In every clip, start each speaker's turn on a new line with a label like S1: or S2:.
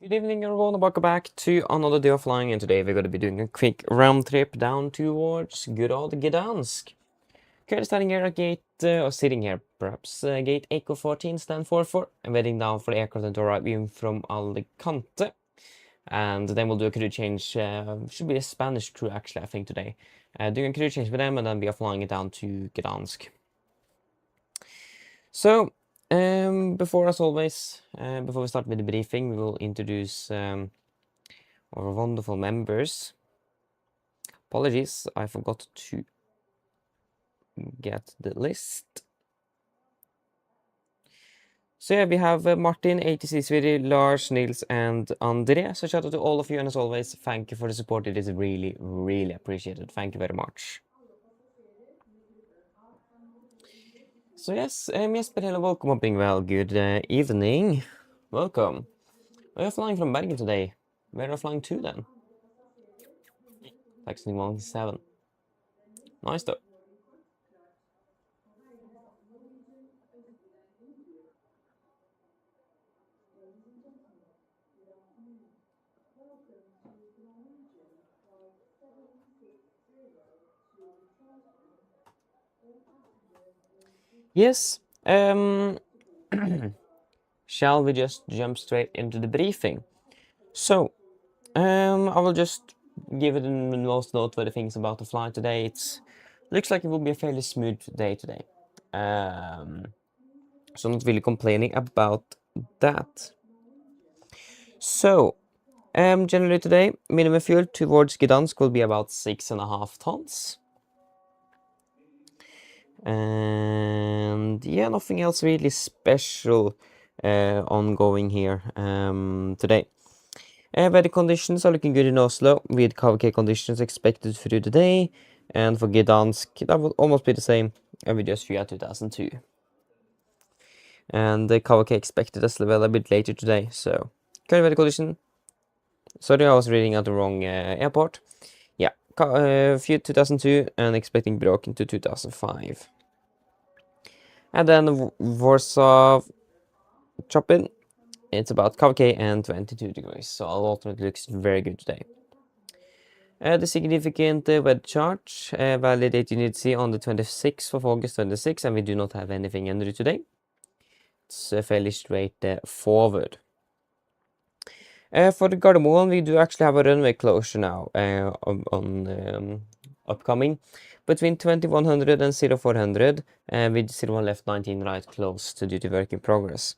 S1: Good evening everyone, and welcome back to another day of flying, and today we're going to be doing a quick round trip down towards good old Gdansk. Currently standing here at gate, or sitting here perhaps, gate Echo 14 stand 44, and waiting down for the aircraft to arrive in from Alicante. And then we'll do a crew change, should be a Spanish crew actually I think today. Doing a crew change with them, and then we are flying it down to Gdansk. So, before as always, before we start with the briefing, we will introduce our wonderful members. Apologies, I forgot to get the list. So yeah, we have Martin, ATC Sweden, Lars, Nils, and André. So shout out to all of you, and as always, thank you for the support. It is really, really appreciated. Thank you very much. So yes, Jesper, hello, welcome up, well, good evening. Welcome. We are flying from Bergen today. Where are we flying to then? Taxi 117. Nice though. Yes, shall we just jump straight into the briefing? So, I will just give it the most noteworthy things about the flight today. It looks like it will be a fairly smooth day today. So not really complaining about that. So, generally today, minimum fuel towards Gdansk will be about 6.5 tons. And yeah, nothing else really special ongoing here today. Weather conditions are looking good in Oslo, with KVK conditions expected through the day, and for Gdansk that will almost be the same, and we just via 2002. And the KVK expected as well a bit later today, so current weather condition. Sorry, I was reading at the wrong airport. Yeah, view 2002 and expecting broken to 2005. And then Warsaw Chopin, it's about KVK and 22 degrees, so ultimately looks very good today. The significant weather chart, valid date you need to see on the 26th of August 26, and we do not have anything under today. It's fairly straight forward. For the Gardermoen, we do actually have a runway closure now on upcoming between 2100 and 0400, with 01 left 19 right close to due to work in progress.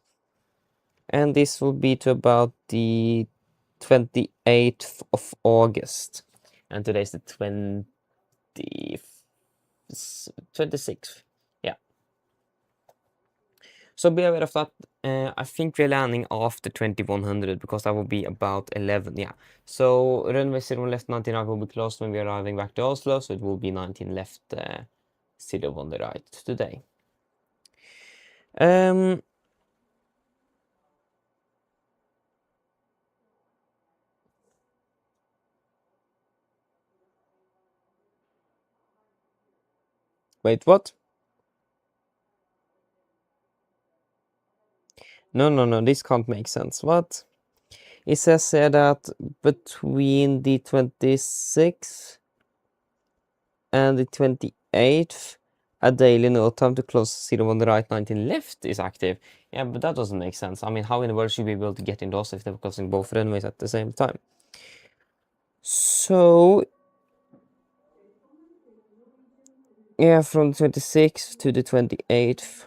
S1: And this will be to about the 28th of August. And today's the 26th. Yeah. So be aware of that. I think we're landing after 2100 because that will be about 11. Yeah. So runway 01 left 19 right will be closed when we're arriving back to Oslo. So it will be 19 left 0 on the right today. Wait, what? No, this can't make sense. What? It says here that between the 26th and the 28th, a daily note time to close 0 on the right, 19 left is active. Yeah, but that doesn't make sense. I mean, how in the world should we be able to get into Oslo if they're closing both runways at the same time? So, yeah, from the 26th to the 28th.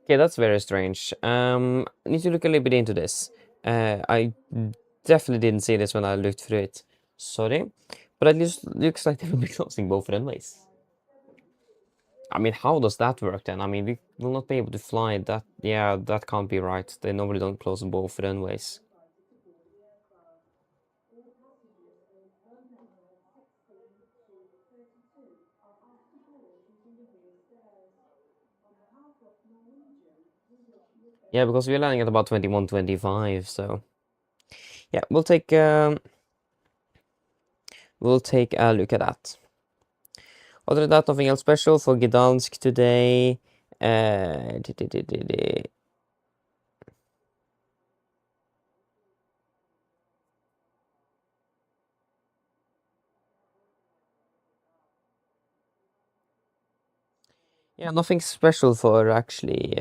S1: Okay, that's very strange. I need to look a little bit into this. I definitely didn't see this when I looked through it. Sorry. But at least looks like they will be closing both runways. I mean, how does that work then? I mean, we will not be able to fly that. Yeah, that can't be right. They normally don't close both runways. Yeah, because we're landing at about 21:25, so yeah, we'll take a look at that. Other than that, nothing else special for Gdansk today. Yeah, nothing special for actually.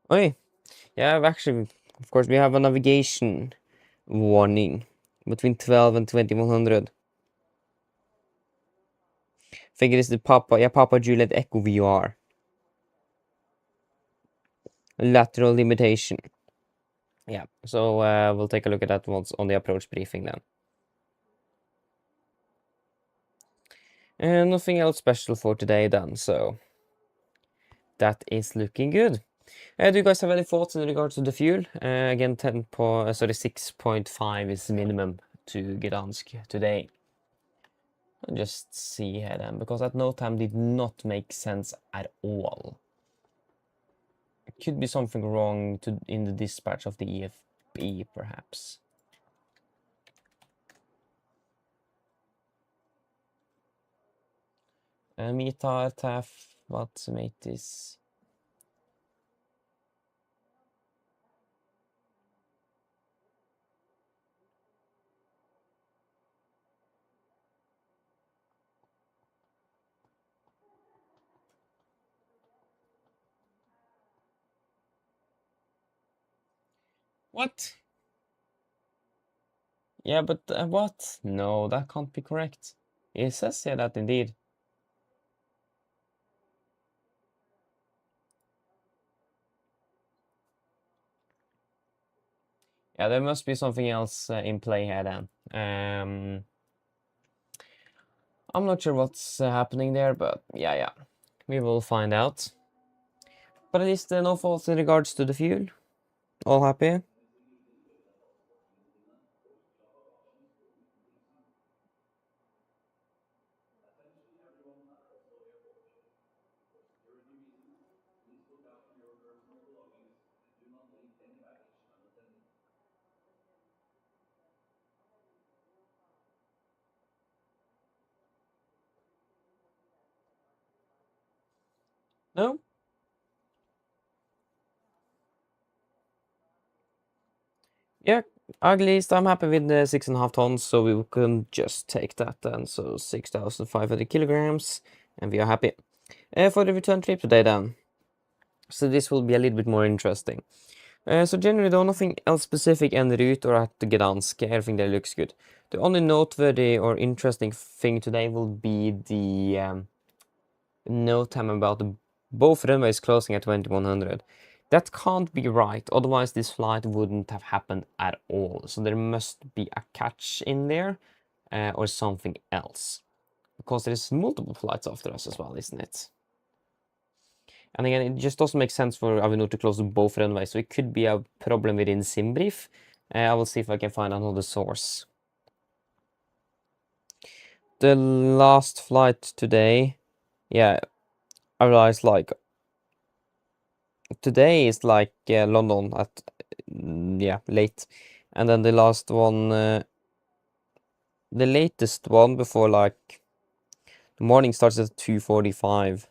S1: Oh, yeah, actually, of course, we have a navigation warning between 12 and 2100. I think it is the Papa Juliet Echo VR. Lateral limitation. Yeah, so we'll take a look at that once on the approach briefing then. And nothing else special for today then, so that is looking good. Do you guys have any thoughts in regards to the fuel? Again, 6.5 is minimum to Gdansk today. I'll just see here then, because at no time did not make sense at all. It could be something wrong in the dispatch of the EFB, perhaps. Mita, TAF, what mate is... What? Yeah, but what? No, that can't be correct. It says here that indeed. Yeah, there must be something else in play here then. I'm not sure what's happening there, but yeah, we will find out. But at least no faults in regards to the fuel. All happy? No? Yeah, at least I'm happy with the 6.5 tons, so we can just take that then. So 6,500 kilograms, and we are happy. For the return trip today then. So this will be a little bit more interesting. So generally though, nothing else specific en route or at Gdansk, everything there looks good. The only noteworthy or interesting thing today will be the note time about both runways closing at 2100. That can't be right, otherwise this flight wouldn't have happened at all. So there must be a catch in there or something else. Because there's multiple flights after us as well, isn't it? And again, it just doesn't make sense for Avinor to close both runways, so it could be a problem within SimBrief. I will see if I can find another source. The last flight today, yeah, I realized like today is like London at yeah, late, and then the last one, the latest one before like the morning starts at 2:45.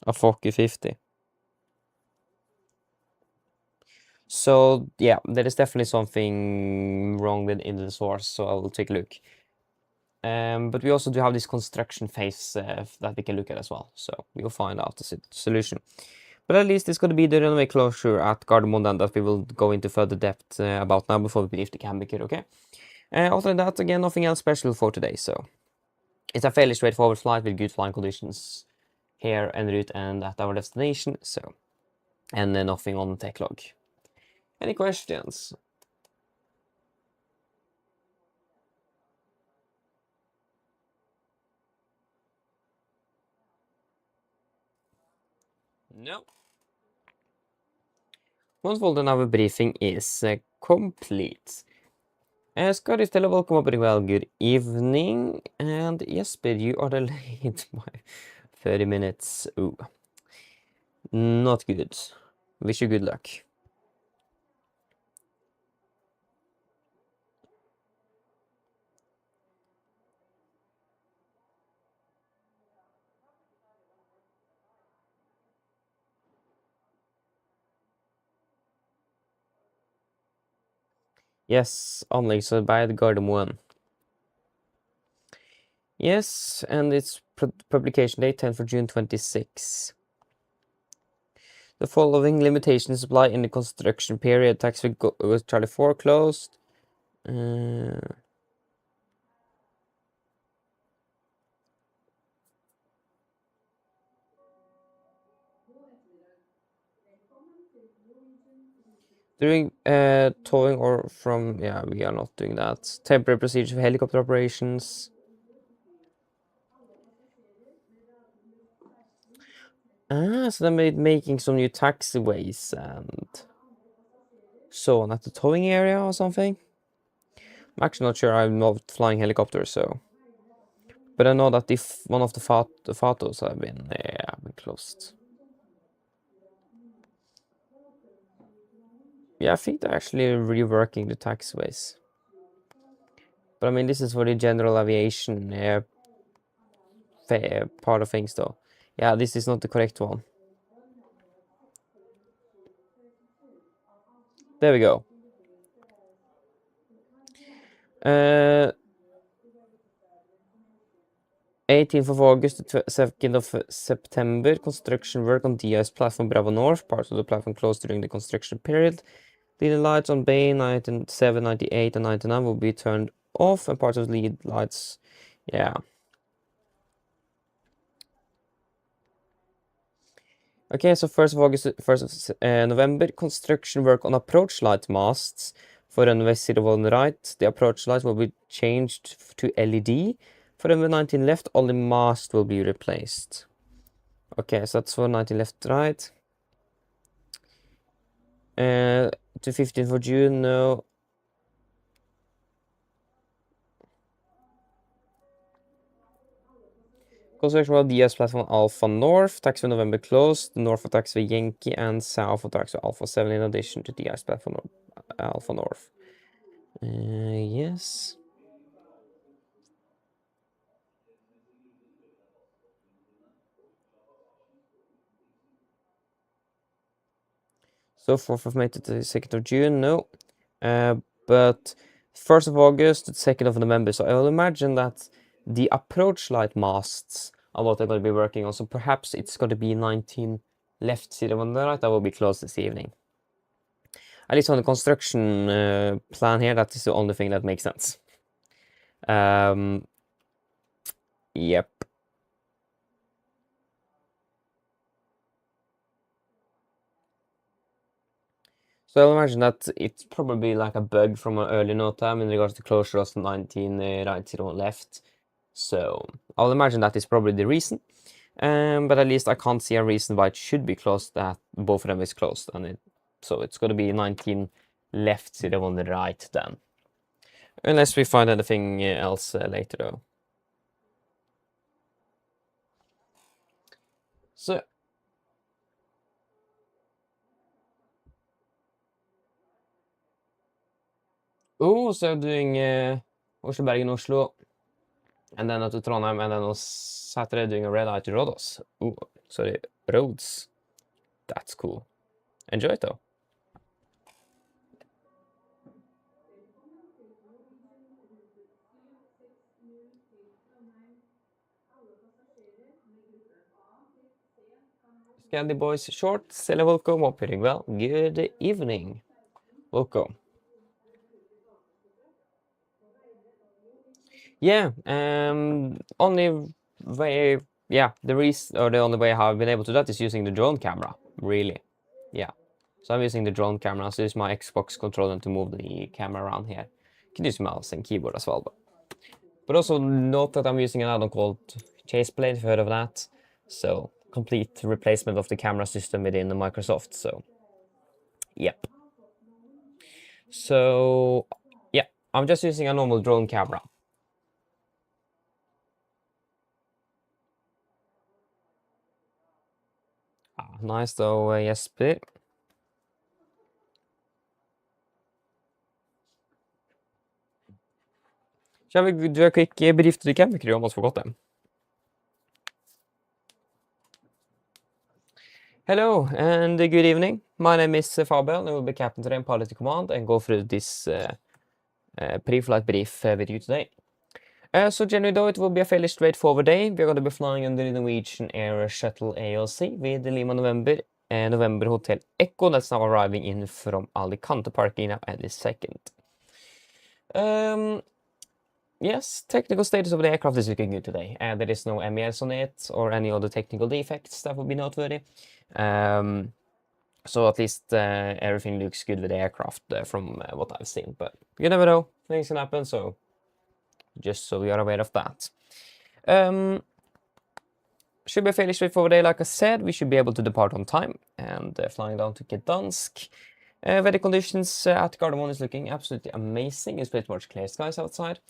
S1: A Fokker 50. So yeah, there is definitely something wrong with in the source, so I will take a look. But we also do have this construction phase that we can look at as well, so we will find out the solution. But at least it's going to be the runway closure at Gardermoen then that we will go into further depth about now before we brief the camera kit, okay? Other than that, again, nothing else special for today, so it's a fairly straightforward flight with good flying conditions here en route and at our destination, so, and nothing on the tech log. Any questions? No. Wonderful, then our briefing is complete. Scott is still welcome up, very well, good evening, and Jesper, you are delayed by 30 minutes. Ooh. Not good. Wish you good luck. Yes, anleggsarbeid Gardermoen. Yes, and its publication date 10th of June 26. The following limitations apply in the construction period. Taxi with Charlie 4 closed. Doing towing or from, yeah, we are not doing that. Temporary procedure for helicopter operations. So they're making some new taxiways and so on at the towing area or something. I'm actually not sure. I'm not flying helicopters, so. But I know that if one of the photos have been closed. Yeah, I think they're actually reworking the taxiways. But I mean, this is for the general aviation part of things, though. Yeah, this is not the correct one. There we go. 18th of August to 2nd of September, construction work on DI's platform Bravo North. Parts of the platform closed during the construction period. Lead lights on bay 97, 98, and 99 will be turned off, and parts of the lead lights, yeah. Okay, so 1st of August, 1st of November, construction work on approach light masts for runway 01 right. The approach light will be changed to LED. For runway 19 left, only mast will be replaced. Okay, so that's for 19 left right. To 15th of June, no. Construction of DS platform Alpha North, taxi November closed, north of taxi Yankee, and south of taxi Alpha 7 in addition to DS platform Alpha North. Yes. So 4th of May to the 2nd of June, no. But 1st of August to 2nd of November, so I will imagine that the approach light masts are what they're going to be working on. So perhaps it's going to be 19 left, 01 right, that will be closed this evening. At least on the construction plan here, that is the only thing that makes sense. Yep. So I'll imagine that it's probably like a bug from an early note time in regards to closure of 19 right, 0 left. So I'll imagine that is probably the reason. But at least I can't see a reason why it should be closed, that both of them is closed. So it's going to be 19 left, 0 on the right then. Unless we find anything else later though. So so doing Oslo, Bergen, Oslo, and then to Trondheim, and then on Saturday doing a red eye to Rhodos. Sorry, Rhodes. That's cool. Enjoy it though. Scandi boys short, Sela welcome, hope you're doing well. Good evening. Welcome. Yeah, only way, yeah, the reason, or the only way how I've been able to do that is using the drone camera, really. Yeah, so I'm using the drone camera, so use my Xbox controller to move the camera around here. You can use mouse and keyboard as well, but also note that I'm using an add-on called Chaseplane, if you've heard of that. So, complete replacement of the camera system within the Microsoft, so, yep. So, yeah, I'm just using a normal drone camera. nice though, Jesper. Shall we do a quick brief to the camera crew? Almost forgot them. Hello and good evening. My name is Fabian. I will be captain today in Pilot Command and go through this pre-flight brief with you today. So generally though, it will be a fairly straightforward day. We're going to be flying under the Norwegian Air Shuttle AOC with the Lima November Hotel Echo that's now arriving in from Alicante, parking now any second. Yes, technical status of the aircraft is looking good today. There is no MES on it or any other technical defects that would be noteworthy. So at least everything looks good with the aircraft from what I've seen. But you never know, things can happen, so just so we are aware of that. Should be a fairly straightforward day, like I said. We should be able to depart on time and flying down to Gdansk. Weather conditions at Gardermoen is looking absolutely amazing. It's pretty much clear skies outside.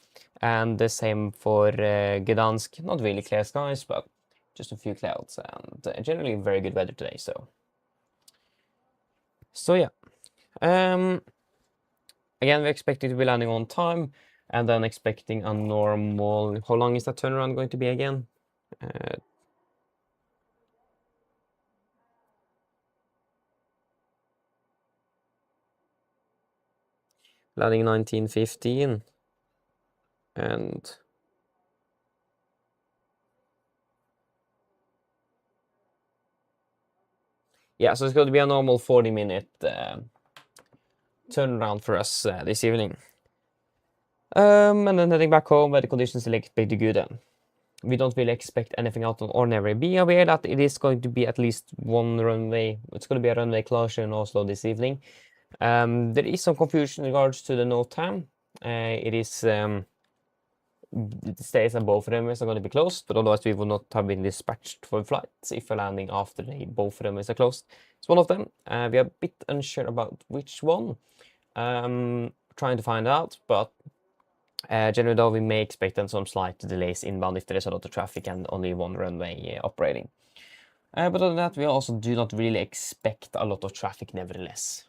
S1: And the same for Gdansk. Not really clear skies, but just a few clouds. And generally very good weather today, so yeah. Again, we're expecting to be landing on time. And then expecting a normal... How long is that turnaround going to be again? Landing 1915. And... yeah, so it's going to be a normal 40-minute turnaround for us this evening. And then heading back home where the conditions are pretty good. We don't really expect anything out of ordinary. Be aware that it is going to be at least one runway. It's going to be a runway closure in Oslo this evening. There is some confusion in regards to the note time. It is... it states that both runways are going to be closed, but otherwise we would not have been dispatched for flights if we're landing after both runways are closed. It's one of them. We are a bit unsure about which one. Trying to find out, but generally though, we may expect then some slight delays inbound if there is a lot of traffic and only one runway operating. But other than that, we also do not really expect a lot of traffic nevertheless.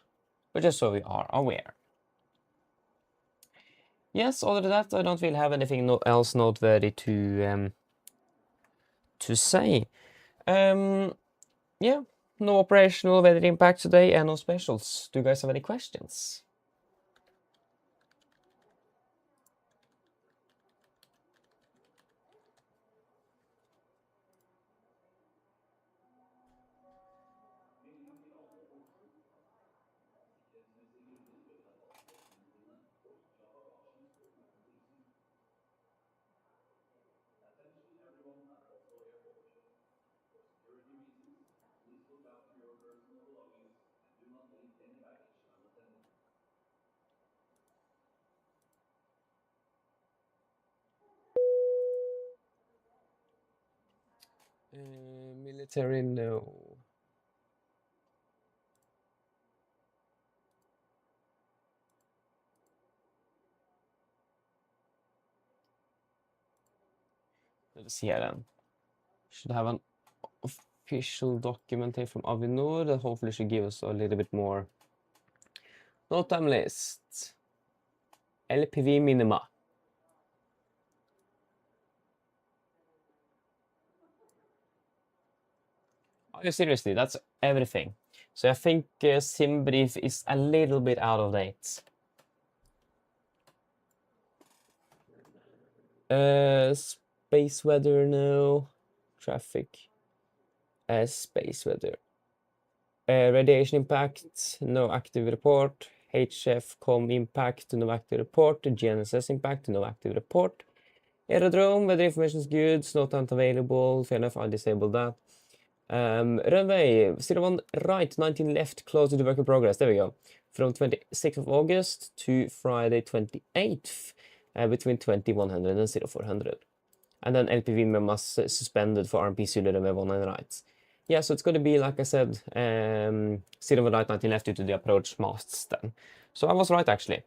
S1: But just so we are aware. Yes, other than that, I don't really have anything else noteworthy to say. Yeah, no operational weather impact today and no specials. Do you guys have any questions? Military, no. Let's see here then. Should have an official document here from Avinor that hopefully should give us a little bit more. Note time list. LPV minima. Oh, seriously, that's everything. So I think sim brief is a little bit out of date. Space weather, no. Traffic. Space weather. Radiation impact, no active report. HF com impact, no active report. GNSS impact, no active report. Aerodrome, weather information is good. Snow tent available. Fair enough, I'll disable that. Runway 01 right, 19 left, close to work in progress. There we go. From 26th of August to Friday 28th, between 2100 and 0400. And then LPV MEMAS suspended for RMP Zulu runway 19 right. Yeah, so it's going to be, like I said, 01 right, 19 left due to the approach masts then. So I was right, actually.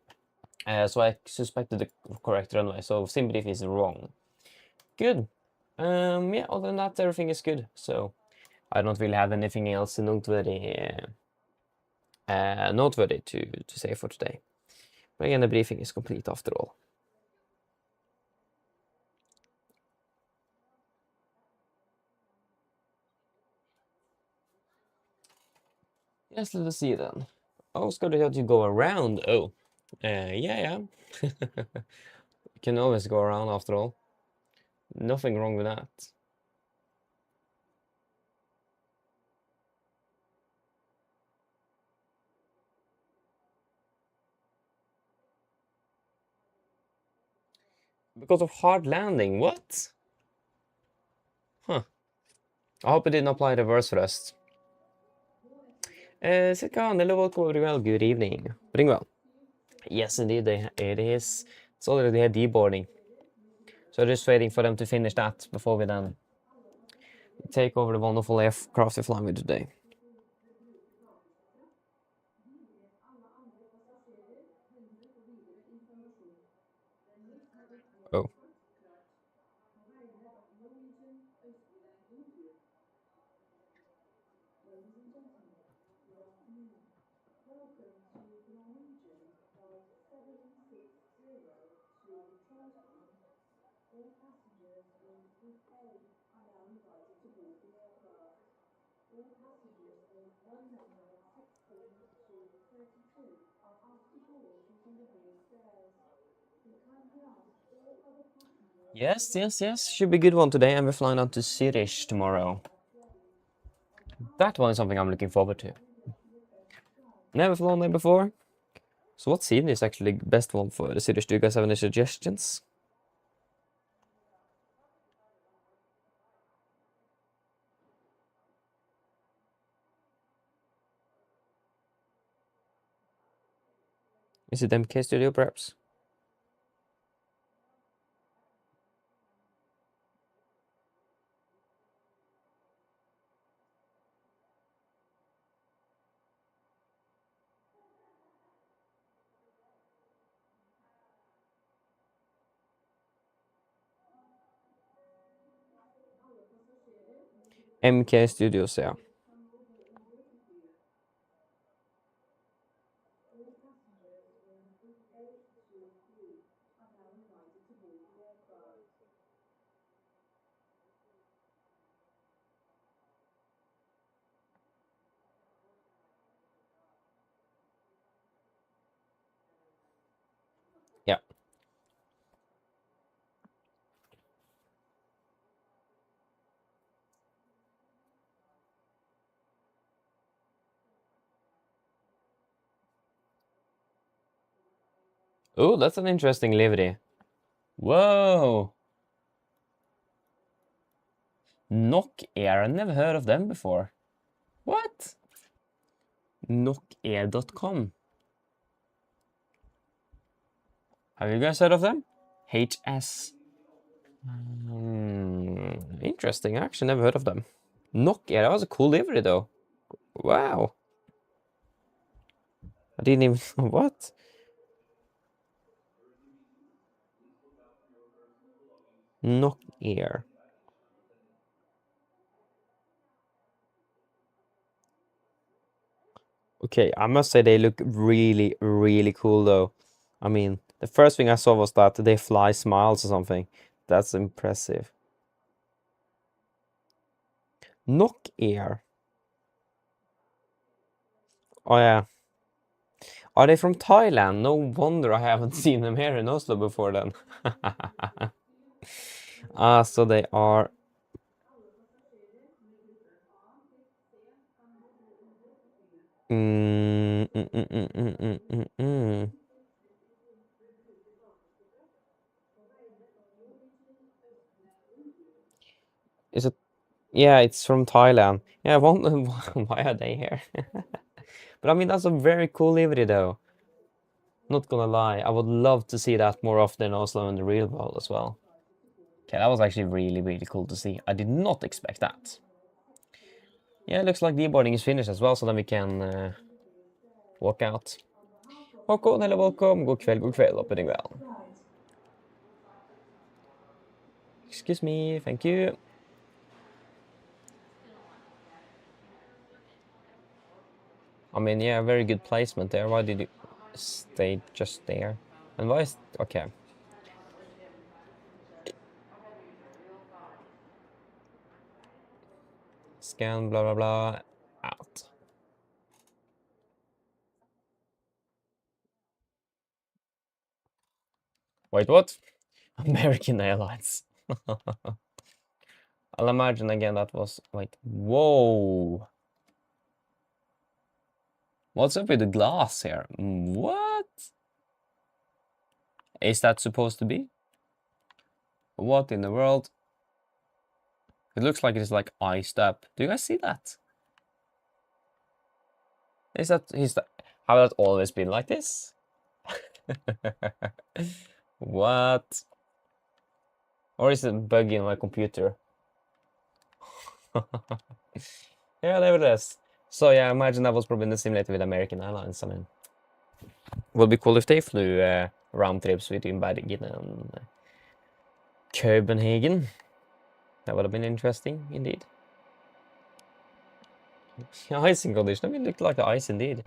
S1: So I suspected the correct runway, so sim is wrong. Good. Yeah, other than that, everything is good. So I don't really have anything else noteworthy to say for today. But again, the briefing is complete after all. Yes, let us see then. Oh, it's good that you go around. Oh, yeah. You can always go around after all. Nothing wrong with that. Because of hard landing, what? Huh. I hope it didn't apply reverse thrust. Well, good evening. Doing well. Yes, indeed, it is. It's already a deboarding. So just waiting for them to finish that before we then take over the wonderful aircraft we're flying with today. Oh. Yes. Should be a good one today, and we're flying out to Zurich tomorrow. That one is something I'm looking forward to. Never flown there before. So what scene is actually the best one for the Zurich? Do you guys have any suggestions? Is it MK Studio, perhaps? MK Studios, ja. Ja. Oh, that's an interesting livery. Whoa! Nok Air, I never heard of them before. What? Nokair.com. Have you guys heard of them? HS. Interesting, I actually never heard of them. Nokia, that was a cool livery though. Wow. I didn't even know what. Nokia. Okay, I must say they look really, really cool though. I mean, the first thing I saw was that they fly smiles or something. That's impressive. Nokia. Oh yeah. Are they from Thailand? No wonder I haven't seen them here in Oslo before then. Ah, so they are. Is it? Yeah, it's from Thailand. Yeah, I wonder why are they here? But I mean, that's a very cool livery though. Not gonna lie, I would love to see that more often in Oslo in the real world as well. Okay, that was actually really, really cool to see. I did not expect that. Yeah, it looks like deboarding is finished as well, so then we can walk out. Håkon, hello, welcome. God kväll, opening well. Excuse me, thank you. I mean, yeah, very good placement there. Why did you stay just there? And why is... Okay. Scan, blah, blah, blah. Out. Wait, what? American Airlines. I'll imagine again that was... Wait, whoa. What's up with the glass here? What? Is that supposed to be? What in the world? It looks like it's like iced up. Do you guys see that? Is that... Have that always been like this? What? Or is it a bug in my computer? Yeah, there it is. So yeah, I imagine that was probably in the simulator with American Airlines. I mean, would be cool if they flew round trips between Bergen and Copenhagen. That would have been interesting, indeed. Icing condition. I mean, it looked like ice indeed.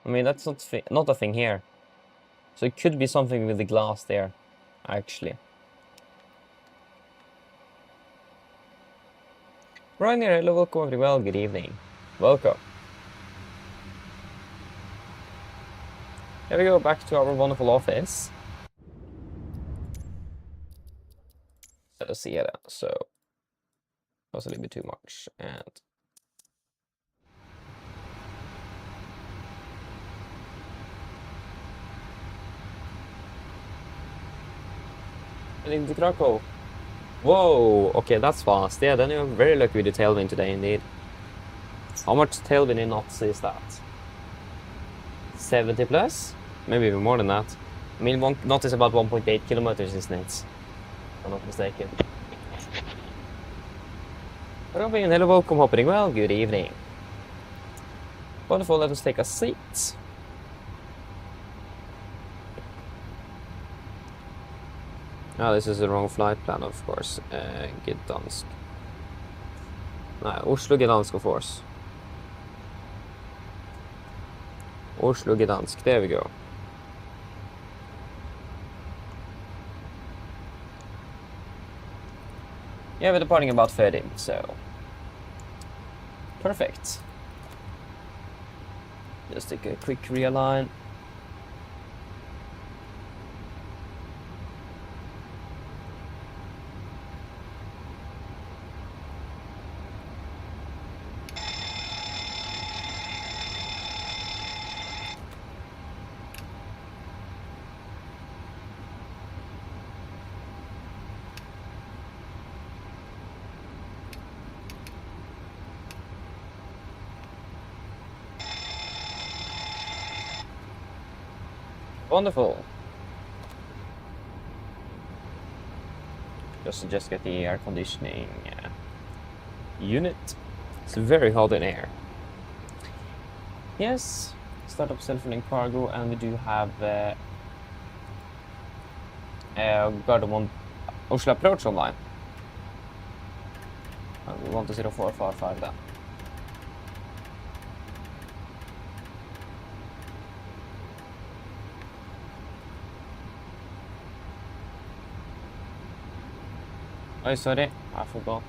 S1: I mean, that's not a thing here. So it could be something with the glass there, actually. Rainer, hello, welcome very well. Good evening. Welcome. Here we go, back to our wonderful office. Let's see here. So that was a little bit too much, and into Krakow. Whoa, okay, that's fast. Yeah, then you're very lucky with the tailwind today, indeed. How much tailwind in knots is that? 70 plus? Maybe even more than that. I mean, one knot is about 1.8 kilometers, isn't it? If I'm not mistaken. Robin, hello, welcome, hoping well, good evening. Wonderful, let us take a seat. Oh, this is the wrong flight plan, of course. Gdansk. No, Oslo, Gdansk, of course. Oslo, Gdansk, there we go. Yeah, we're departing about 30, so... Perfect. Just take a quick realign. Wonderful. Just get the air conditioning unit. It's very hot in air. Yes, start up self-filling cargo, and we do have Gardermoen Oslo approach online. We want to 0455 then. Oh, sorry, I forgot.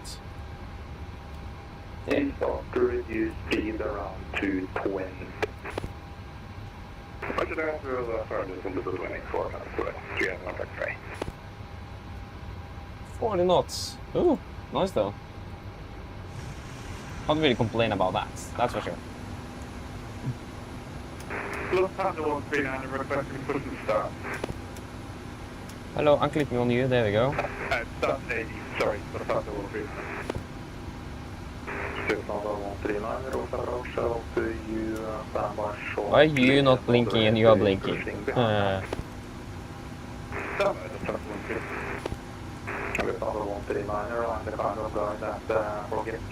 S2: It's to reduce speed around 220. I should ask the furthest into the 24 minutes, so 3 contact tray.
S1: 40 knots. Ooh, nice though. Can't really complain about that, that's for sure.
S2: Lufthansa 139 requesting push and start.
S1: Hello, I'm clicking on you, there we go.
S2: Start 80, sorry, Lufthansa 139.
S1: Why are you not blinking and you are blinking?
S2: Lufthansa 139 around the kind of guy that forgets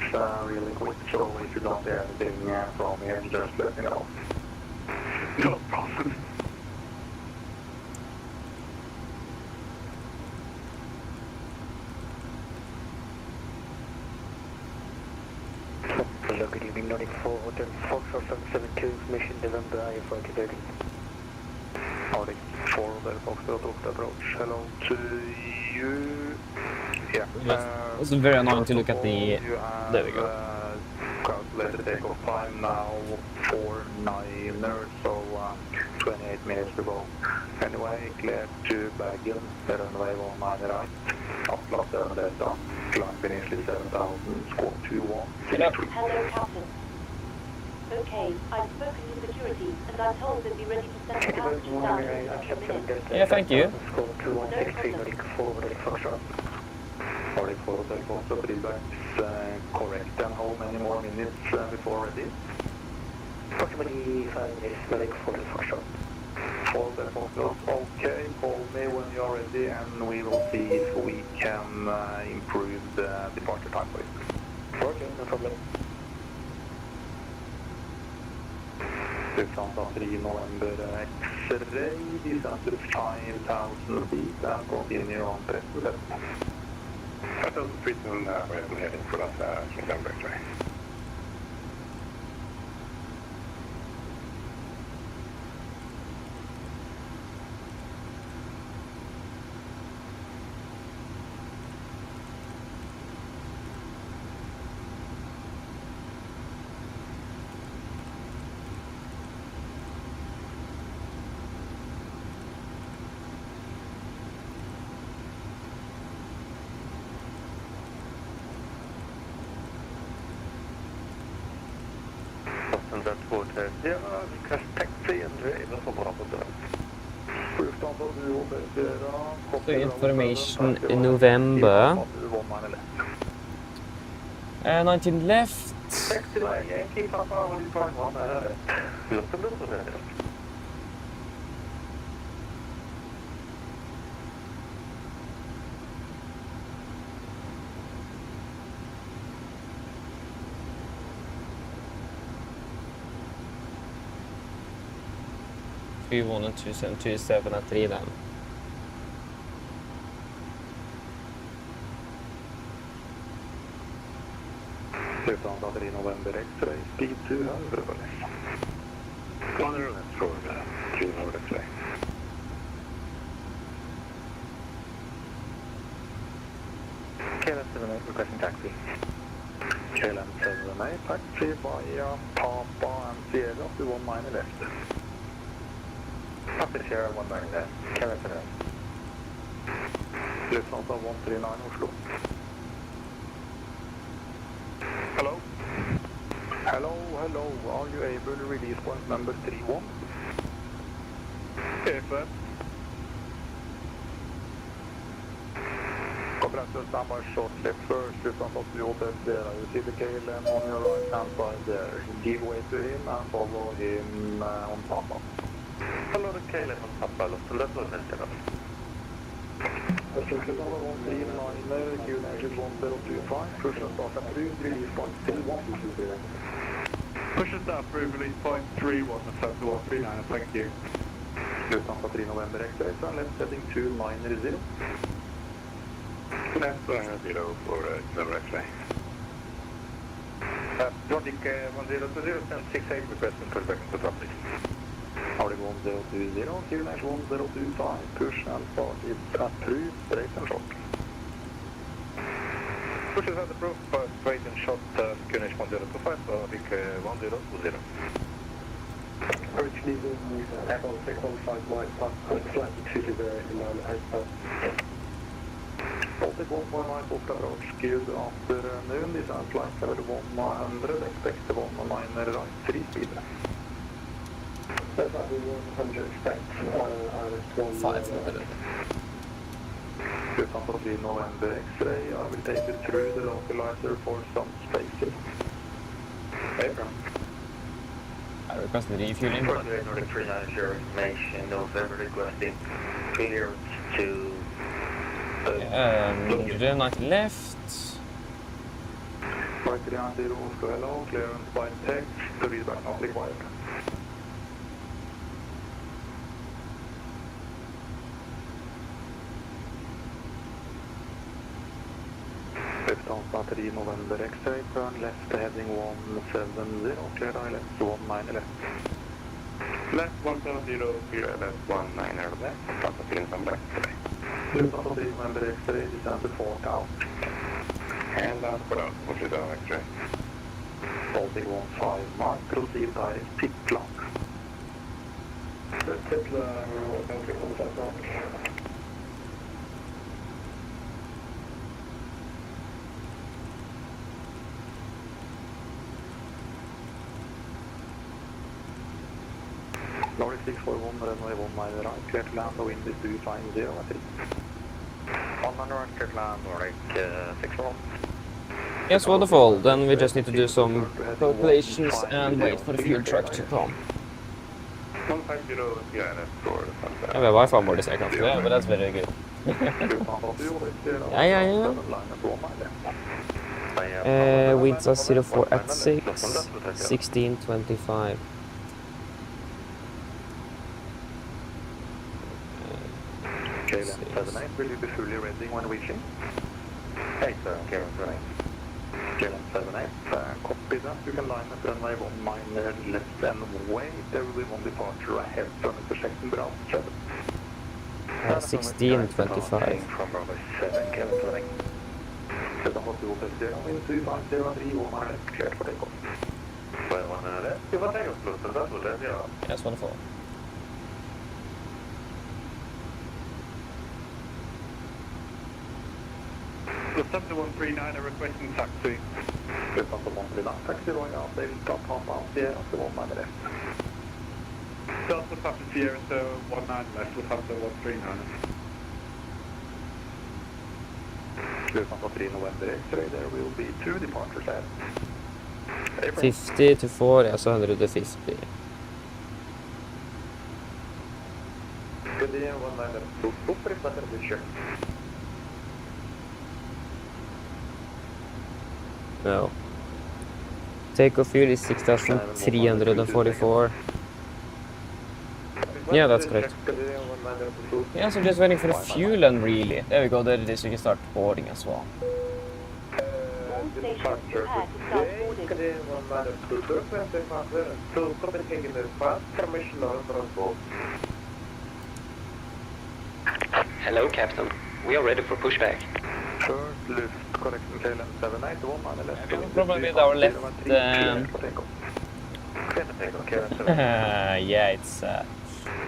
S2: really quick, so if you don't hear anything from him, just let me know. No problem. Hello, good evening, Nordic 4 Hotel Foxtrot 772, mission November, IFLY 30. Nordic 4 Hotel Foxtrot, approach, hello to you. Yeah.
S1: It was very annoying to look at the... There we go.
S2: Calculated takeoff time now 4:09, so 28 minutes to go. Anyway, clear to Bergen, runway 19 right. Upload 7 Delta, climb initially 7000, score 21.
S3: Hello, Captain. Okay, I've spoken to security, and I'm told they'll be ready to send the passengers down in a few minutes.
S1: Yeah, thank you.
S2: Score 2163, Nordic 4 Hotel Foxtrot. Nordic 4 Hotel Foxtrot, feedback's correct. And how many more minutes before ready? Approximately 5 minutes, Nordic 4 Hotel Foxtrot. 4 Hotel Foxtrot, okay, call me when you're ready and we will see if we can improve the departure time for you. Okay, no problem. Lufthansa 3 November X-ray, descent to 5,000 feet and continue on 37. 5,000 feet and we're heading for that November X-ray. Ja, request taxi and driver for Bravo.
S1: So information in November. 19 left.
S2: Taxi line, Yankee Papa 1.1 ahead. Lufthansa.
S1: 21 and 27 at 3 then.
S2: Lufthansa 3 November X-ray, speed 200. 100 left for 3 November X-ray. KLM 78 requesting taxi. KLM 78 taxi via Papa and Sierra to 19 left. Papa Sierra 19 left. KLM 78. Lufthansa 139 Oslo. Hello? Hello, hello. Are you able to release point number 31? Affirm. Compressor standby shortly. First, Lufthansa 2 Hotel Sierra. You see the KLM on your right hand side there. Give way to him and follow him on Papa. Follow the KLM on Papa, Lufthansa 2 Hotel Sierra. Lufthansa 139, QNH 1025, push and start approved, release point 3123. Push and start approved, release point 31, Lufthansa 139, thank you. Lufthansa 3 November X-ray, and left heading 290. Left 0 for November X-ray. Nordic 1020, send 68 request and push back into top please. Nordic 1020, QNH 1025, push and start is approved, straight and short. Push is approved, straight and short, QNH 1025, Nordic 1020. Approach leaving Apple 615 white plus flight to the inbound Alpha. Baltic 119 Fox approach, good afternoon, this is flight level 100, expect 119 right, 3 speed. That's like 100, expect IS
S1: 500.
S2: Lufthansa 3 November X-ray, I will take you through the localizer for some spaces. April.
S1: I requested refueling.
S2: Nordic 390 information, November requesting clearance to...
S1: 90 left.
S2: Flight 390 Oslo, hello, clearance by text, to read back not required. Lufthansa 3 November X-ray, turn left heading 170, clear ILS 19 left.
S4: Left 170, clear left 19 left, Lufthansa 3 November X-ray.
S2: Lufthansa 3 November X-ray, descend to 4 out.
S4: And last put out, push it down X-ray.
S2: Baltic 15 mark, proceed direct pit lock. Nordic 641, runway 19 right, clear to land, wind is 250 at 3.
S4: 19 right, clear to land, Nordic 641.
S1: Yes, wonderful. Then we just need to do some calculations and wait for the fuel truck to come.
S4: 150, yeah, that's for the sunset.
S1: Yeah, we have Wi-Fi more this aircraft, yeah, but that's very good. Yeah. Winds are 04 at 6, 1625.
S2: KLM 78, will you be fully ready when reaching?
S4: 8, KLM 78.
S2: KLM 78, copy that. You can line up runway 19 left and wait. There will be one departure ahead from intersection Brown 7.
S1: 1625.
S4: From Bravo 7, KLM 78.
S2: Lufthansa 250, wind 2503, 1 left, cleared for takeoff.
S4: Well, 1 left, you want takeoff plus, that's what that's, yeah.
S1: Yes, wonderful.
S4: Lufthansa 139 are requesting taxi.
S2: Lufthansa 139, taxi Royal, they will stop half out there after 19 left.
S4: Delta Papa Sierra, so 19 left, Lufthansa 139.
S2: Lufthansa 3 November X-ray, there will be 2 departures ahead.
S1: 50 to 4, yeah, so 150.
S2: Good day, 19 left, stop, better picture.
S1: No. Takeoff fuel is 6,344. Yeah, that's correct. Yeah, so just waiting for the fuel and really. There we go, there it is, we can start boarding as well.
S3: All stations prepare to start boarding.
S5: Hello, Captain. We are ready for pushback.
S2: First lift, correction KLM 78, 19 left.
S1: Problem with our left, yeah, it's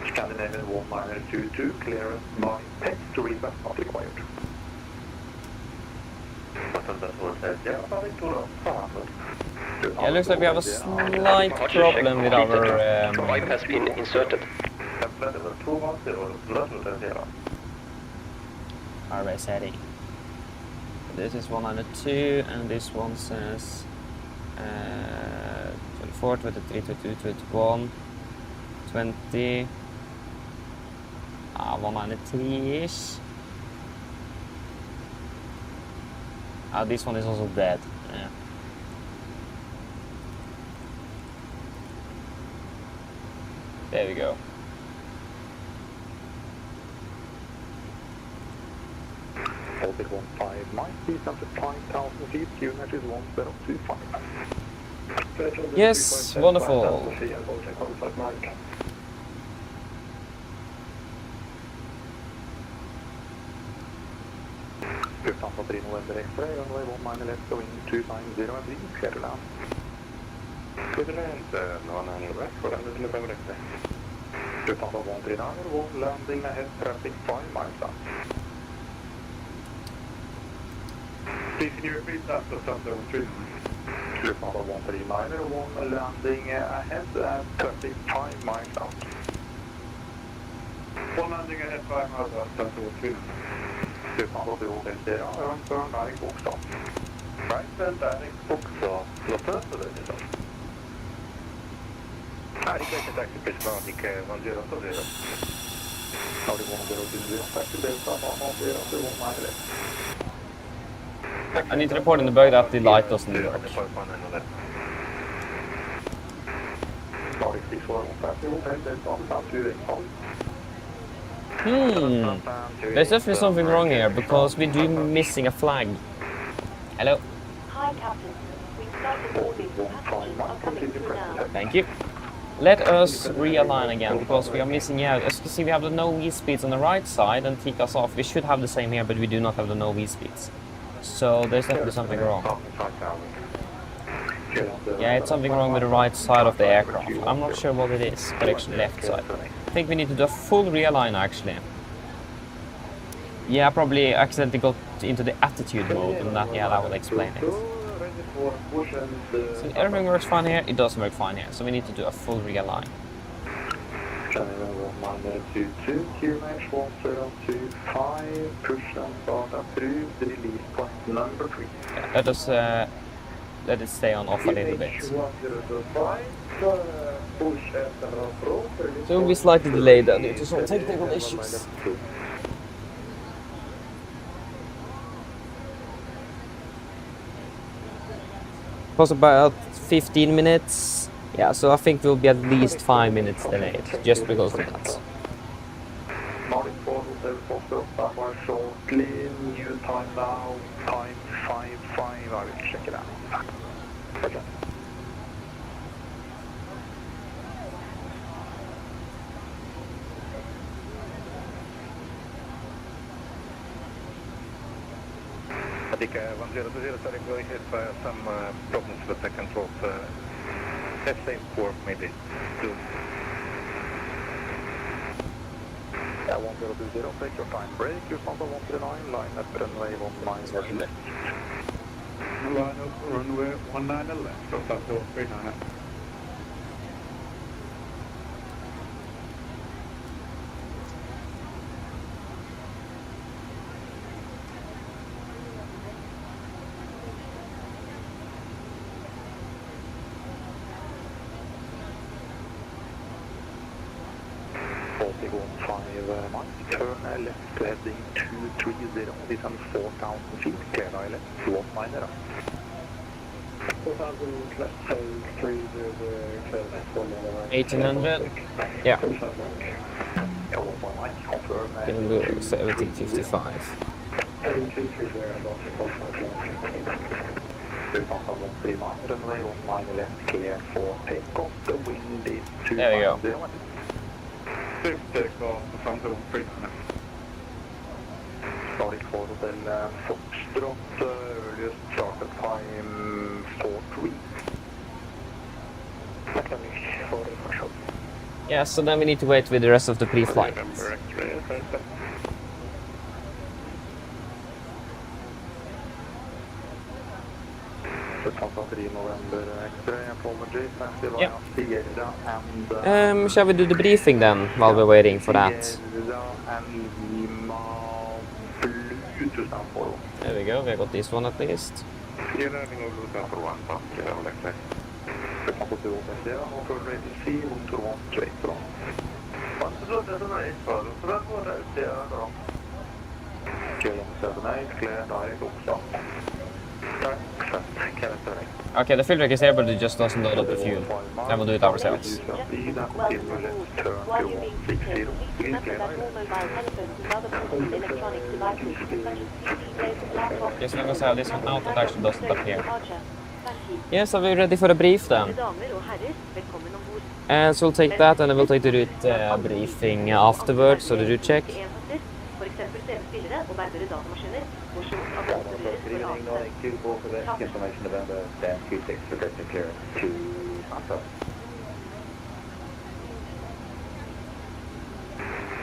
S2: Scandinavian 1922, clearance by text, request not required.
S1: yeah, looks like we have a slight problem with our
S5: Wipe has been inserted.
S1: RS setting. This is 102, and this one says 24, 23, 22, 21, 20, 193-ish. This one is also dead. Yeah. There we go.
S2: Baltic 15 might be up to 5,000 feet, unit is 1025.
S1: Yes, wonderful.
S2: Lufthansa 3 November X-ray, runway 19 left, going 290 and green, clear to land.
S4: Clear to land, 19 left, for November X-ray.
S2: Lufthansa 139, 1 landing ahead, traffic 5 miles out.
S4: Please, can you repeat that, Lufthansa 139?
S2: Lufthansa 139, 1 landing ahead, traffic 5 miles out.
S4: 1 landing ahead, 5 miles out, Lufthansa 139.
S2: Lufthansa 250, turn direct Bokstad.
S4: Right, turn direct Bokstad. Lufthansa, det är så. Request taxi, please, Nordic 1020.
S2: Nordic 1020, taxi Delta 10 left.
S1: I need to report in the bug that the light doesn't work.
S2: Nordic 641, taxi hotel Delta 285.
S1: There's definitely something wrong here, because we do missing a flag. Hello.
S3: Hi, Captain. We've started boarding. Passengers are coming through now.
S1: Thank you. Let us realign again because we are missing out. As you can see, we have the no V speeds on the right side and take us off. We should have the same here, but we do not have the no V speeds. So there's definitely something wrong. Yeah, it's something wrong with the right side of the aircraft. I'm not sure what it is, but actually left side. I think we need to do a full realign actually. Yeah, probably accidentally got into the attitude mode and that, yeah, that will explain it. So everything works fine here, it doesn't work fine here, so we need to do a full realign. Yeah, let it stay on off a little bit. So we'll be slightly delayed due to some technical issues. It was about 15 minutes. Yeah, so I think we'll be at least 5 minutes delayed, just because of that.
S2: Shortly, new time now, time 5:5. I will check it out. Okay.
S4: I think 1020 starting going hit by some problems with the controls. F4 maybe. Soon.
S2: Yeah, 1020, take your time. Break, your number 139, line up runway 19 left.
S4: Runway 19 left, so that's 39.
S2: Turn left heading 230, descend 4,000 feet, clear ILS, 19 right. 4,000 left, 300, clear left,
S1: 1800? Yeah.
S2: Yeah, 119, confirm.
S1: Gonna do 1755.
S2: 139, runway 19 left, clear for takeoff, the wind is 250.
S1: There we go.
S4: Takeoff from the 39.
S2: Nordic for Hotel Foxtrot, earliest charter time 4:03.
S1: Yeah, so then we need to wait with the rest of the pre-flight.
S4: November X-ray, perfect.
S1: Yeah. Shall we do the briefing then, while we're waiting for that? There we go, we got this one at least.
S4: You're landing over the for 1 pump, like that.
S1: Okay, the filter is able to just doesn't load up the fuel. Then we'll do it ourselves.
S3: Gentlemen, welcome aboard. While you're being seated, please remember that all mobile telephones and other portable electronic devices, such as PCs, laptops,
S1: Just let us have this one out, it actually doesn't appear.
S3: departure. Thank you.
S1: Yes, are we ready for a brief then?
S3: Damer och herrer, välkommen ombord.
S1: And so we'll take that and then we'll take the route briefing afterwards, so the route check.
S3: For eksempel TV-spillere og bærbare datamaskiner. Porsjon av datastuderer for avstand.
S2: Information November, Dan Q6 for directing clearance to Oslo.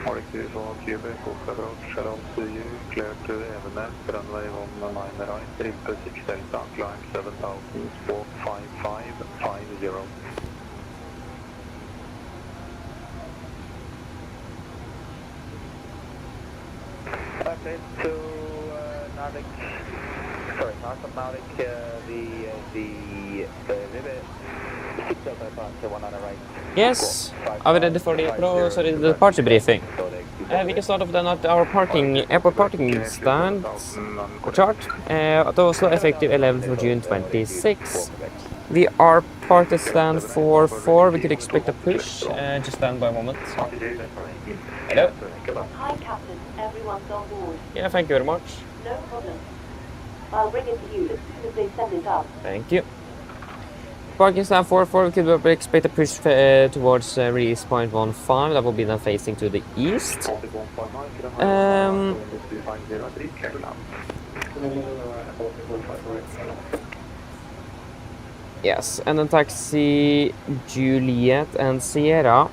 S2: Nordic 2 for Cuba, Costa Road, Sharon to you, clear to Evenes, runway 19 right, Rimpe 6 Delta, climb 7,000, sport 5550. Okay, to Nordic, sorry, north of Nordic, the river, 6 Delta to 1 on the right.
S1: Yes, are we ready for the departure briefing? We can start off then at our airport parking stand chart. At Oslo, effective 11th of June 26. We are parked at stand 44. We could expect a push. Just stand by a moment. Hello.
S3: Hi, Captain. Everyone's on board.
S1: Yeah, thank you very much.
S3: No problem. I'll bring it to you as soon as they send it up.
S1: Thank you. Parking stand 44, we could expect a push towards release point 15. That will be then facing to the east. Yes, and then taxi Juliet and Sierra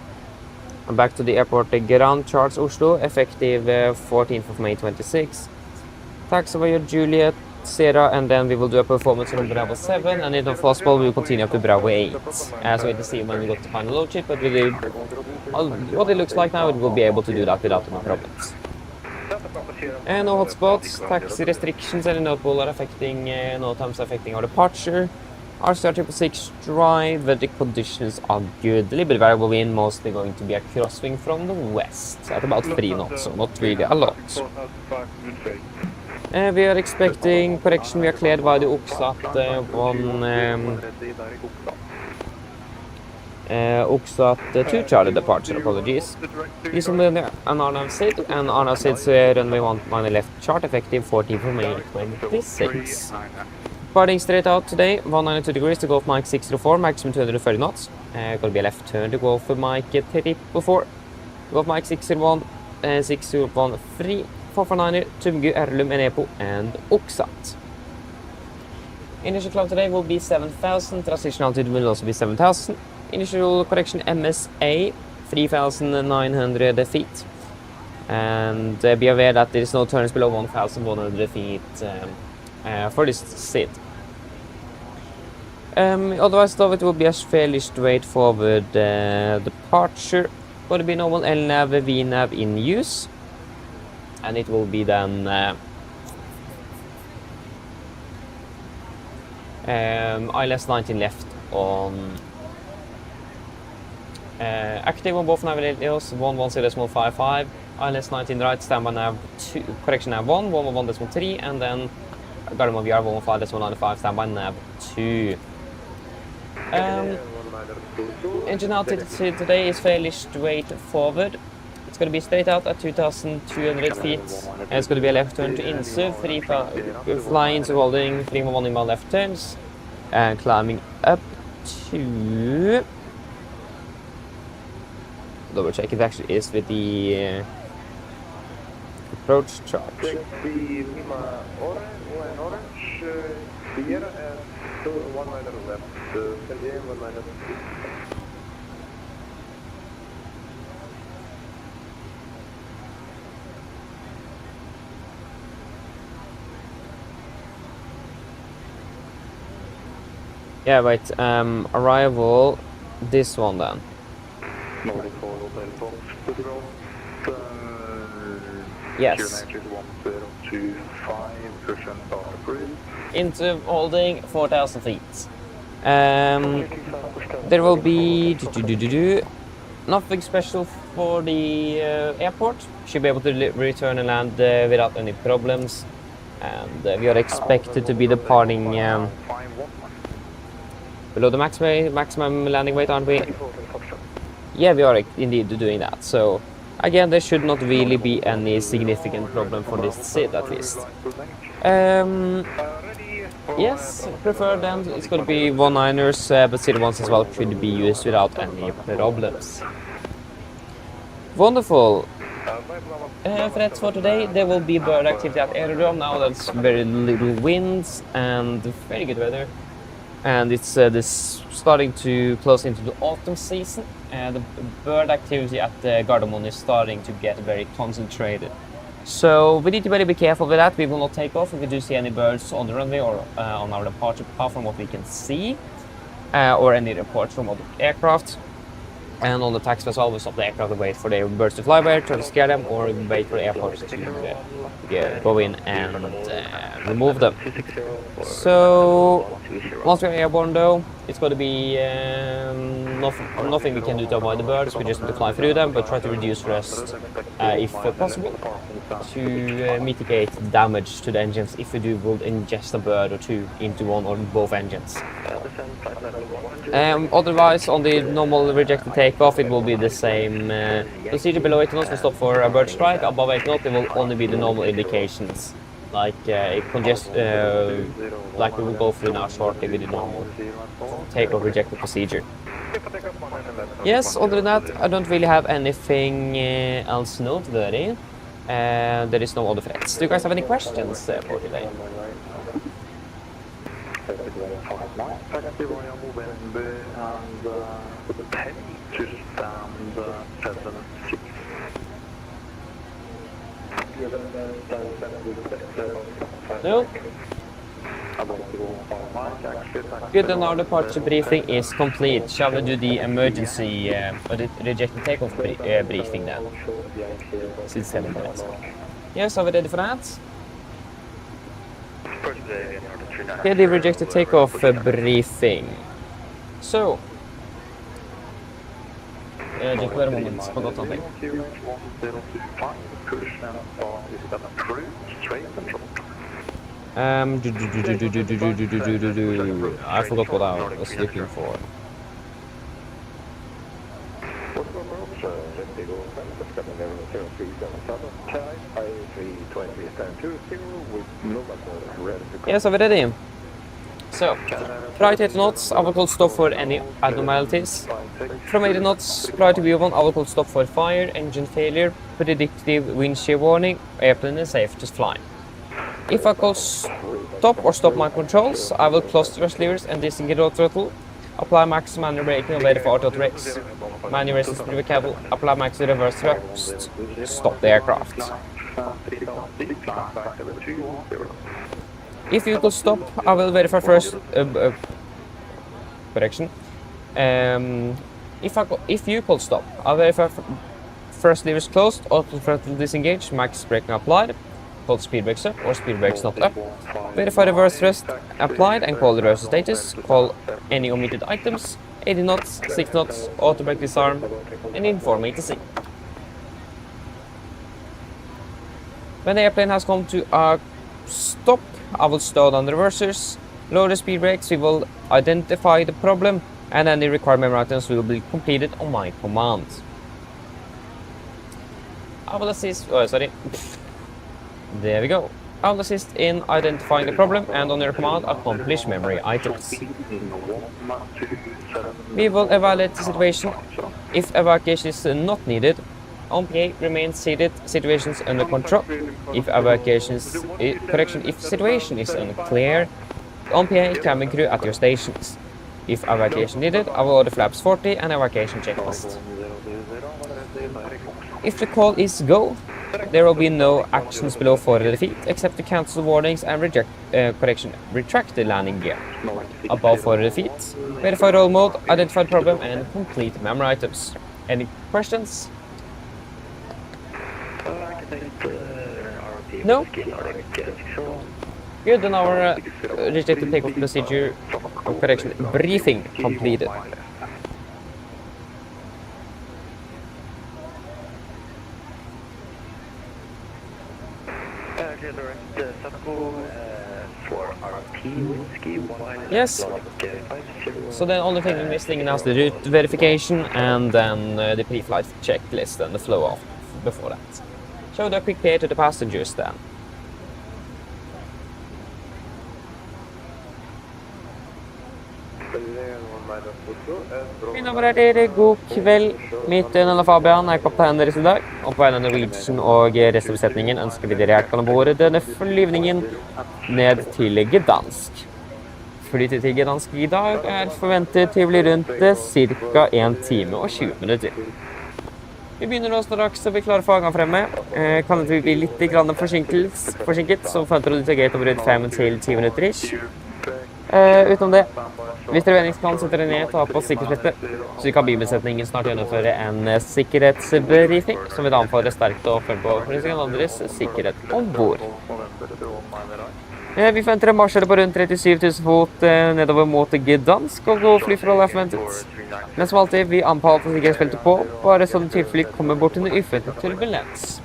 S1: back to the airport Grand Charles Oslo, effective 14th of May 26. Taxi via Juliet, Sierra, and then we will do a performance on Bravo 7, and if possible we will continue up to Bravo 8. So we will see when we got the final load chip, but with the, what it looks like now, it will be able to do that without any problems. And no hotspots, taxi restrictions, any notable are affecting, no times affecting our departure. Our CR666 drive, weather conditions are good. A little bit variable wind, mostly going to be a crosswind from the west at about 3 knots, so not really a lot. We are expecting correction. We are cleared by the Oksat 2 Charlie departure, apologies. Using an Arnav Sid, and Arnav Sid's runway 19 left chart, effective 14th of May 26. Departing straight out today, 192 degrees to Gulf Mike 604, maximum 230 knots. Gonna be a left turn to Gulf Mike 34. Gulf Mike 601, 601 free, 449er, Tumgu, Erlum, Enepo, and Oksat. Initial cloud today will be 7,000, transition altitude will also be 7,000. Initial correction MSA, 3,900 feet. And be aware that there is no turns below 1,100 feet for this SID. Otherwise though, it will be a fairly straightforward departure. Going to be normal LNAV, VNAV in use. And it will be then ILS 19 left on active on both navigators, 110.55, ILS 19 right, standby nav 2, correction nav 1, 111.3, and then Gardermoen VR 115.95, standby nav 2. Engine altitude today is fairly straightforward. It's going to be straight out at 2,200 feet, and it's going to be a left turn to Insu, flying to holding 311 mile left turns, and climbing up to... double check it actually is with the approach chart. Yeah, wait, arrival, this one then. Yes. Into holding 4,000 feet. There will be nothing special for the airport. Should be able to return and land without any problems. And we are expected to be departing below the maximum landing weight, aren't we? Yeah, we are indeed doing that. So again, there should not really be any significant problem for this SID at least. Yes, preferred then. It's going to be 1-9ers, but SID ones as well could be used without any problems. Wonderful. Threats for today, there will be bird activity at aerodrome. Now that's very little winds and very good weather. And it's this starting to close into the autumn season. The bird activity at Gardermoen is starting to get very concentrated. So we need to really be careful with that. We will not take off if we do see any birds on the runway or on our departure path from what we can see, or any reports from other aircraft. And on the taxi as well, we stop the aircraft and wait for the birds to fly by, try to scare them, or wait for the airports to go in and remove them. So once we're airborne though, it's going to be nothing we can do to avoid the birds. We just need to fly through them, but try to reduce thrust if possible to mitigate damage to the engines if we will ingest a bird or two into one or both engines. Otherwise, on the normal rejected takeoff, it will be the same procedure. Below 8 knots, we stop for a bird strike. Above 8 knots, it will only be the normal indications. like like we will go through now shortly with the normal takeoff rejected procedure. Yes, other than that, I don't really have anything else noteworthy. There is no other threats. Do you guys have any questions for today? No? Good, and our departure briefing is complete. Shall we do the emergency rejected takeoff briefing then? Since 7 minutes. Yes, are we ready for that? Okay, the rejected takeoff briefing. So, just wait a moment, forgot something. I forgot what I was looking for. Yes, are we ready? So, right 80 knots, I will call stop for any abnormalities. From 80 knots, prior to V1, I will call stop for fire, engine failure, predictive wind shear warning, airplane is safe, just fly. If I call stop or stop my controls, I will close the thrust levers and disengage the throttle, apply max manual braking and wait for auto brakes, manual resist through the cable, apply max reverse thrust, stop the aircraft. If you call stop, I will verify first, correction. If you call stop, I'll verify first levers closed, auto throttle disengaged, max braking applied, call speed brakes up or speed brakes not up, verify reverse thrust applied and call the reverse status, call any omitted items, 80 knots, 6 knots, auto brake disarm, and inform ATC. When the airplane has come to a stop, I will slow down the reversers, lower the speed brakes, we will identify the problem, and any required memory items will be completed on my command. I will assist, there we go. I will assist in identifying the problem and on your command accomplish memory items. We will evaluate the situation. If evacuation is not needed, OMPA remains seated, situations under control. If if situation is unclear, OMPA cabin crew at your stations. If evacuation needed, I will order flaps 40 and evacuation checklist. If the call is go, there will be no actions below 40 feet except to cancel warnings and retract the landing gear. Above 40 feet, verify roll mode, identify the problem and complete memory items. Any questions? No? Good, then our rejected takeoff procedure correction briefing completed. Yes. So the only thing we're missing now is the route verification and then the pre-flight checklist and the flow off before that. Show the quick pay to the passengers then. Mine damer og herrer, god kveld. Mitt navn er Fabian, jeg er kaptein deres i dag. Og på vegne av Norwegian og resten av besetningen ønsker vi dere hjertelig om bord denne flyvningen ned til Gdansk. Flyet til Gdansk i dag er forventet til å bli rundt ca. 1 time og 20 minutter. Vi begynner nå straks å bli klare for avgang fremme. Kan det bli litt forsinket, så forventer du til gate over 5 til 10 minutter ish. Utenom det, hvis dere venningsplan setter dere ned, ta på sikkerhetsbrettet, så kan bilbesetningen snart gjennomføre en sikkerhetsbriefing, som vil anbefale sterkt å følge på fornyelsen av andres sikkerhet ombord. Vi forventer en marsjere på rundt 37 000 fot nedover mot Gdansk, og god flyforhold er forventet. Men som alltid, vi anbefaler for sikkerhetsbeltet på, bare så det tilfelle kommer bort til en uventet turbulens.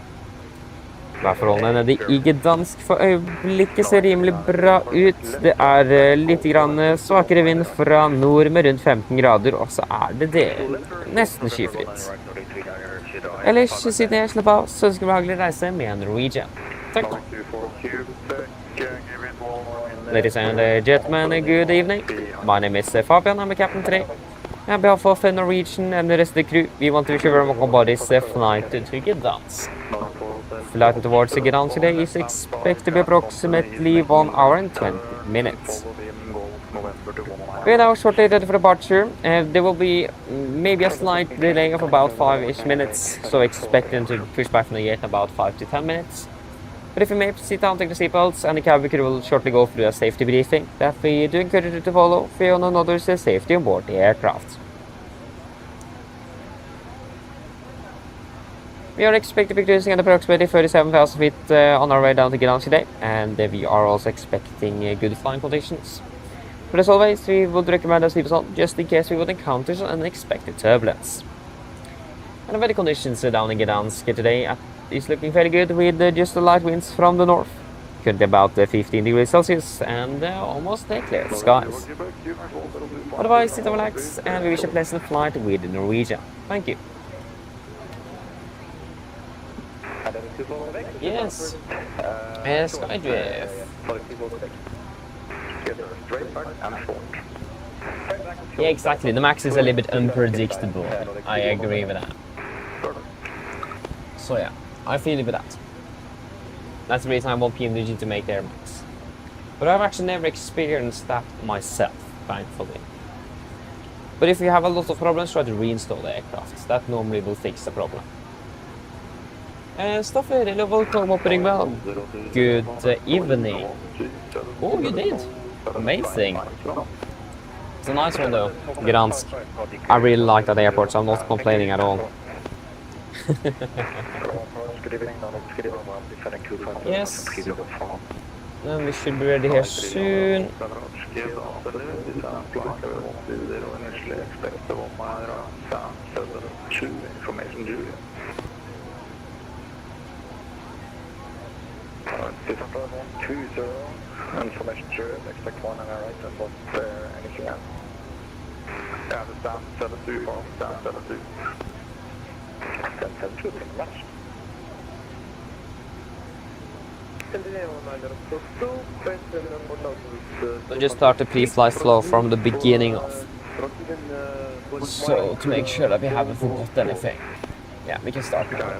S1: Værforholdene nede i Gdansk for øyeblikket ser rimelig bra ut. Det er litt svakere vind fra nord med rundt 15 grader, og så er det nesten skyfritt. Ellers, siden jeg slipper av, så ønsker vi behagelig reise med Norwegian. Tack.
S4: 24 Quebec, give it 1 more minute.
S1: Ladies and gentlemen, good evening. My name is Fabian, I'm a captain today. On behalf of Norwegian and the rest of the crew, we want to wish you very welcome on this flight to Gdansk. Flight towards Gdansk today is expected to be approximately 1 hour and 20 minutes. We are now shortly ready for departure. There will be maybe a slight delay of about 5-ish minutes, so expecting to push back from the gate in about 5 to 10 minutes. But if you may sit down, take the seatbelts, and the cabin crew will shortly go through a safety briefing that we do encourage you to follow for you and others' safety on board the aircraft. We are expected to be cruising at approximately 37,000 feet on our way down to Gdansk today, and we are also expecting good flying conditions. But as always, we would recommend us leave on just in case we would encounter some unexpected turbulence. And the weather conditions down in Gdansk today is looking very good with just the light winds from the north. Currently about 15 degrees Celsius and almost clear skies. Otherwise, sit and relax, and we wish a pleasant flight with Norwegian. Thank you. Yes. Skydrift. Yeah, exactly. The max is a little bit unpredictable. I agree with that. So yeah, I feel it with that. That's the reason I want PMDG to make their max. But I've actually never experienced that myself, thankfully. But if you have a lot of problems, try to reinstall the aircraft. That normally will fix the problem. Stuff really welcome opening well. Good evening. Oh, you did. Amazing. It's a nice one though, Gdansk. I really like that airport, so I'm not complaining at all. Yes. Then we should be ready here soon.
S2: Information sure, expect 1 on our right, and what's anything else? Yeah, the stand 72, stand 72. Stand 72, thank you much.
S1: So just start the pre-flight flow from the beginning of. So to make sure that we haven't forgot anything. Yeah, we can start now.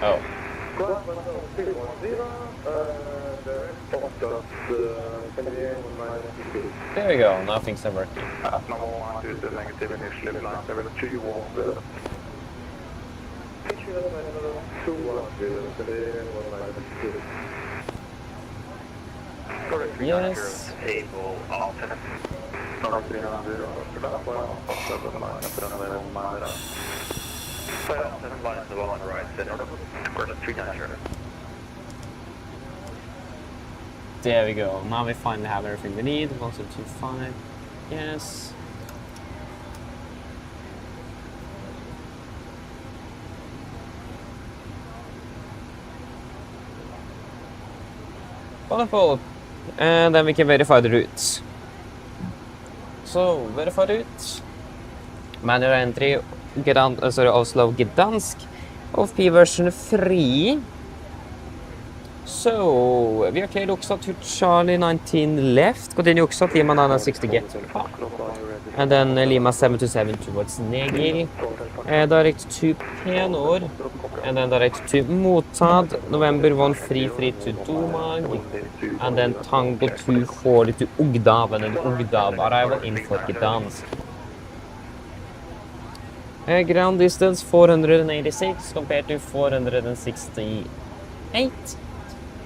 S1: Oh. There we go, now things are working. Yes. There we go. Now we finally have everything we need. 1225. Yes. Wonderful. And then we can verify the routes. So, verify routes. Manual entry, Oslo Gdansk of P version 3. So, we are cleared Oxford to Charlie 19 left, continue Oxford, Lima 960 get. And then Lima 727 towards Negil. Direct to Penor. And then direct to Motad, November 133 to Domag. And then Tango 240 to Ugdav, and then Ugdav arrival in for Gdansk. Ground distance 486 compared to 468.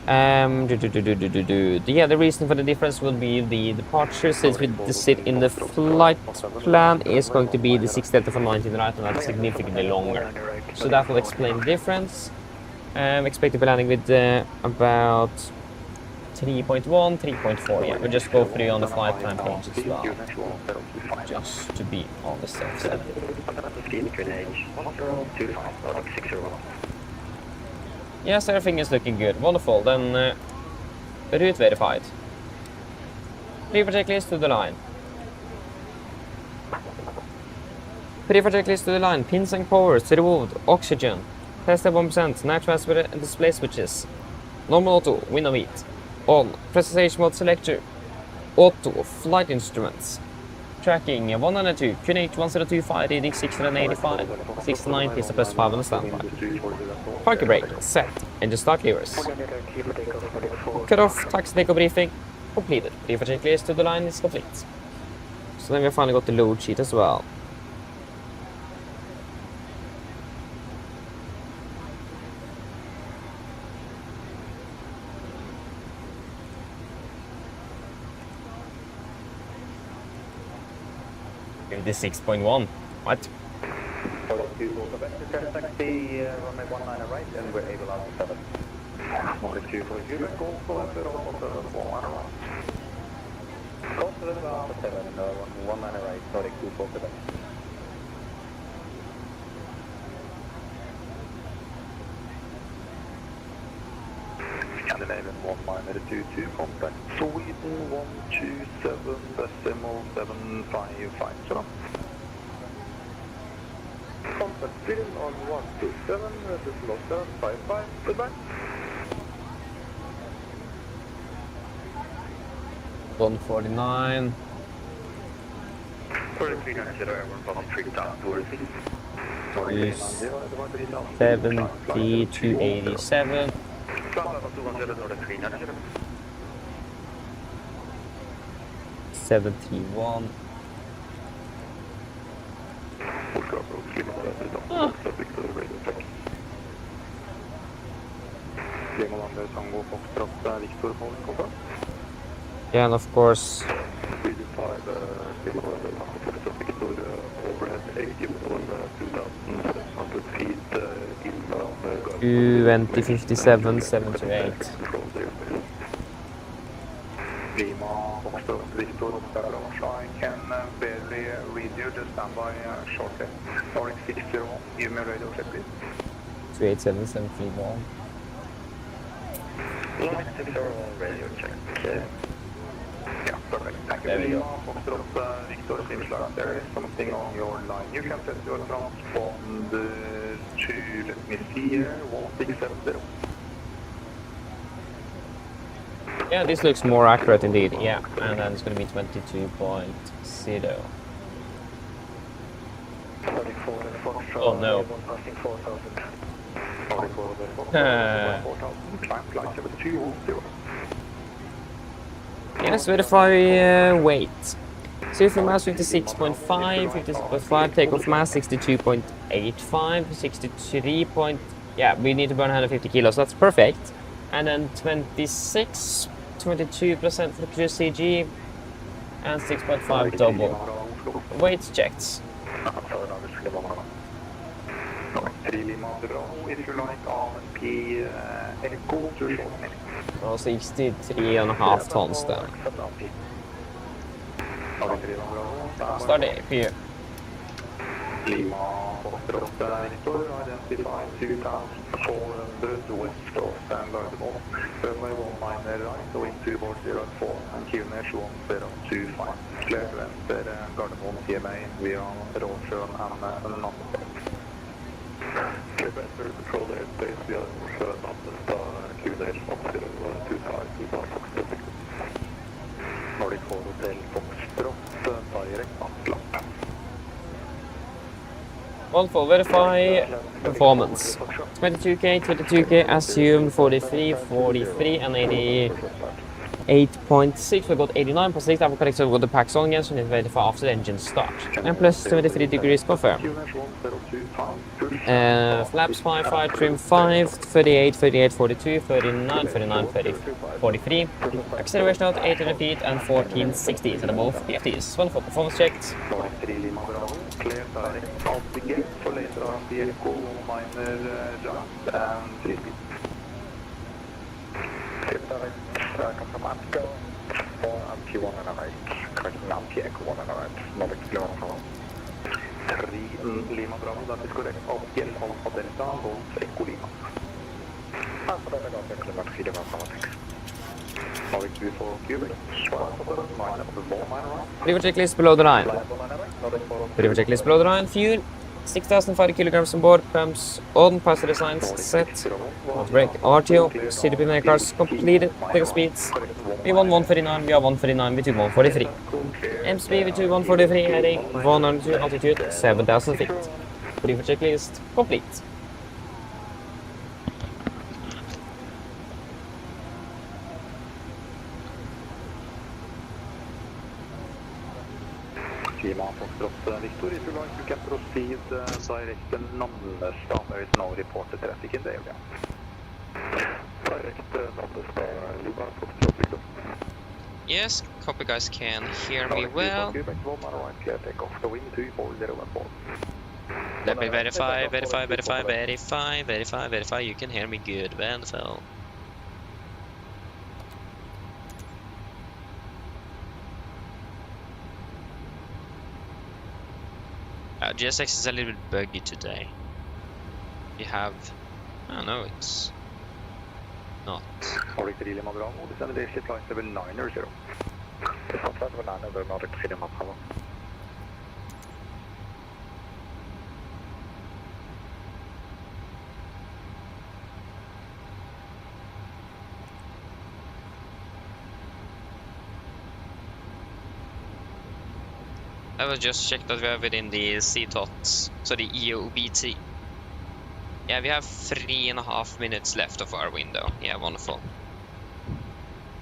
S1: Yeah, the reason for the difference will be the departure, since we sit in the flight plan is going to be the 630 from 19 right, and that's significantly longer. So that will explain the difference. Expect to be landing with about 3.1, 3.4, yeah. We'll just go through on the flight plan page as well, just to be on the safe side. Yes, everything is looking good. Wonderful. Then route verified. Pre-for checklist to the line. Pre-for checklist to the line. Pins and covers removed. Oxygen. Test at 1%. Night transfer and display switches. Normal auto. Window heat. On. Presentation mode selector. Auto. Flight instruments. Tracking 102. QNH 1025. Reading 685. 69 pizza plus 5 on the standby. Parking brake. Set. Engine start levers. Cut off. Taxi takeoff briefing. Completed. Pre-for checklist to the line is complete. So then we finally got the load sheet as well. The 6.1. What?
S2: Taxi, runway 19 right, and we're able out to 7. Nordic 242, go for the Go to the about 7, 19 right, Nordic 247. Scandinavian 1922, contact Sweden 127.755, so. Contact Sweden on 127, decimal 755, goodbye.
S1: 149. 7287. 71. Yeah, and of course 2057 78.
S2: I can barely read you, just stand by shortly. RX 601, give me a radio check, please.
S1: 287 731.
S2: RX 601, radio check. Yeah, perfect. Thank you.
S1: There we go.
S2: Victor Simslag, there is something on your line. You can set your transpond to, let me see here, 1670.
S1: Yeah, this looks more accurate indeed. Yeah, and then it's going to be 22.0. Oh no. Yes, verify weight. Surface mass 56.5, 56.5, takeoff mass 62.85, 63. Yeah, we need to burn 150 kilos, that's perfect. And then 22% for QCG and 6.5 double. Weights checked. Oh, 63.5 tons then. Start AP.
S2: Lima, Foxtrot, Victor, identify 2400 west of San Gardermoen. Runway 19 right, going 2404 and QNH 1025. Clear to enter Gardermoen TMA via Råsjön and Navigraph. Clear to enter control airspace via Råsjön and QNH 1025 Foxtrot. Nordic 4 Hotel Foxtrot, direct Atlas.
S1: One for verify performance. 22k, 22k, assume 43, 43, and 88.6. We got 89.6. That will correct, so we got the packs on again, so we need to verify after the engine start. And plus 23 degrees confirm. Flaps 5, 5, trim 5, 38, 38, 42, 39, 39, 30, 43. Acceleration out 800 feet and 1460. So both PFTs. One for performance checked.
S2: Clear direct out the gate for later on the echo minor jump and 3 speed. Clear direct Casamatco for MP1 and right, correcting MP echo 1 and right, not exploring from 3 Lima Bravo, that is correct, of L Alpha Delta, Golf Echo Lima. Alpha Delta, Golf Echo Lima, 3 Lima Bravo, thanks. Nordic 24 cubic, 12, 9 up to 1 mile right.
S1: River checklist below the line.
S2: Flight 1 Nordic 4
S1: River checklist below the line. Fuel 6,005 kilograms on board. Pumps on. Passenger signs set. Brake RTO. CDP cars completed. Take speeds. V1 139. We are 139. V2 143. MSP V2 143. Heading 102. Altitude 7,000 feet. River checklist complete.
S2: Lima Foxtrot Victor, if you like, you can proceed direct and Nannestad. There is no reported traffic in the area. Direct Nannestad, Lima Foxtrot Victor.
S6: Yes, copy guys can hear me well.
S2: Quebec, 1 mile right, clear takeoff. The wind 24014.
S6: Let me verify. You can hear me good, wonderful. GSX is a little bit buggy today. We have... Oh no, it's not.
S2: Nordic 3 Lima Bravo, descend the airship flight level 900. Descent level 900, Nordic 3 Lima Bravo.
S6: I will just check that we are within the CTOT, so the EOBT. Yeah, we have 3.5 minutes left of our window. Yeah, wonderful.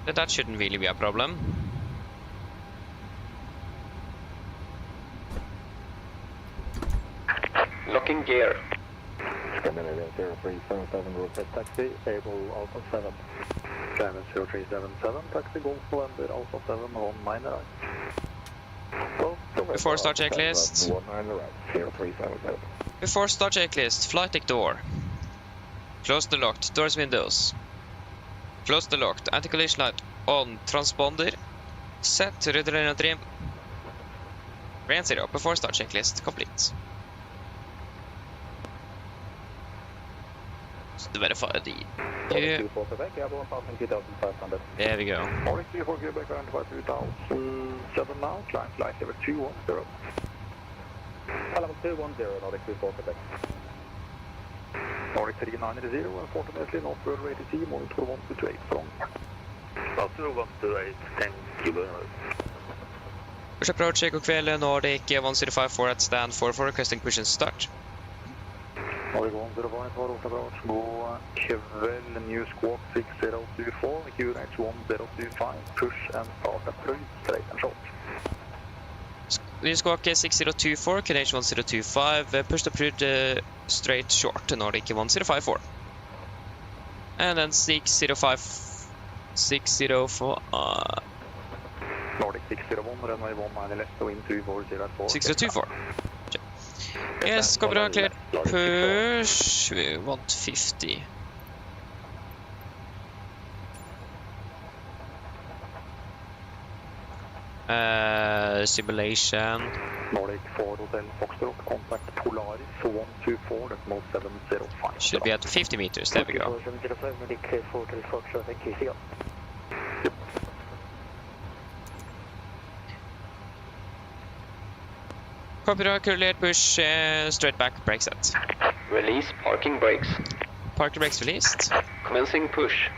S6: But that shouldn't really be a problem.
S5: Locking gear.
S2: Scandinavian 0377, route taxi, able Alpha 7. Climate 0377, taxi Golf November, Alpha 7, 19 right.
S6: Before start checklist.
S2: 19 right, 0377.
S6: Before start checklist, flight deck door. Close the locked doors windows. Close the locked anti-collision light on transponder. Set rudder entry. Range 0 before start checklist complete. Just to verify the... Yeah. There we go.
S2: Nordic 34 Quebec, around 2007 now, climb flight level 210. Level 210, Nordic 34 Quebec. Nordic 390, unfortunately not well ready to see, monitor 128 from. Monitor 128, thank you very much.
S6: Push approach, god kväll, Nordic 1054 at stand for requesting push and start.
S2: Nordic 105 for approach, go kväll, new squawk 6024, QNH 1025, push and start approach, straight and short.
S6: New squawk 6024, QNH 1025, push to approach straight short, Nordic 1054. And then 604,
S2: Nordic 601, runway 19 left, wind 2404.
S6: 6024. Yes, copy down, cleared push, we want 50. Simulation.
S2: Nordic 4 Hotel Foxtrot, contact Polaris 124, decimal 705.
S6: Should be at 50 meters, there we go.
S2: 705, Nordic 4 Hotel Foxtrot, thank you, see you.
S6: Copy down, cleared push, straight back, brake set.
S5: Release parking brakes.
S6: Parking brakes released.
S5: Commencing push.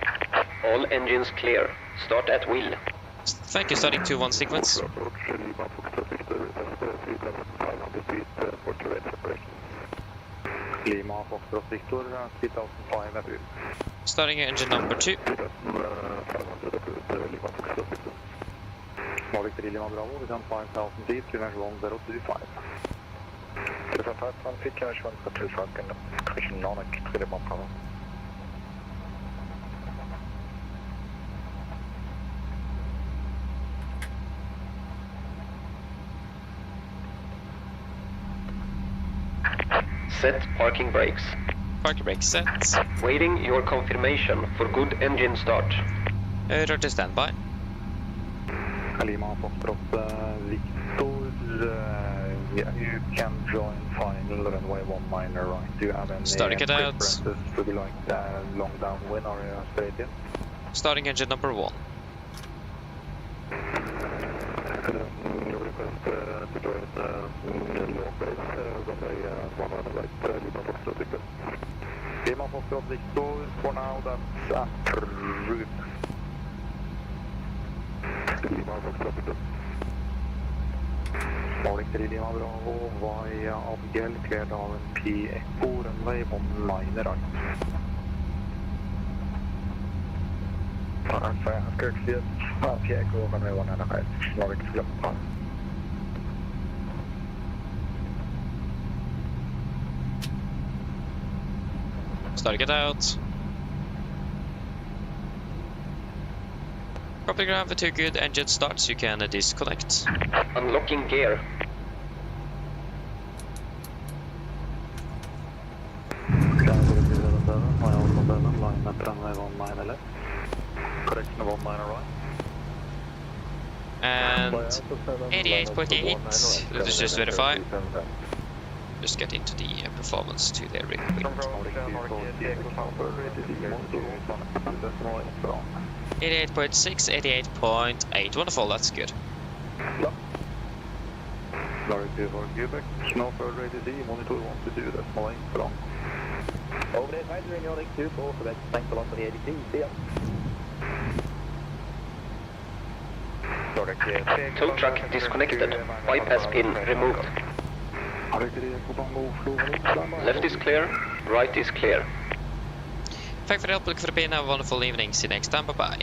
S5: All engines clear. Start at will.
S6: Thank you, starting 2-1 sequence.
S2: Lima Foxtrot Victor, 3005 approved.
S6: Starting engine number 2.
S2: Nordic 3 Lima Bravo, descend 5000 feet, QNH 1025. Descend 5000 feet, QNH 1025, and correction Nordic 3 Lima Bravo.
S5: Set parking brakes.
S6: Parking brake set.
S5: Waiting your confirmation for good engine start.
S6: Roger, standby.
S2: Lima Foxtrot Victor, yeah, you can join final runway 19 right. Do you have any
S6: Starting it out.
S2: preferences? Would you like long downwind or straight in?
S6: Starting engine number 1.
S2: Foxtrot Victor, for now that's approved. Lima Foxtrot Victor. Morning 3 Lima Bravo, via Abgel, cleared AMP Echo, runway 19 right. After cleared AMP Echo, runway 19 right. Norwich Club.
S6: Start to get out. Property with 2 good engine starts, you can disconnect.
S5: Unlocking gear.
S2: Line at runway 19 left. Correction 19 right.
S6: And 88.8, let us just verify. Just get into the performance to there real quick. 88.6, 88.8, wonderful, that's good.
S2: Larry 2 for Quebec, no further ATC, monitor 122, that's my wrong. Over there, advisory in Nordic 2 for Quebec, thanks a lot for the ATC, see ya.
S5: Tow truck disconnected. Bypass pin removed. Left is clear, right is clear.
S6: Thank you for the help, look for the pin, have a wonderful evening, see you next time, bye bye.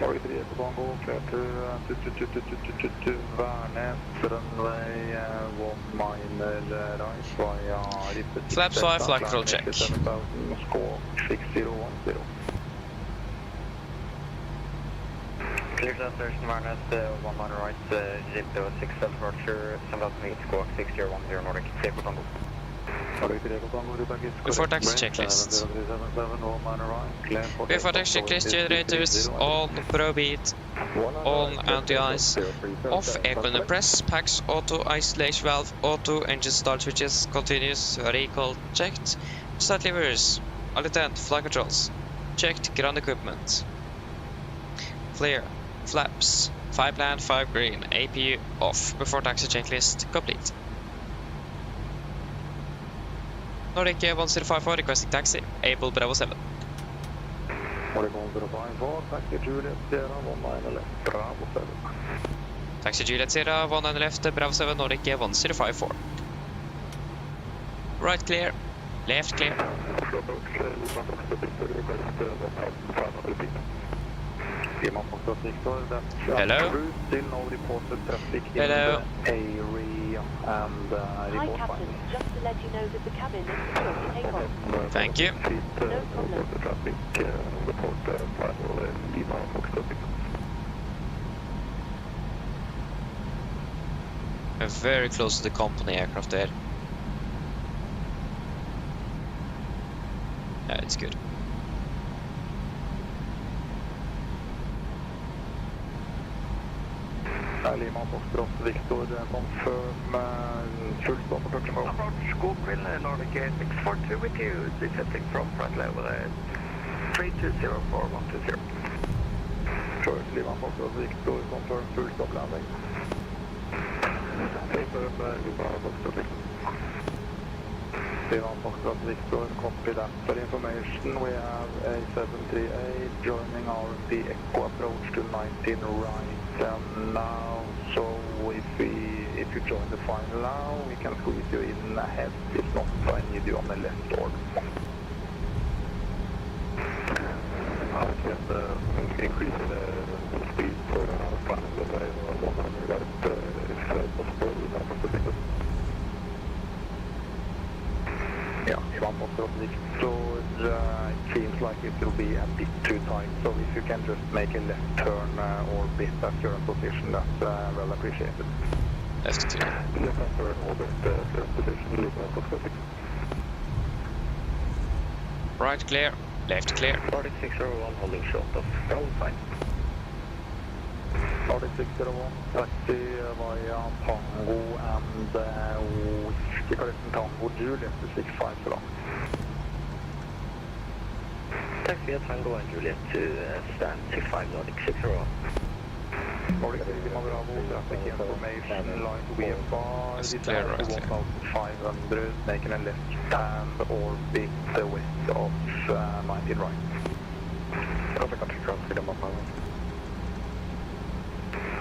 S2: Norway 3 Ecobango, clear to Værnes, runway 19 right via
S6: Flaps Y, flight control check.
S2: 7000, score 6010. Clear to Thurston Værnes, 19 right, Jip 6 departure, 7008, score 6010 Nordic, clear for Tango.
S6: Before taxi checklist. Before taxi checklist, generators on, ProBeat, on anti-ice, off, aircon press, packs, auto, isolation valve, auto, engine start switches, continuous, recall, checked, start levers, alitant, flight controls, checked, ground equipment, flare, flaps, 5 land, 5 green, APU off, before taxi checklist complete. Nordic 1054 requesting taxi, Able Bravo 7.
S2: Nordic 1054, taxi Juliet Sierra 19 left, Bravo 7.
S6: Taxi Juliet Sierra 19 left, Bravo 7, Nordic 1054. Right clear, left clear. Hello.
S2: Still no reported traffic
S6: Hello.
S2: in the area and
S3: Hi, Captain. Just to let you know that the cabin is secure for takeoff.
S6: Thank you.
S3: No problem.
S2: Traffic report final Lima Foxtrot.
S6: We're very close to the company aircraft there. Yeah, it's good.
S2: Lima Foxtrot Victor, confirm full stop for touch and go. Approach Scoopville, Nordic 642 with you, descending from flight level 3204120. Sure, Lima Foxtrot Victor, confirm full stop landing. Confirm Lima Foxtrot Victor. Lima Foxtrot Victor, copy that. For information, we have a 738 joining RMP Echo approach to 19 right. Now, so if you join the final now, we can squeeze you in ahead. If not, I need you on the left or I can increase the speed for final level 100 if possible. Yeah, Ivan Foxtrot Victor, it seems like it will be a bit too tight, so if you can just make a left turn or bit at your position, that's well appreciated.
S6: Left clear.
S2: Left turn, orbit, first position, Ivan Foxtrot Victor.
S6: Right clear, left clear.
S2: Nordic 601, holding short of all fine. Nordic 601, taxi via Tango and Whiskey correction Tango Juliet to 65 so long. Taxi via Tango and Juliet to stand 65 Nordic 601. Nordic Lima Bravo, traffic information, line VFR,
S6: It's
S2: this
S6: clear,
S2: is
S6: right, clear.
S2: 1500, making a left hand orbit west of 19 right. Traffic country traffic Lima Bravo.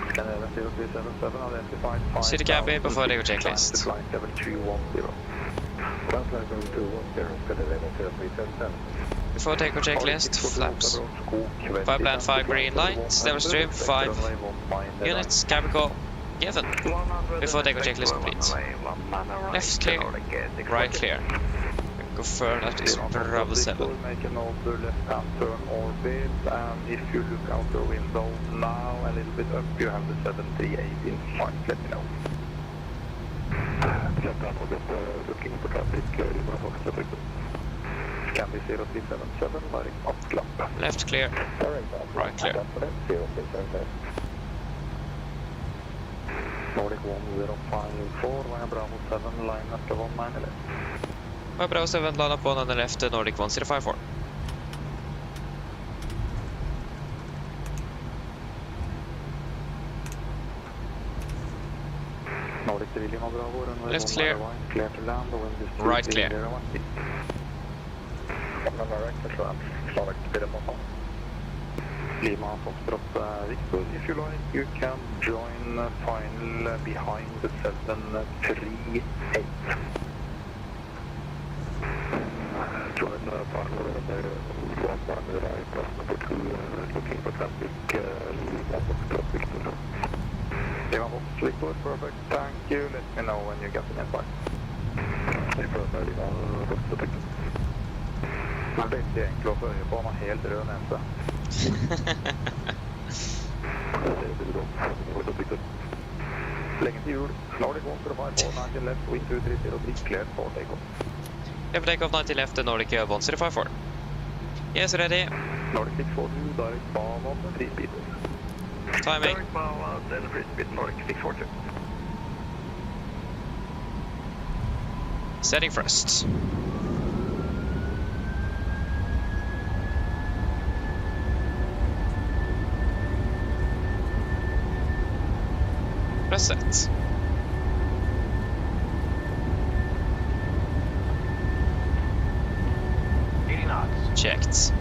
S2: Scanner 0377, identified 5,000
S6: City cabin before they go
S2: climb
S6: checklist.
S2: to flight 7210. Flight 7210, Scanner 0377.
S6: Before take checklist, flaps. 5 land, 5 green lights, level stream, 5 units, cabin call, given. Before take checklist complete. Left clear, right clear. Confirm that is Bravo 7.
S2: Make another left-hand turn orbit, and if you look out the window now, a little bit up, you have the 738 in flight. Let me know. Left-hand orbit, looking for traffic, Can be 0377, direct up clamp.
S6: Left clear, right clear.
S2: Nordic 1054, via Bravo 7, line after 1911.
S6: Bravo 7 line up 1 on the left, Nordic 1054.
S2: Nordic 3 Lima Bravo, runway
S6: Left
S2: 1
S6: clear.
S2: clear to land, the wind is
S6: Right clear.
S2: Lima Foxtrot Victor, if you like, you can join final behind the 738. Join final right, number 2, looking for traffic, Lima Foxtrot Victor. Lima Foxtrot Victor, perfect, thank you, let me know when you get the invite. Lima Foxtrot Victor. Det er veldig enkelt å få øye på, han er helt rød nese. Lenge til jul. Nordic 1054, 90 left, wind 2303, cleared for takeoff.
S6: Level takeoff 90 left, Nordic 1054. Yes, ready.
S2: Nordic 642, direct bow on the 3 speed.
S6: Timing.
S2: Direct bow on the 3 speed, Nordic 642.
S6: Setting first. Press set. Checked.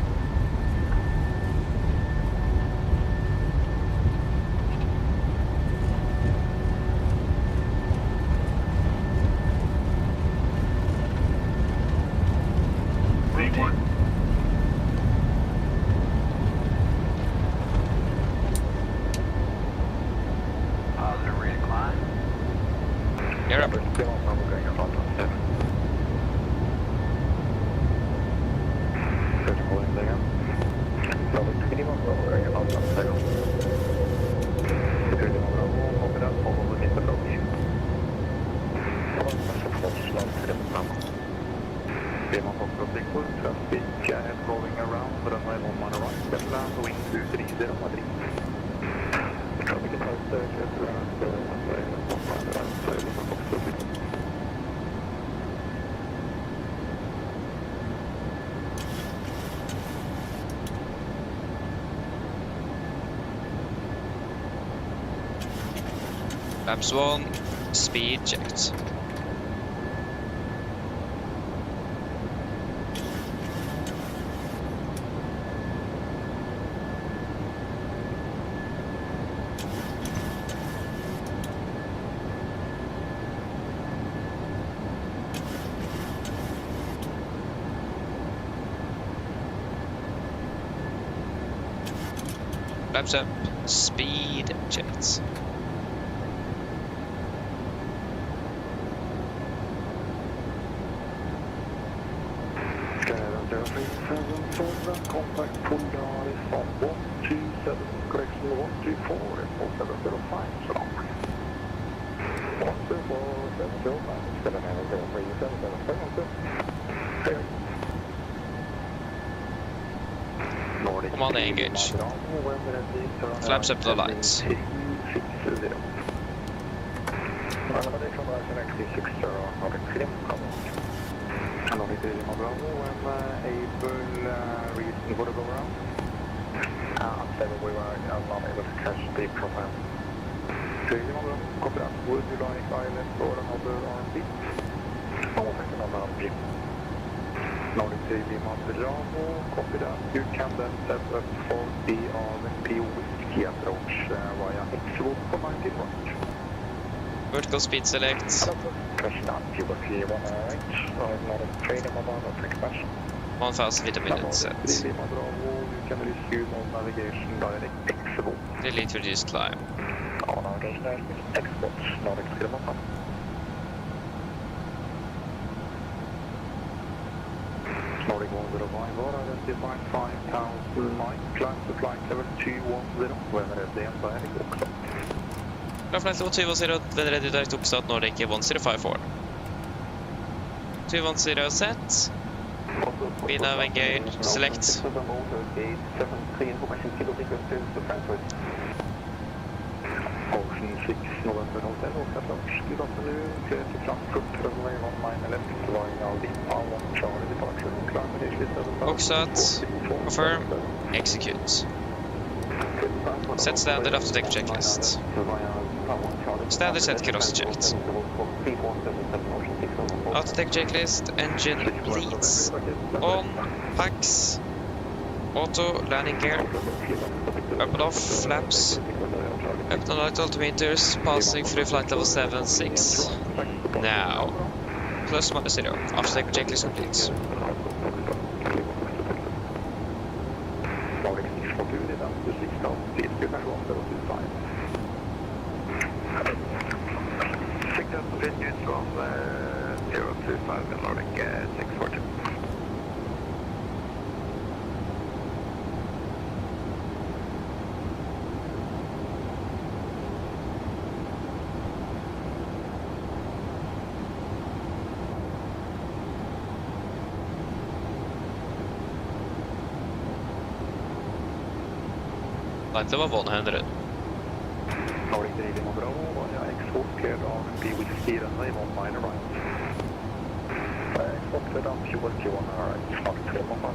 S6: You're up.
S2: Traffic going around, runway 1 right, left land, wind 2303. Traffic is out there,
S6: Laps 1, speed checked. Laps up, speed checked.
S2: Contact Polaris on 127, correction 124, and 705, so long. 124, 705, 703, 707, Nordic.
S6: Command engage. Flaps up the lights. Reason for the go around?
S2: 7, we were unable to catch the profile. Copy that. Would you like island or another RMP? No, take another RMP. Nordic TV Bravo, copy that. You can then set up for the RMP whiskey approach via X-Road for 19 right.
S6: Vertical speed select.
S2: Press down, you will see 1 RH. I'm not a trainer, my brother, take expansion.
S6: 1000 feet a minute set.
S2: Lima Bravo, you can resume on navigation direct X-Road.
S6: Delete reduce climb.
S2: On navigation direct export, Nordic Skrimata. Nordic 105, or identified 5000 miles, climb to flight level 210, when ready and direct Oxford.
S6: Flight level 210, when ready direct Oxford, Nordic 1054. 210 set. Be nav engaged, select.
S2: Ocean 6, November Hotel, approach. Good afternoon, clear to Frankfurt, runway 1911, flying Alpha 1 Charlie, departure, climb initially
S6: Oxford, confirm, execute. Set standard after deck checklist. Standard set cross checked. After deck checklist, engine bleeds. On, packs. Auto, landing gear. Up and off, flaps. Up and light altimeters, passing through flight level 76. Now. Plus minus 0. After deck checklist complete.
S2: Signal from 025 and Nordic 640.
S6: Flight level 100.
S2: Nordic Radeon Bravo, X-Foot cleared RMP with speed and wave on minor right. X-Foot cleared up, you will Q1 right, Nordic 311.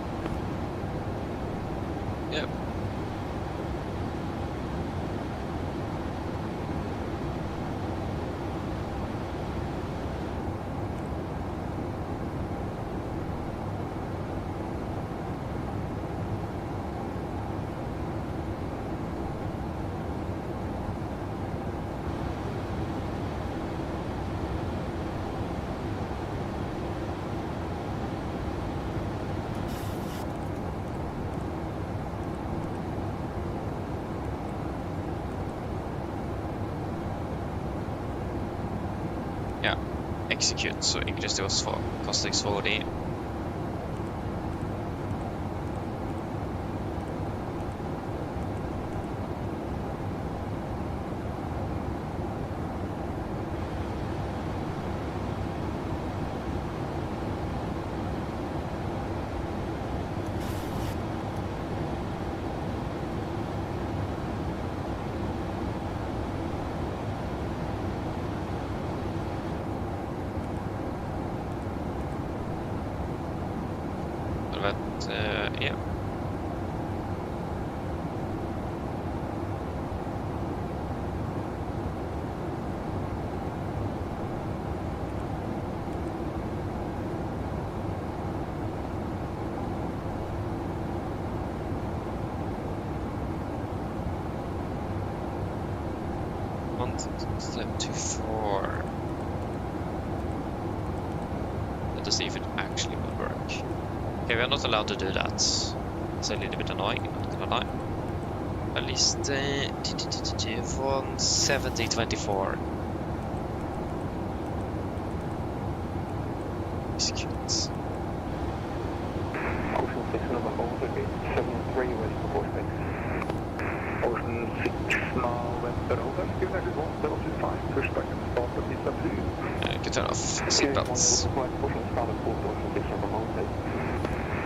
S6: Yep. Execute, så English det var svar. Kostar 2D. Yeah. Step 4. Let us see if it actually will work. Okay, we are not allowed to do that. It's a little bit annoying, not gonna lie. At least 170.24. Execute.
S2: Ocean 6 November 73 west of 46. Ocean 6 November over, give that is 175, push back and start at Visa 2.
S6: You can turn off seatbelts.
S2: Ocean started 4 to Ocean 6 November 8.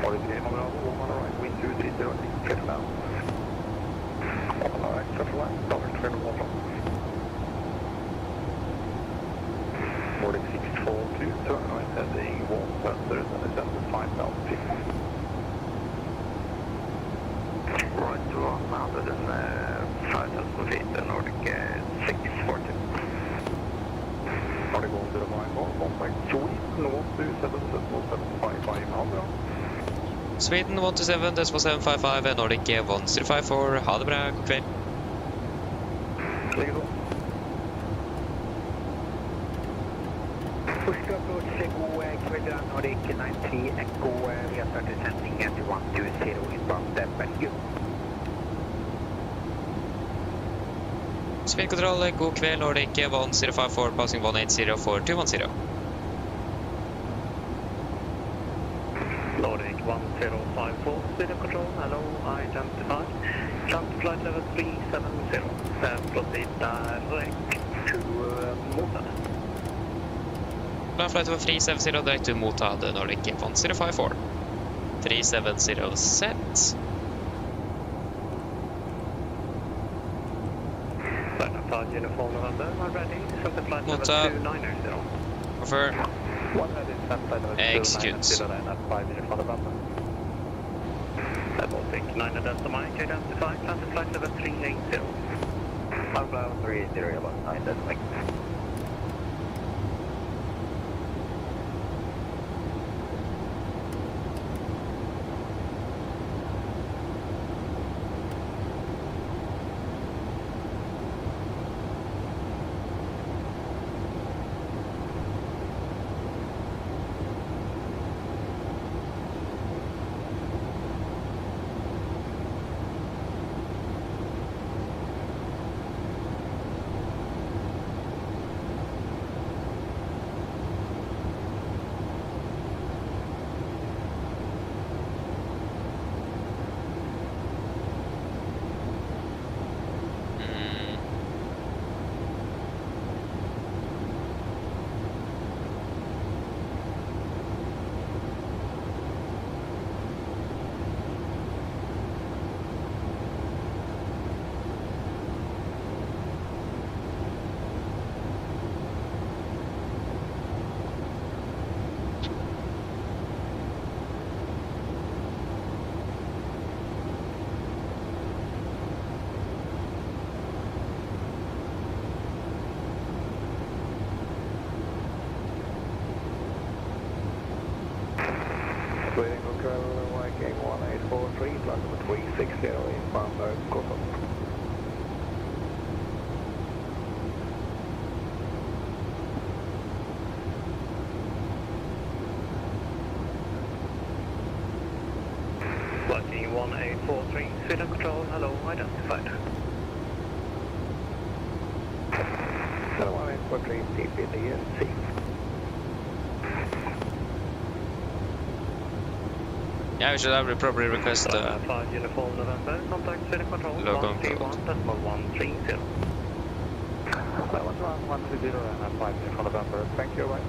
S2: Nordic Radeon Bravo, 1 right, wind 230, clear down. 1 right, settle line, Nordic 311. Nordic 642, turn right, heading 100 and descend to 5,000 feet. Right to 100 and
S6: Sweden 127, decimal 755, Nordic 1054. Ha det bra, god kveld.
S2: Første approach, god kveld, Nordic 93 Echo, vi har startet sending at 120 inbound, thank you.
S6: Speed control, god kveld, Nordic 1054, passing 180 for 210.
S2: Nordic 1054, speed control, hello, identified. Jump to flight level 370, proceed direct to Motad.
S6: Plan flight over 370 direct to Motad, Nordic 1054. 370 set.
S2: Identified uniform November, I'm ready, set the flight level
S6: Motad.
S2: 290.
S6: Over.
S2: 100, set flight level 290, identified uniform November. Baltic 9 Delta Mike, identified, plan to flight level 380. Outbound 380, about 9 Delta Mike. Sweden Control, Viking 1843, flight number 360, inbound, Gotland. Viking 1843, Sweden Control, hello, identified. Hello, 1843, PPDC.
S6: Yeah, we should have probably request
S2: uniform November, contact Sweden Control,
S6: logo
S2: 131.130. 130 and 5 uniform November, thank you, bye.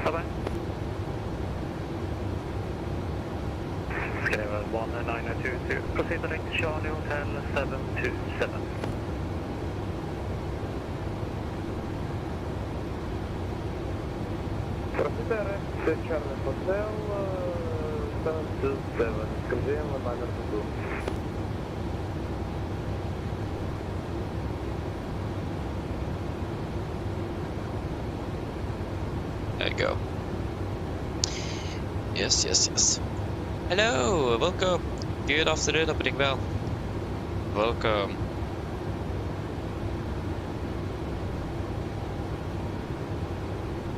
S2: Bye-bye. Schedule 1922, proceed direct to Charlie Hotel 727. Proceed direct to Charlie Hotel 727, скользим в номер 2.
S6: There you go. Yes, yes, yes. Hello, welcome. Good afternoon, opening bell. Welcome.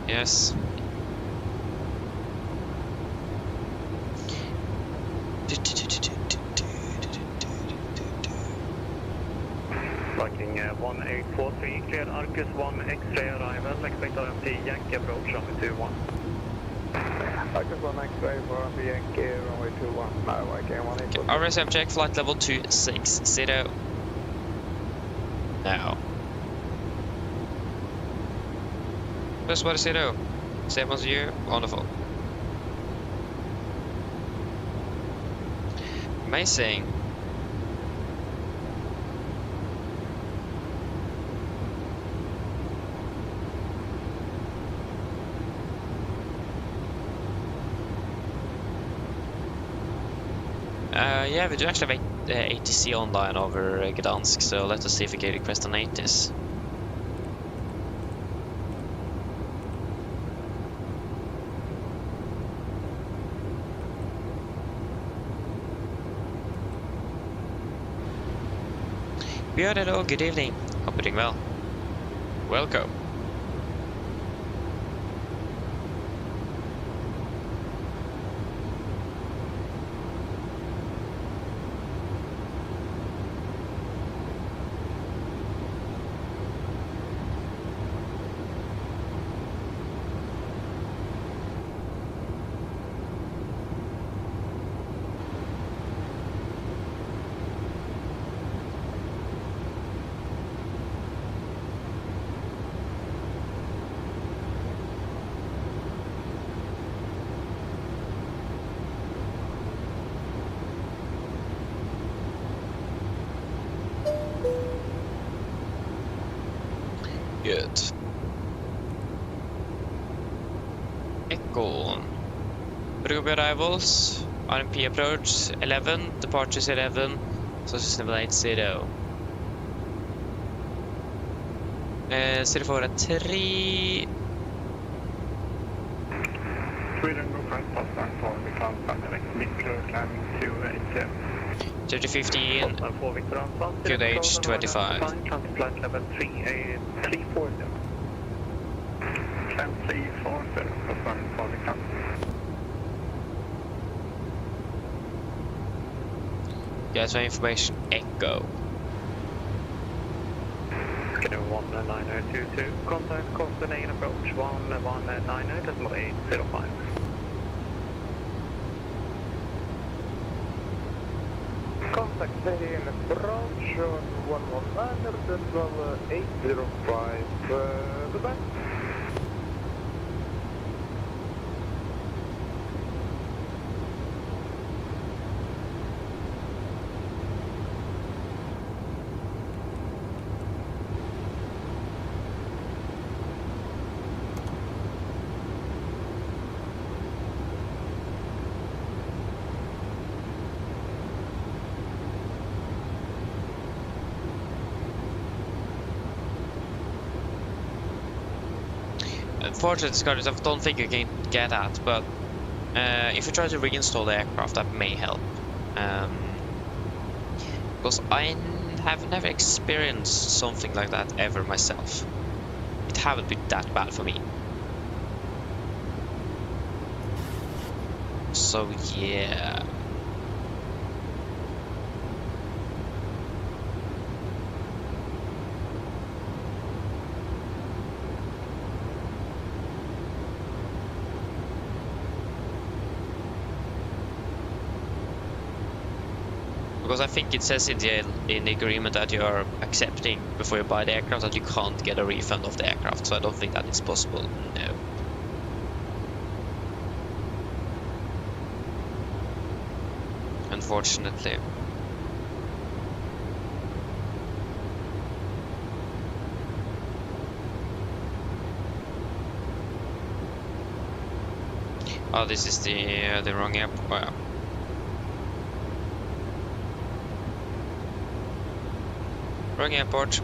S6: Yes.
S2: Viking 1843, clear Arcus 1 X-ray arrival, expect RMT Yankee approach, runway 21. Arcus 1 X-ray for RMT Yankee, runway 21, now Viking 1843.
S6: RSM check, flight level 260. Now. Plus 10, same as you, wonderful. Amazing. Yeah, we do actually have ATC online over Gdansk, so let us see if we can request an ATIS. Björn, hello, good evening. Hope you're doing well. Welcome. Good. Echo. Ruby arrivals. RMP approach 11. Departures 11. So system level 80. 04 at 3.
S4: Sweden go front Potsdam for Victor Direct Victor climbing to 80.
S6: 3015. Good age 25.
S4: Flight level 340. Climb 340 for Victor.
S6: Guys, for information, Echo.
S2: Canoe 19022, contact Copenhagen approach 1190.805. Contact Copenhagen approach 119.805, goodbye.
S6: Unfortunately, I don't think you can get that, but if you try to reinstall the aircraft, that may help. Because I have never experienced something like that ever myself. It haven't been that bad for me. So yeah. Because I think it says in the agreement that you are accepting before you buy the aircraft that you can't get a refund of the aircraft, so I don't think that it's possible, no. Unfortunately. Oh, this is the wrong airport. Oh, yeah. Wrong airport.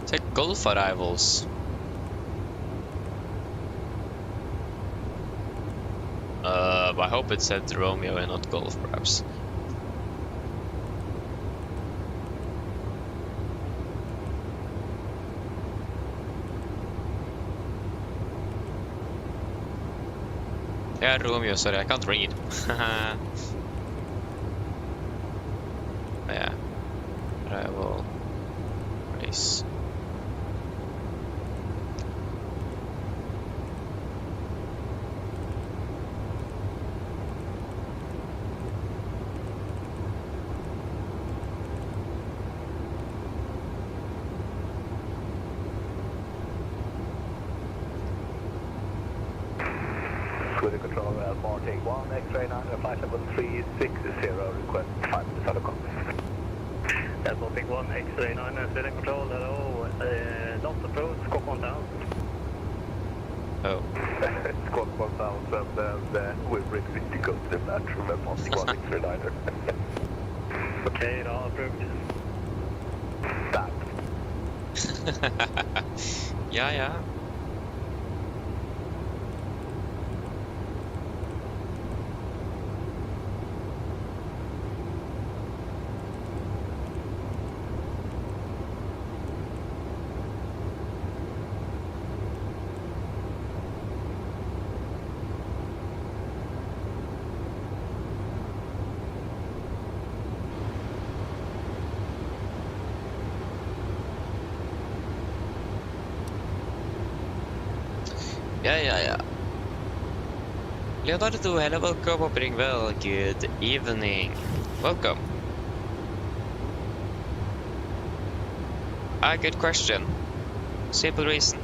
S6: It's like Gulf arrivals. I hope it said Romeo and not Golf, perhaps. Yeah, Romeo, sorry, I can't read. Yeah. Arrival. Race.
S2: With the control Alpha, take 1, X-ray 9, flight level 360, request 5 minutes out of contact. Alpha, take 1, X-ray 9, Sweden control, hello, not approach, Stockholm down.
S6: Oh.
S2: It's called 1000 and we're ready to go to the bathroom and passing 169er.
S4: Okay, då, approved.
S2: That.
S6: Ja, ja. Ja. Leonardo, hello, welcome, hoping well, good evening. Welcome. Good question. Simple reason.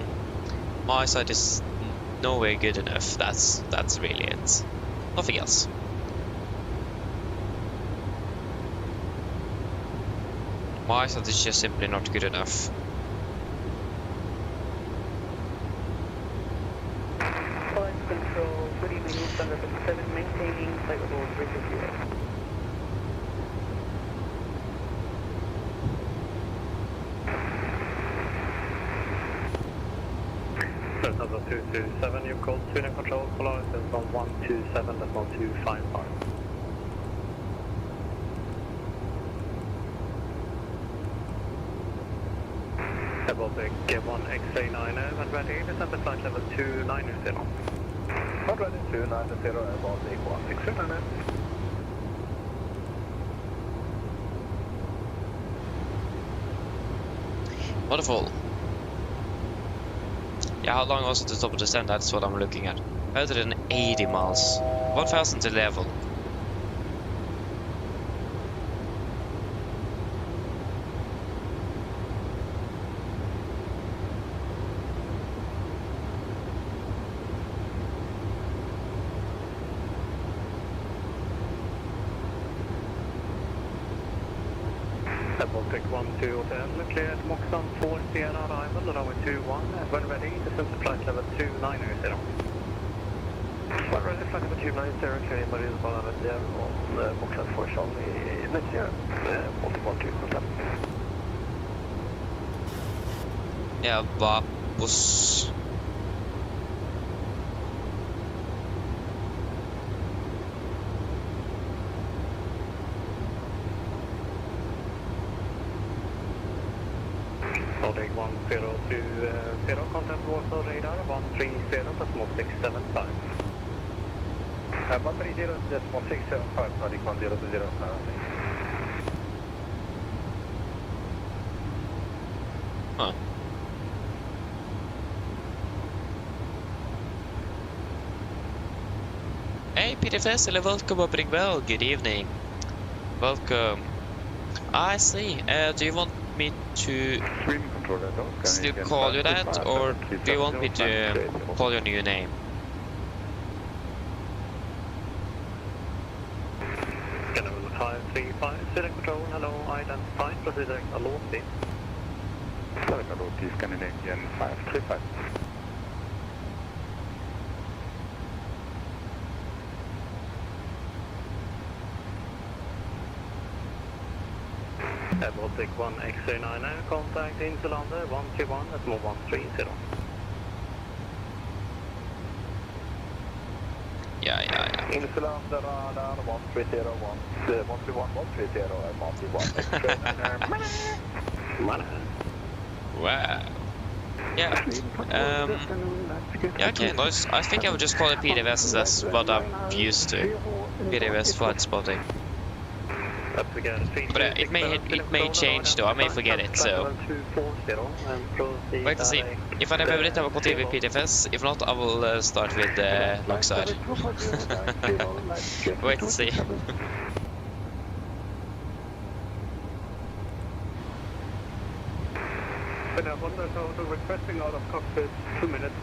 S6: My side is nowhere good enough. That's really it. Nothing else. My side is just simply not good enough.
S2: Control, good evening, Thunder 7, maintaining flight level 350.
S4: Number 227, you've called Sweden Control, Polaris is on 127, that's on 255. Baltic 1 X-ray 9 and ready, descend to flight level 290.
S2: Not ready, 290, Baltic 1 X-ray 9.
S6: Wonderful. Yeah, how long was it to top of descent? That's what I'm looking at. 180 miles. 1000 to level.
S4: Baltic 1-2 Hotel, cleared Moxon 4 Sierra arrival, runway 21, when ready, descend to flight level 290.
S2: When ready, flight level 290, clearing Marie Barnet there on Moxon 4 Charlie next year, Baltic 1-2 Hotel.
S6: Yeah, vamos.
S4: Baltic 1020, contact Warsaw radar 130.675.
S2: 130.675, Baltic 1020.
S6: Huh. Hey, PDFS, hello, welcome, opening well, good evening. Welcome. I see. Do you want me to still call you that, or do you want me to call your new name?
S4: Level 535, Sweden Control, hello, identified, proceed direct Aloti.
S2: Direct Aloti, Scandinavian 535.
S4: Baltic 1 X-ray 9, contact Insulander 121, that's more 130.
S6: Yeah.
S2: Insulander radar 130, 131, 130, and 131.
S6: Wow. Yeah. Yeah, okay, nice. I think I would just call it PDFS, that's what I'm used to. PDFS flight spotting. But it may change though, I may forget it, so wait to see. If I remember it, I will continue with PDFS. If not, I will start with Lockside. Wait to see.
S4: Requesting out of cockpit 2 minutes.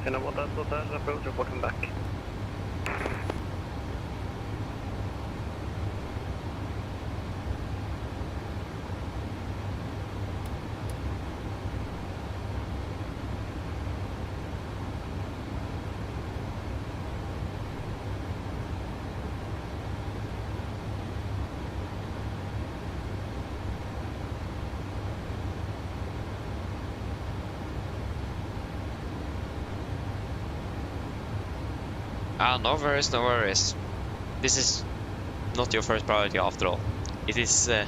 S4: Cinema Hotel, approach, reporting back.
S6: Ah, no worries, no worries. This is not your first priority after all. It is... no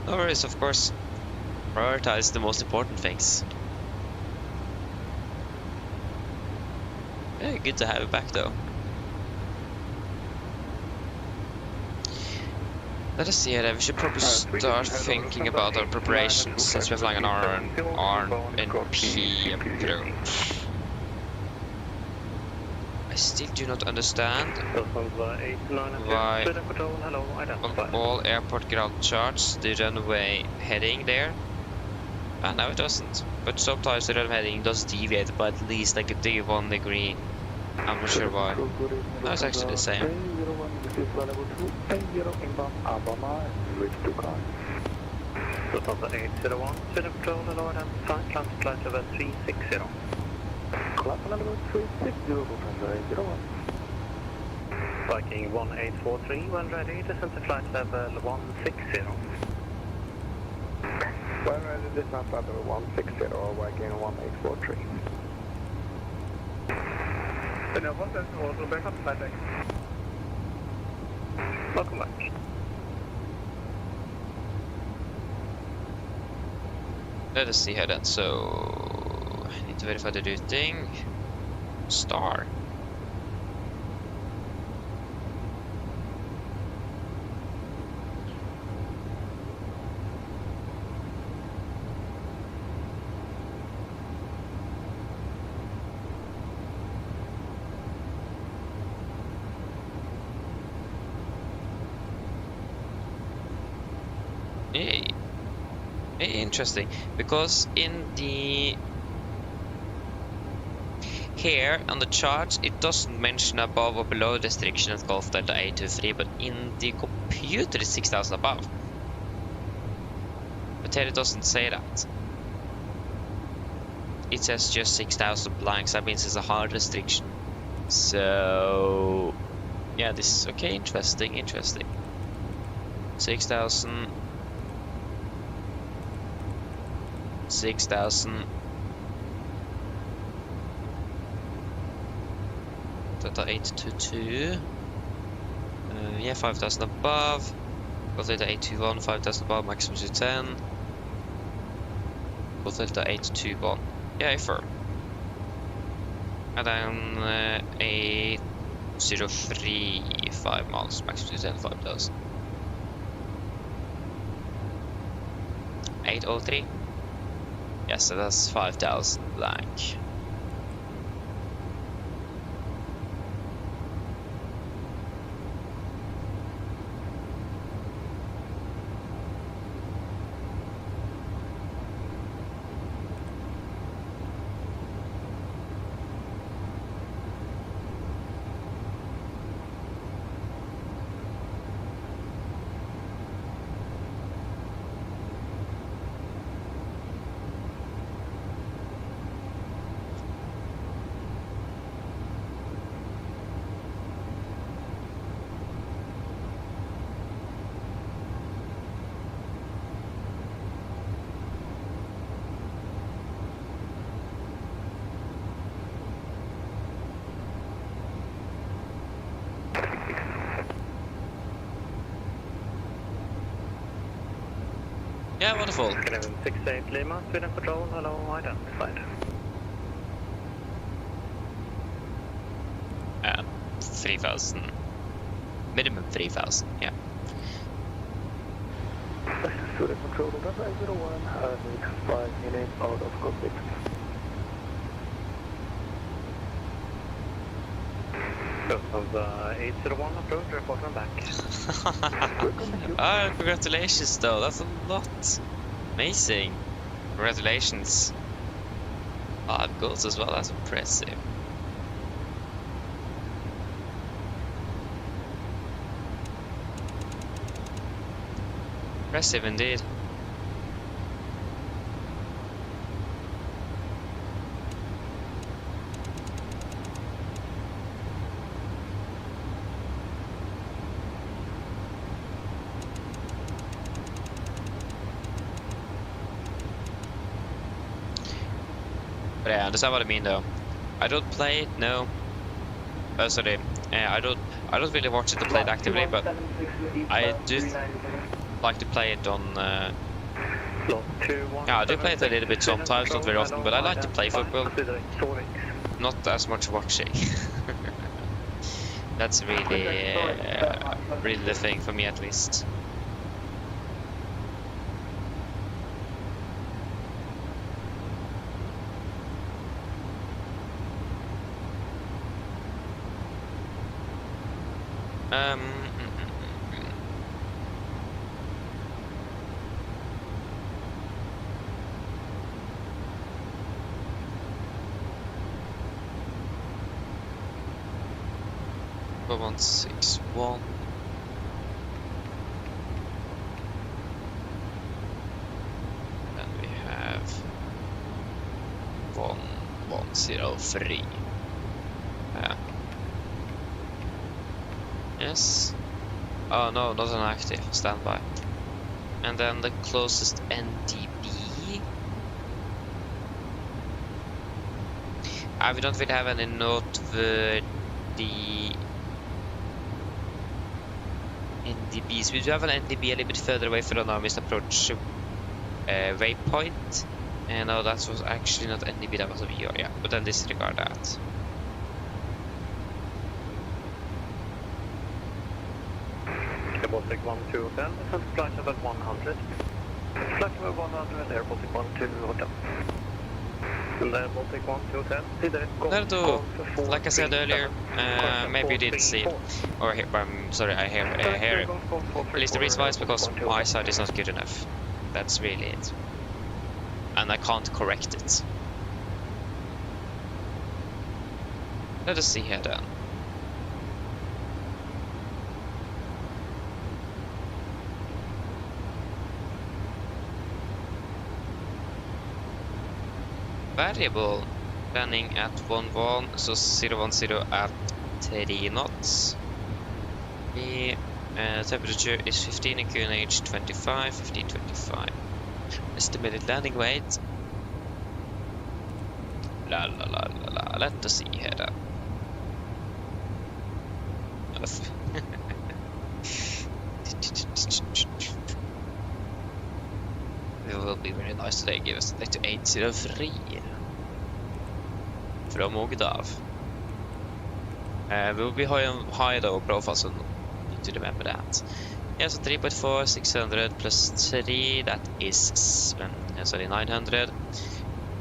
S6: worries, of course. Prioritize the most important things. Yeah, good to have it back though. Let us see here, we should probably start thinking about our preparations since we're flying an RNP approach. I still do not understand why on all airport ground charts the runway heading there. Ah, no it doesn't. But sometimes the runway heading does deviate by at least like a 1 degree. I'm not sure why. No, it's actually the same.
S4: Delta 801, Student Patrol, hello, identify, transit flight level 360.
S2: Class level 360, November 801.
S4: Viking 1843, when ready, descend to flight level 160.
S2: When ready, descend flight level 160, Viking 1843.
S4: Welcome back.
S6: Let us see here then. So I need to verify the routing. Star. Interesting, because in the here on the charts it doesn't mention above or below the restriction at Golf Delta 823, but in the computer it's 6,000 above. But here it doesn't say that. It says just 6,000 blanks. That means it's a hard restriction. So yeah, this is okay. Interesting. 6,000. 6,000. Delta 822. Yeah, 5,000 above. Golf Delta 821, 5,000 above, maximum to 10. Golf Delta 821. Yeah, firm. And then 803, 5 miles, maximum to 10, 5,000. 803. Yes, so that's 5,000 blank. Yeah, wonderful.
S4: 68 Lima, Sweden Patrol, hello, identified.
S6: 3,000. Minimum 3,000, yeah.
S2: Sweden Patrol, Delta 801, need 5 minutes out of conflict.
S4: Of 801 approach, reporting back.
S6: Oh, congratulations though, that's a lot. Amazing. Congratulations. 5 goals as well, that's impressive. Impressive indeed. But yeah, I understand what I mean though. I don't play it, no. sorry. I don't really watch it to play it actively, but I do like to play it on. Yeah, I do play it a little bit sometimes, not very often, but I like to play football. Not as much watching. That's really, really the thing for me, at least. For 161. Then we have 1103. Yes. Oh no, not an active. Standby. And then the closest NDB. We don't really have any noteworthy NDBs. We do have an NDB a little bit further away from our missed approach waypoint. And no, that was actually not NDB, that was a VR, yeah. But then disregard that.
S4: Baltic 12 Hotel, descent flight level 100. Flight level 100, Air Baltic 12 Hotel. And then Baltic 12 Hotel.
S6: Nardo, like I said earlier, maybe you didn't see it. Or hear, sorry, I hear it. At least the reason why is because my side is not good enough. That's really it. And I can't correct it. Let us see here then. Variable landing at 11, so 010 at 3 knots. The temperature is 15 and QNH 25, 1525. Estimated landing weight. La la la la la. Let us see here then. It will be very nice today. Give us to 803 from Gdansk. We will be high though profile, so need to remember that. Yeah, so 3.4, 600 plus 3, that is 900.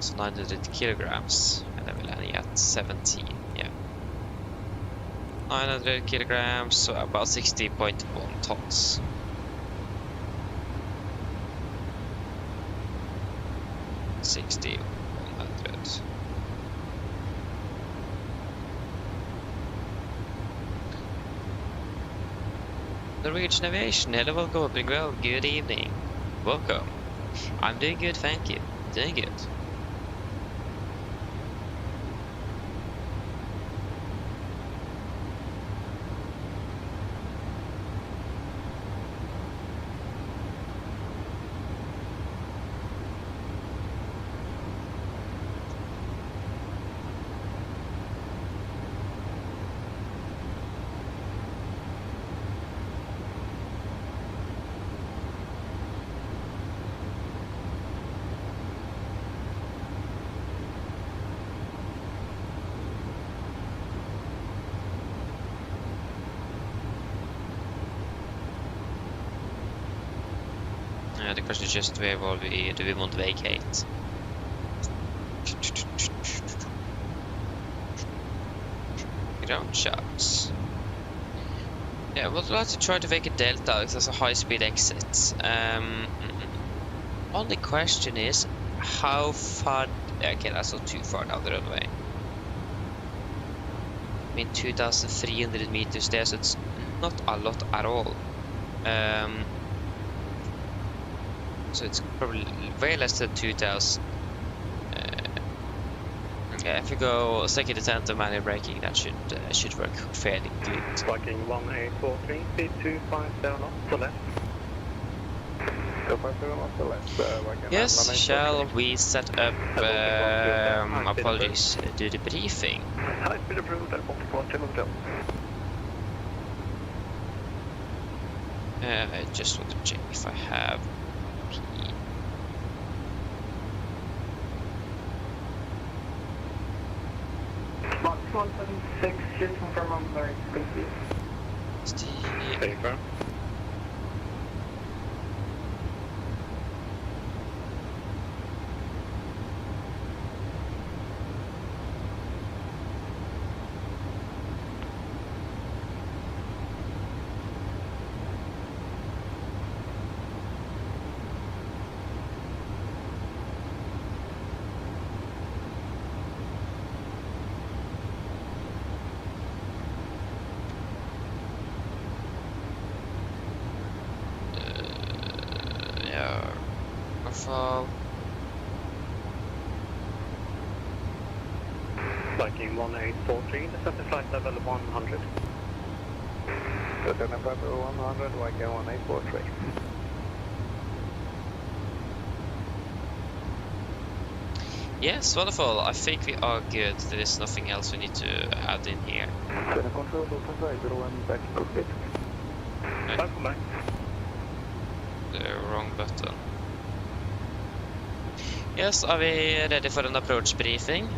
S6: So 900 kilograms, and then we're landing at 17. Yeah, 900 kilograms, so about 60.1 tons. $60,100. Norwegian Aviation, hello, welcome, doing well, good evening, welcome. I'm doing good, thank you, doing good. The question is just where do we want to vacate? Ground shots. Yeah, we'd like to try to vacate Delta because that's a high-speed exit. Only question is how far. Okay, that's not too far down the runway. I mean, 2,300 meters there, so it's not a lot at all. So it's probably way less than 2,000. Yeah, if we go second attempt of manual braking, that should work fairly good.
S4: Viking 1843, speed 250 knots to left.
S6: Yes, shall we set up, apologies, do the briefing?
S4: High speed approved at Baltic 1 Hotel.
S6: I just want to check if I have P.
S2: Box 176, just confirm on the speed.
S4: Safer. Viking 1843, descend to flight level 100.
S2: Descend level 100, Viking 1843.
S6: Yes, wonderful. I think we are good. There is nothing else we need to add in here.
S2: Center control, open side, and back to cockpit.
S4: Welcome back.
S6: The wrong button. Yes, are we ready for an approach briefing?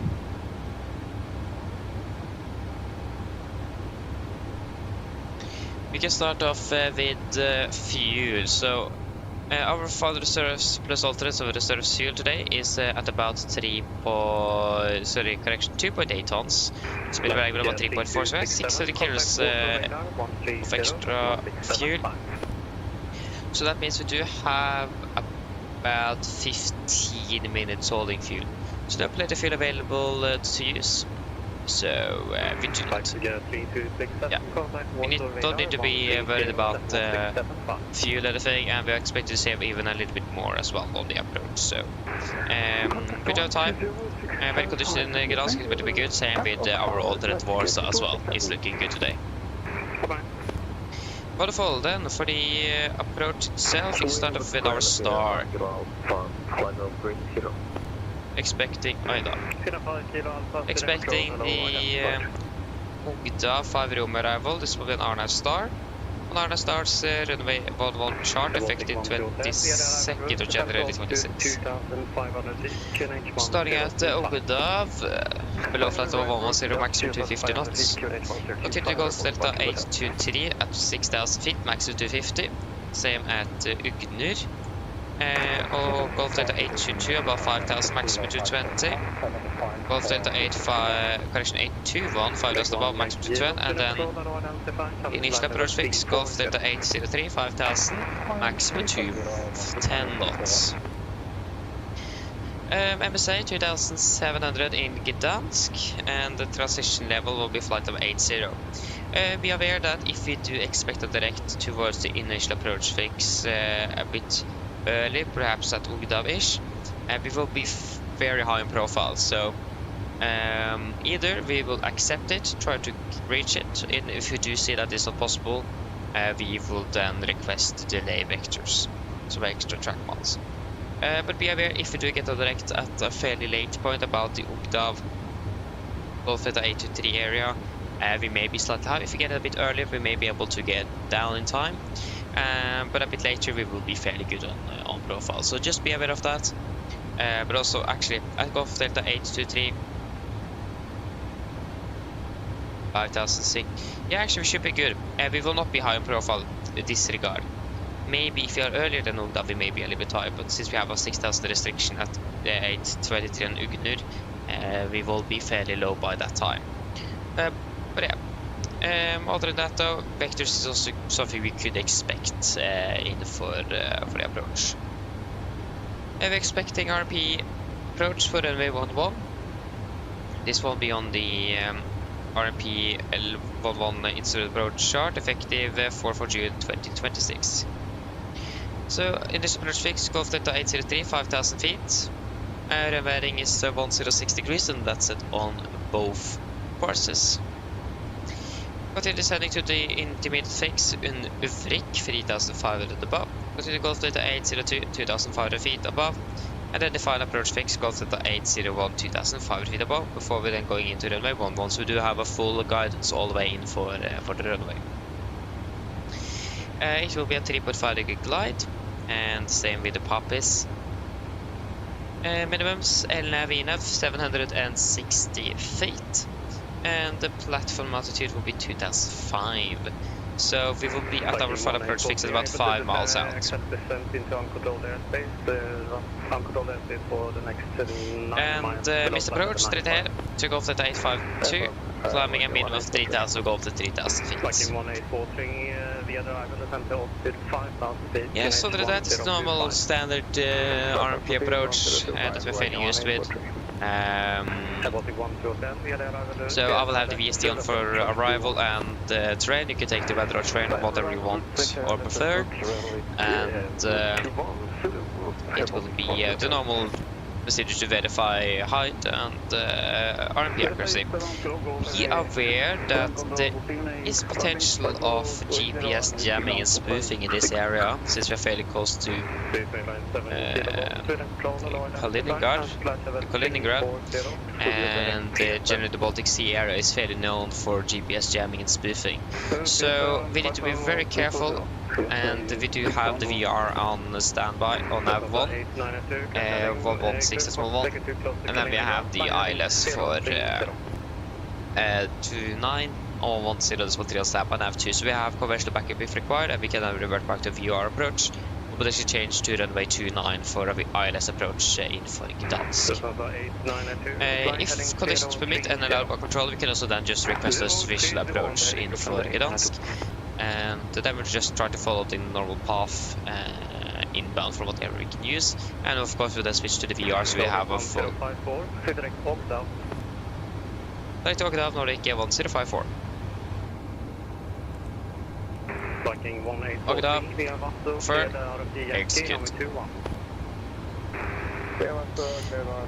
S6: We can start off with fuel. So our full reserves plus alternates of reserve fuel today is at about 2.8 tons. Speed variable about 3.4, so 600 kilos of extra fuel. So that means we do have about 15 minutes holding fuel. So there are plenty of fuel available to use. So we do not. We don't need to be worried about fuel or anything, and we expect to save even a little bit more as well on the approach. So good job time. Weather condition in Gdansk is going to be good. Same with our alternate Warsaw as well. It's looking good today. Wonderful. Then for the approach itself, we start off with our star. Expecting the Ogda 5 room arrival. This will be an Arna Star. On Arna Star's runway 11 chart effective 22nd of January 26. Starting at Ogda, below flight level 10, maximum 250 knots. Continue to Golf Delta 823 at 6,000 feet, maximum 250. Same at Ugnur. Or Golf Delta 822 above 5,000, maximum 220. Golf Delta 821, 5,000 above, maximum 220. And then initial approach fix, Golf Delta 803, 5,000, maximum 210 knots. MSA 2,700 in Gdansk, and the transition level will be flight of 80. Be aware that if we do expect a direct towards the initial approach fix a bit early, perhaps at Ugdav-ish, we will be very high in profile, so either we will accept it, try to reach it, and if you do see that it's not possible, we will then request delay vectors, so extra track miles. But be aware, if you do get a direct at a fairly late point about the Ugdav Golf Delta 823 area, we may be slightly high. If we get a bit earlier, we may be able to get down in time. But a bit later we will be fairly good on profile, so just be aware of that. But also actually at Golf Delta 823 5,006, yeah, actually we should be good. We will not be high on profile in this regard. Maybe if we are earlier than Ugdav we may be a little bit high, but since we have a 6,000 restriction at 823 and Ugnur, we will be fairly low by that time. But yeah. Other than that though, vectors is also something we could expect for the approach. We're expecting RP approach for runway 11. This will be on the RP L11 instrument approach chart effective 4 June 2026. So in this approach fix, Golf Delta 803, 5,000 feet. Runway heading is 106 degrees, and that's it on both courses. Continue descending to the intermediate fix in Uvrik, 3,500 above. Continue Golf Delta 802, 2,500 feet above. And then the final approach fix, Golf Delta 801, 2,500 feet above, before we then going into runway 11. So we do have a full guidance all the way in for the runway. It will be a 3.5 degree glide, and same with the poppies. Minimums LNAV VNAV 760 feet, and the platform altitude will be 2005. So we will be at our final approach fix at about 5 miles out. And missed approach, straight ahead, to Golf Delta 852, climbing a minimum of 3,000, Golf to 3,000 feet. Yeah, so that is normal standard RMP approach that we're fairly used with. So I will have the VSD on for arrival and terrain. You can take the weather or terrain, whatever you want or prefer. And it will be the normal procedure to verify height and RMP accuracy. Be aware that there is potential of GPS jamming and spoofing in this area, since we're fairly close to Kaliningrad, and generally the Baltic Sea area is fairly known for GPS jamming and spoofing. So we need to be very careful, and we do have the VR on standby on nav 1, 116.1, and then we have the ILS for 29 on 10.3 step on nav 2. So we have conventional backup if required, and we can then revert back to VR approach. We'll potentially change to runway 29 for a ILS approach in for Gdansk. If conditions permit and allowed by control, we can also then just request a visual approach in for Gdansk. And then we'll just try to follow the normal path inbound from whatever we can use. And of course we'll then switch to the VR, so we have a full... Direct to Ogdav, Nordic 1054. Ogdav, confirm, execute.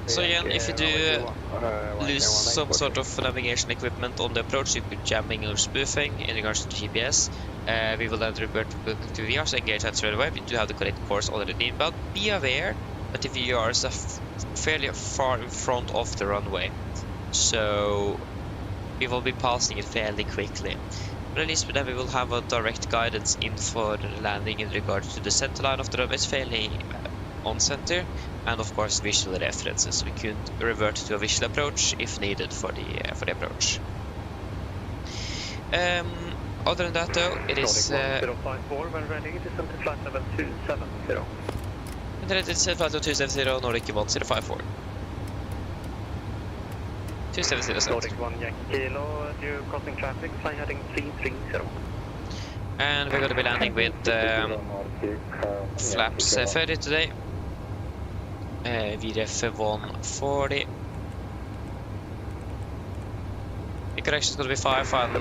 S6: So again, if you do lose some sort of navigation equipment on the approach, you could jamming or spoofing in regards to GPS, we will then revert to VR, so engage that straight away. We do have the correct course already inbound. Be aware that the VR is fairly far in front of the runway, so we will be passing it fairly quickly. But at least then we will have a direct guidance in for landing in regards to the center line of the runway. It's fairly on center, and of course visual references. We could revert to a visual approach if needed for the approach. Other than that though, it is
S4: 054 when ready, descend to flight level 270.
S6: And then it is flight level 270, Nordic 1054. 270
S4: Nordic 1 Yankee Kilo, due crossing traffic, fly heading 330.
S6: And we're going to be landing with flaps 30 today. VDF 140. The correction is going to be 5, and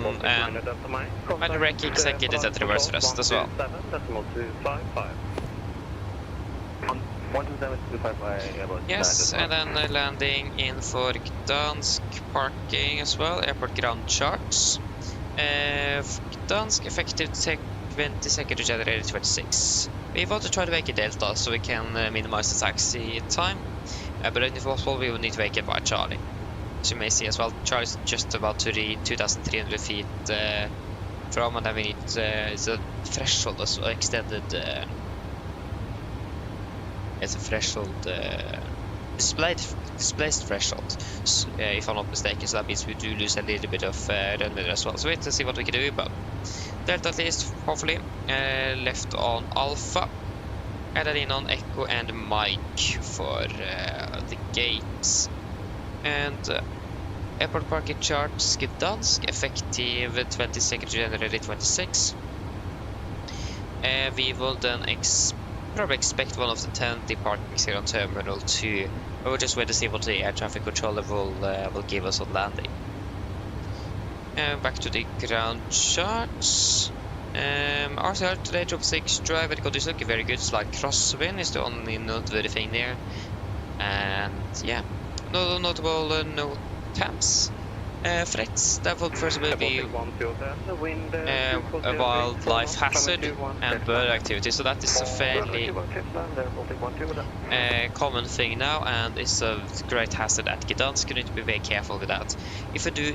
S6: the braking second is at reverse rest as well. Yes, and then landing in for Gdansk, parking as well, airport ground charts. Gdansk effective 22nd of January 26. We want to try to make a delta so we can minimize the taxi time, but if possible we will need to make it by Charlie. As you may see as well, Charlie is just about to read 2,300 feet from, and then we need it's a threshold, so extended. It's a threshold displaced threshold, if I'm not mistaken, so that means we do lose a little bit of runway as well. So wait to see what we can do about Delta, at least, hopefully. Left on Alpha, and then in on Echo and Mike for the gates. And airport parking charts Gdansk, effective 22nd January 26. We will then probably expect one of the 10 departments here on Terminal 2. But we'll just wait to see what the air traffic controller will give us on landing. Back to the ground charts. RCR today, drop 6, drive and conditions looking very good. Slight crosswind is the only noteworthy thing there. And yeah, no notable no temps. threats, that would first be
S4: Baltic 1-2 Hotel, the wind
S6: a wildlife hazard and bird activity. So that is a fairly common thing now, and it's a great hazard at Gdansk. You need to be very careful with that. If you do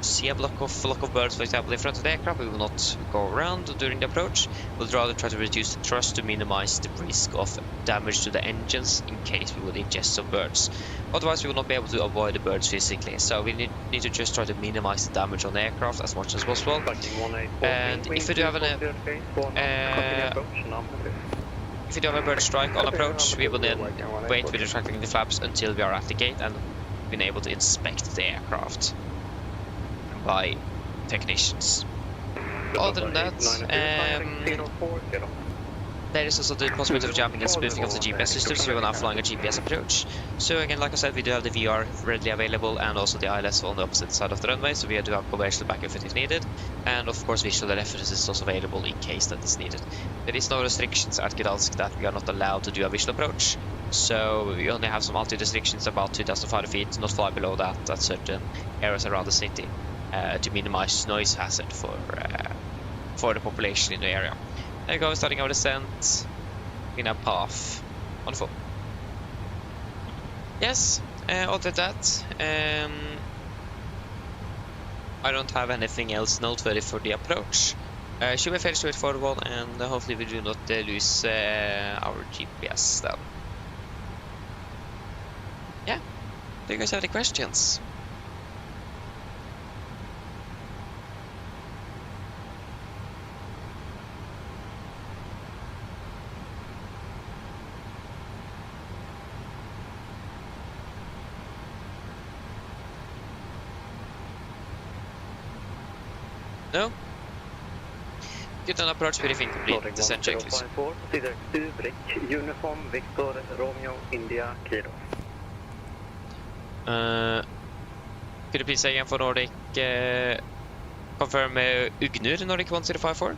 S6: see a flock of birds, for example, in front of the aircraft, we will not go around during the approach. We'll rather try to reduce the thrust to minimize the risk of damage to the engines in case we would ingest some birds. Otherwise, we will not be able to avoid the birds physically. So we need to just try to minimize the damage on the aircraft as much as possible. And if you do have a bird strike on approach, we will then wait with retracting the flaps until we are at the gate and been able to inspect the aircraft by technicians. Other than that, there is also the possibility of jamming and spoofing of the GPS system, so we are now flying a GPS approach. So again, like I said, we do have the VR readily available and also the ILS on the opposite side of the runway, so we do have conventional backup if needed. And of course, visual reference is also available in case that is needed. There is no restrictions at Gdansk that we are not allowed to do a visual approach. So we only have some altitude restrictions about 2,500 feet, not fly below that at certain areas around the city. To minimize noise hazard for the population in the area. There we go, starting our descent in a path. Wonderful. Yes, other than that, I don't have anything else noteworthy for the approach. Should be a fairly straightforward one, and hopefully we do not lose our GPS then. Yeah, do you guys have any questions? No? Good on approach briefing complete. Descent checklist.
S4: Uniform Victor Romeo India Kilo.
S6: Could you please say again for Nordic? Confirm Ugnur Nordic 1054.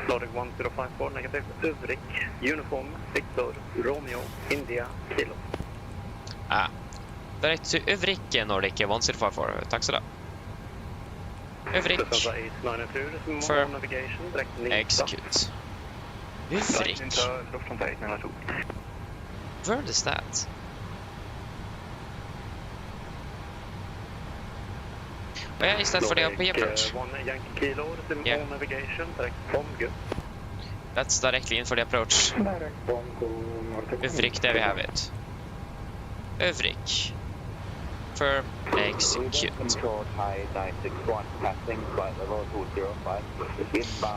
S4: Nordic 1054 negative. Uvrik Uniform Victor Romeo India Kilo.
S6: Direct to Uvrik Nordic 1054. Tack så du. Uvrik. For execute. Uvrik. Where is that? Oh yeah, is that for the LP approach? Yeah. That's directly in for the approach. Uvrik, there we have it. Uvrik. For execute.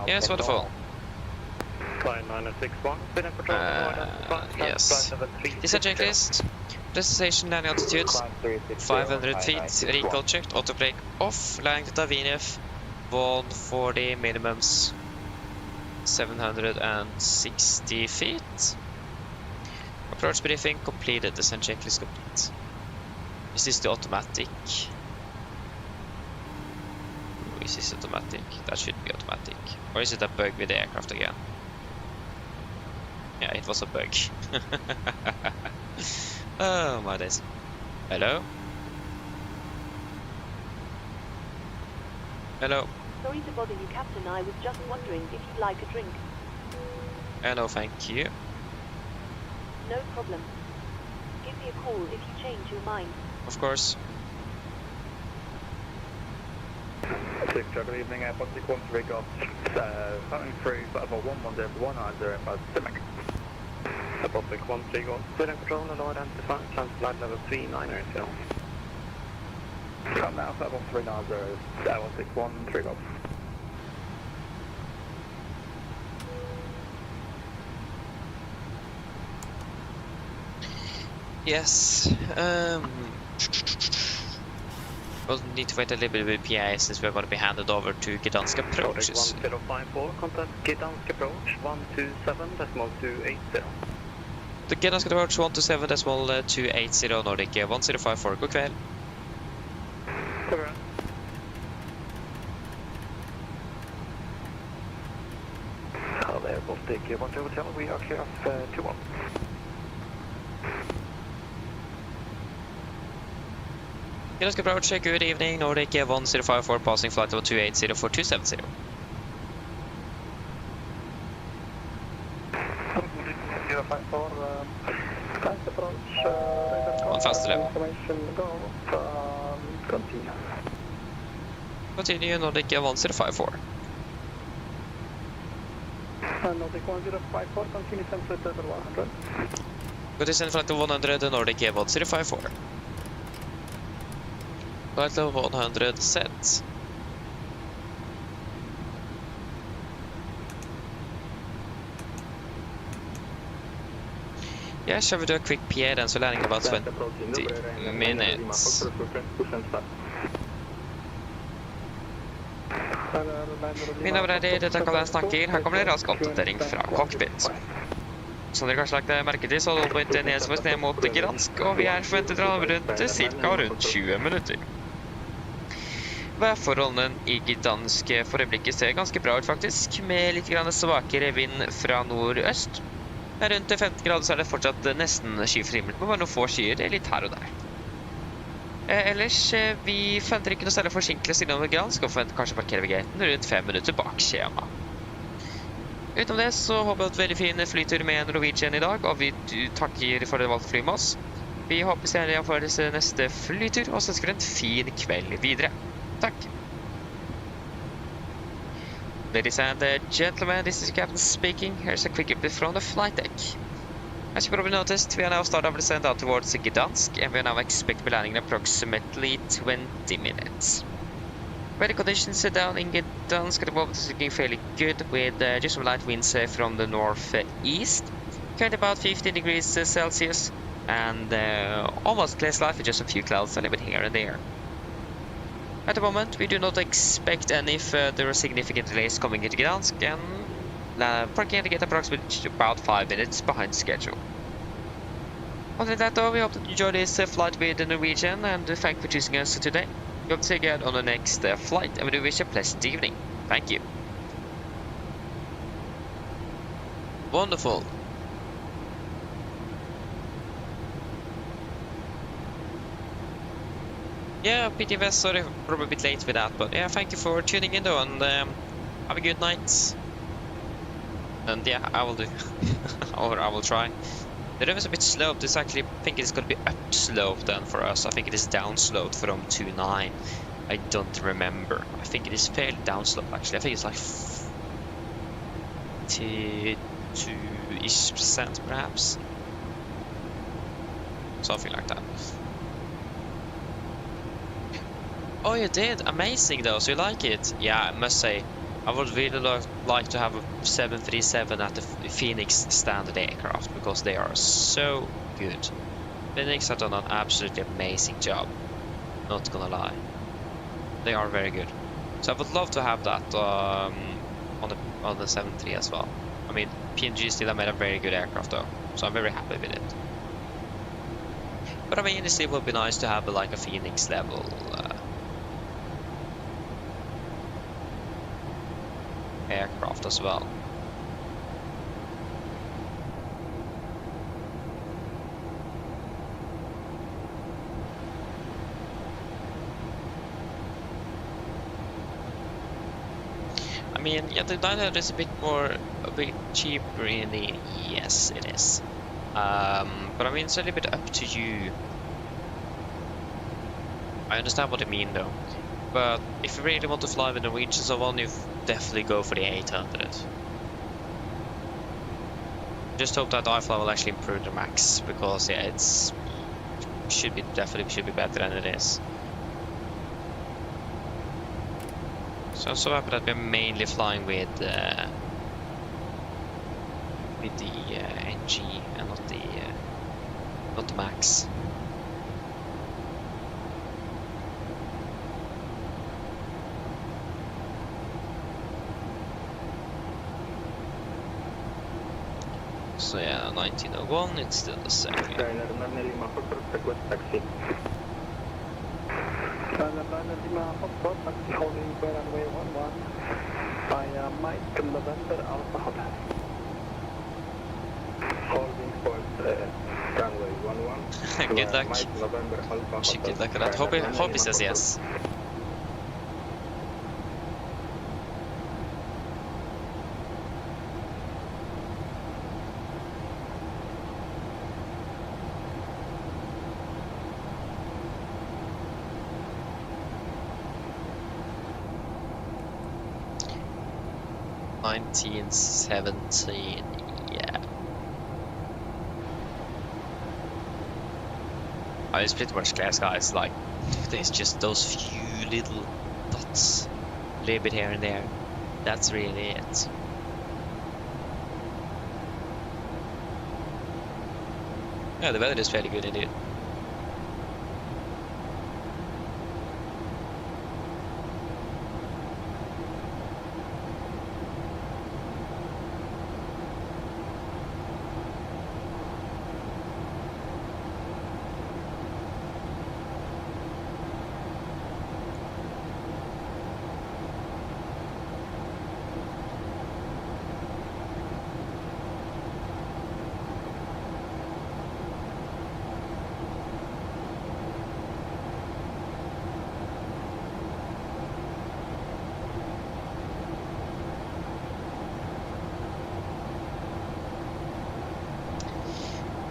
S6: Yes, wonderful. Yes. Descent checklist. Destination landing altitude 500 feet. Recall checked. Auto brake off. Landing to VNF 140 minimums 760 feet. Approach briefing completed. Descent checklist complete. Is this the automatic? Is this automatic? That should be automatic. Or is it a bug with the aircraft again? Yeah, it was a bug. Oh my days. Hello? Hello?
S3: Sorry to bother you, Captain. I was just wondering if you'd like a drink.
S6: No, thank you.
S3: No problem. Give me a call if you change your mind.
S6: Of course.
S2: Good evening, Airport 613 got coming through about 110 about Simac.
S4: Airport 613 got clear control and identify flight level 390.
S2: Come now, level 390, Airport 613 got.
S6: Yes. We'll need to wait a little bit with PA since we're going to be handed over to Gdansk approaches.
S4: 1054, contact Gdansk approach 127.280.
S6: The Gdansk approach 127.280 Nordic 1054. God kväll.
S2: Hello there, Baltic 12 Hotel, we are clear off 21.
S6: Gdansk approach, good evening, Nordic 1054 passing flight level 280 for 270. On fast level. Continue Nordic 1054.
S4: Nordic 1054, continue send flight level 100.
S6: Go to send flight level 100, Nordic 1054. Flight level 100 set. Yeah, shall we do a quick PA then, so landing about 20 minutes. Mine damer og herrer, dette er Karl snakker. Her kommer det rask oppdatering fra cockpit. Som dere kanskje lagt merke til, så holder vi på et nedsvøst ned mot Gdansk, og vi er forventet å ha rundt 20 minutter. Værforholdene i Gdansk for øyeblikket ser ganske bra ut faktisk, med litt grann svakere vind fra nordøst. Rundt 15 grader så er det fortsatt nesten skyfri himmel, med bare noen få skyer, litt her og der. Ellers, vi forventer ikke noe særlig forsinkelse innom Gdansk, og forventer kanskje å parkere ved gaten rundt 5 minutter bak skjema. Utenom det så håper jeg at veldig fin flytur med Norwegian i dag, og vi takker for det valgte fly med oss. Vi håper senere for neste flytur, og så ønsker vi en fin kveld videre. Takk! Ladies and gentlemen, this is Captain speaking. Here's a quick update from the flight deck. As you probably noticed, we are now starting our descent out towards Gdansk, and we are now expected to be landing in approximately 20 minutes. Weather conditions down in Gdansk at the moment is looking fairly good, with just some light winds from the northeast. Currently about 15 degrees Celsius, and almost clear skies with just a few clouds a little bit here and there. At the moment, we do not expect any further significant delays coming into Gdansk, and parking to get approximately about 5 minutes behind schedule. Other than that though, we hope that you enjoy this flight with the Norwegian, and thank you for choosing us today. We hope to see you again on the next flight, and we do wish you a pleasant evening. Thank you. Wonderful. Yeah, PTVS, sorry, probably a bit late with that, but yeah, thank you for tuning in though, and have a good night. And yeah, I will do, or I will try. The run is a bit sloped. It's actually, I think it's going to be upslope then for us. I think it is downsloped from 2.9. I don't remember. I think it is fairly downslope actually. I think it's like 2-ish% perhaps. Something like that. Oh, you did? Amazing though, so you like it? Yeah, I must say, I would really like to have a 737 at the Phoenix standard aircraft, because they are so good. Phoenix have done an absolutely amazing job, not gonna lie. They are very good. So I would love to have that on the 73 as well. I mean, PMDG still have made a very good aircraft though, so I'm very happy with it. But I mean, it still would be nice to have like a Phoenix level aircraft as well. I mean, yeah, the 900 is a bit cheaper in the, yes it is. But I mean, it's a little bit up to you. I understand what you mean though. But if you really want to fly with Norwegian and so on, you definitely go for the 800. Just hope that IFLY will actually improve the max, because yeah, it's definitely should be better than it is. So I'm so happy that we're mainly flying with the NG and not the max. So yeah, 1901, it's still the same.
S4: Holding runway 11 by Mike November Alpha Hotel.
S2: Holding for runway 11.
S6: Good luck. Wish you good luck on that. Hope he says yes. $19.17, yeah. It's pretty much clear skies, like, there's just those few little dots, a little bit here and there. That's really it. Yeah, the weather is fairly good indeed.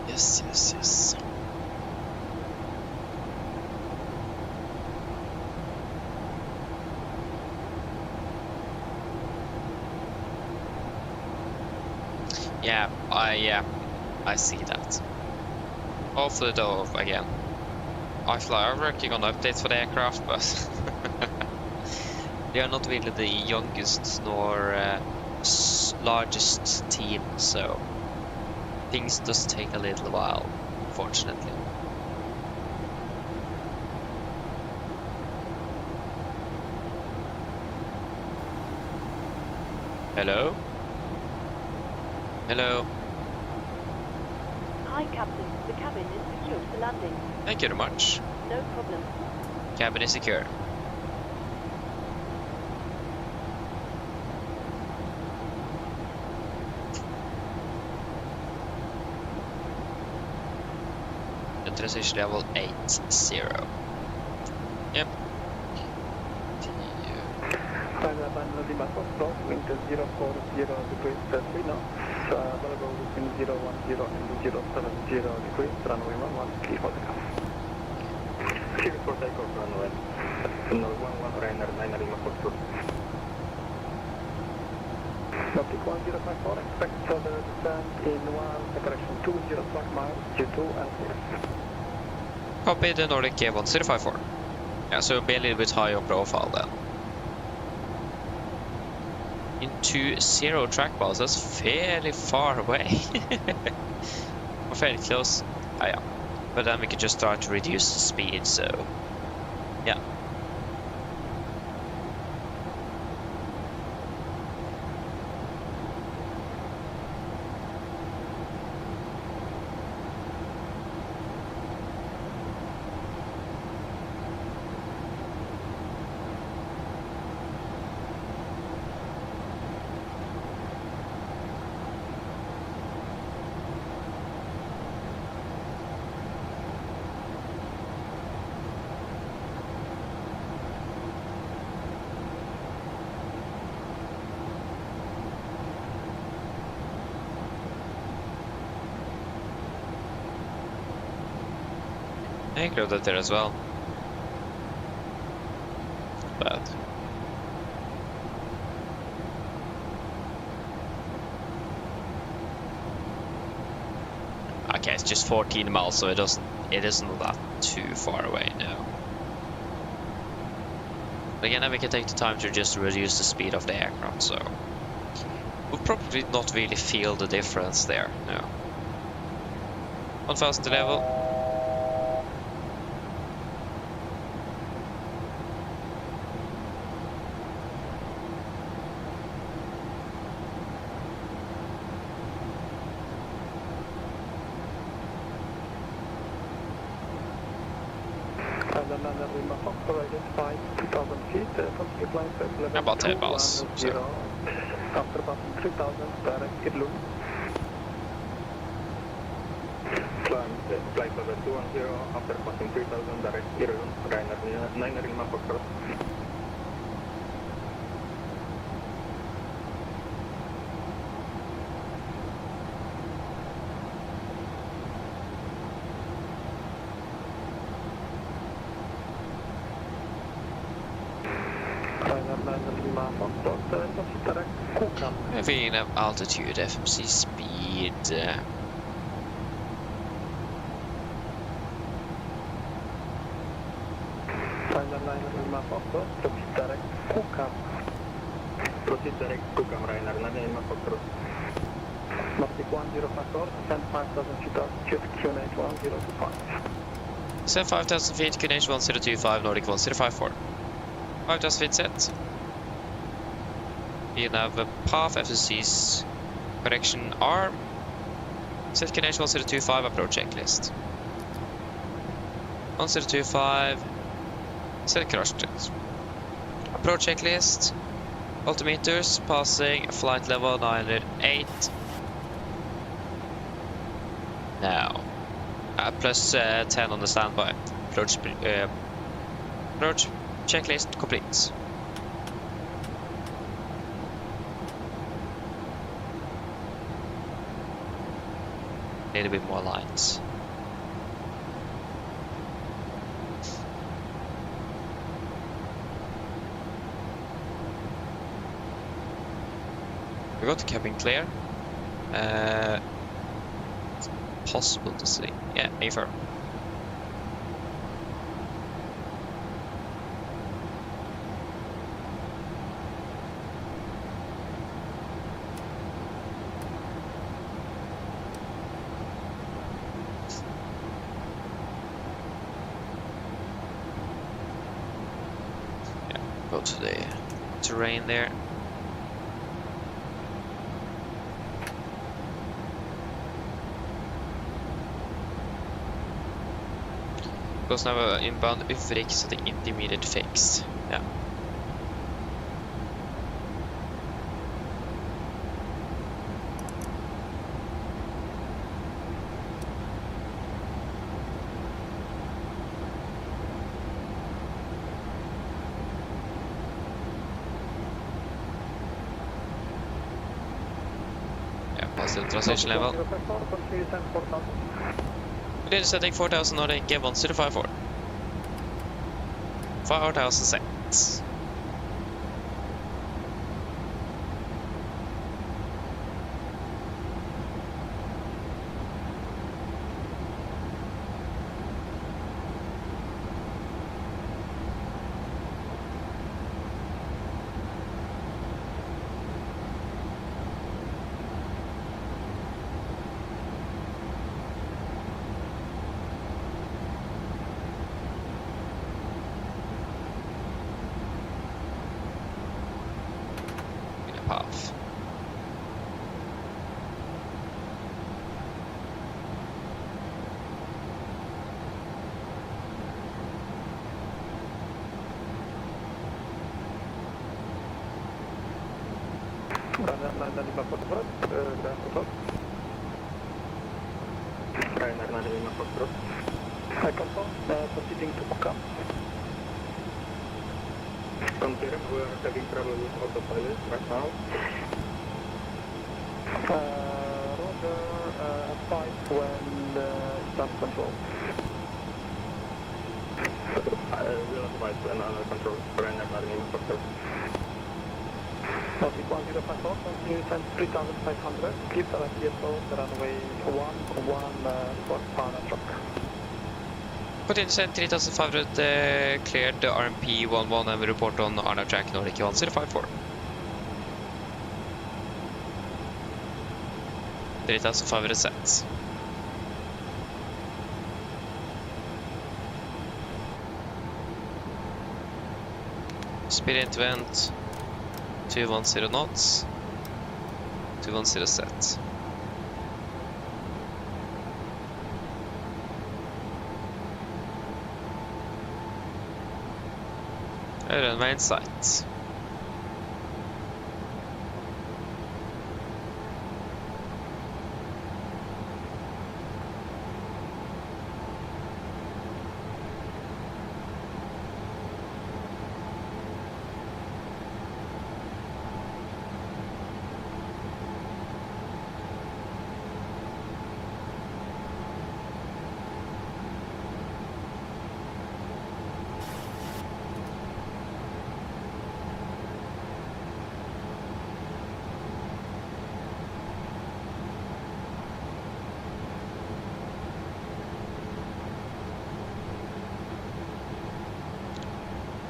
S6: Yes. Yeah, I see that. Hopefully though, again, IFLY are working on updates for the aircraft, but they are not really the youngest nor largest team, so things does take a little while, unfortunately. Hello? Hello?
S3: Hi, Captain. The cabin is secured for landing.
S6: Thank you very much.
S3: No problem.
S6: Cabin is secure. Transition level 80. Yep.
S4: Wind 040 degrees 3 knots. Available between 010 and 070 degrees. Runway 11, clear for takeoff. Clear for takeoff, runway. Runway 11, Rainer 9 Lima for two. Nautic 1054, expect further descent in 1, correction 20 slack miles, Q2 and 6.
S6: Copy the Nordic 1054. Yeah, so be a little bit high on profile then. Into 0 track miles, that's fairly far away. Or fairly close. Yeah. But then we can just start to reduce the speed, so yeah. I included there as well. But okay, it's just 14 miles, so it isn't that too far away now. But again, then we can take the time to just reduce the speed of the aircraft, so we'll probably not really feel the difference there. No. 1000 to level. About 10 miles. So.
S4: After passing 3000, direct Idlum. Flight level 210 after passing 3000 direct Ryanair 9 Lima Foxtrot. Ryanair 9 Lima Foxtrot, proceed direct Kokam.
S6: Moving up altitude, FMC speed.
S4: Ryanair 9 Lima Foxtrot, proceed direct Kokam. Proceed direct Kokam, Ryanair 9 Lima Foxtrot. Nordic 105, send 5000 feet altitude, QNH 1025.
S6: Send 5000 feet, QNH 1025, Nordic 1054. 5000 feet set. We have a path FSC's correction arm. Set QNH 1025, approach checklist. 1025. Set crushed it. Approach checklist. Altimeters passing flight level 908. Now. Plus 10 on the standby. Approach checklist complete. Need a bit more lines. We got the cabin clear. It's possible to see. Yeah, A-firm. Yeah, go to the terrain there. Goes now inbound UFRIC så det är inte immediate fix. Ja. Yeah, positive transition level. Within setting 4000 Nordic 1054. 4000 set. Path.
S4: Ryanair 9 Lima Foxtrot, Grand Hotel. Ryanair 9 Lima Foxtrot. I confirm, proceeding to Kokam. Confirm, we are having trouble with autopilot right now. Roger, advise when start control. We'll advise when under control. Ryanair 9 Lima Foxtrot. Nordic 1054, continue send 3500, please select DSO, runway 11, report partner truck.
S6: Continue send 3500 cleared the RMP 11 and we report on Arna track Nordic 1054. 3500 sets. Speed into vent 210 knots, 210 set. Runway in sight.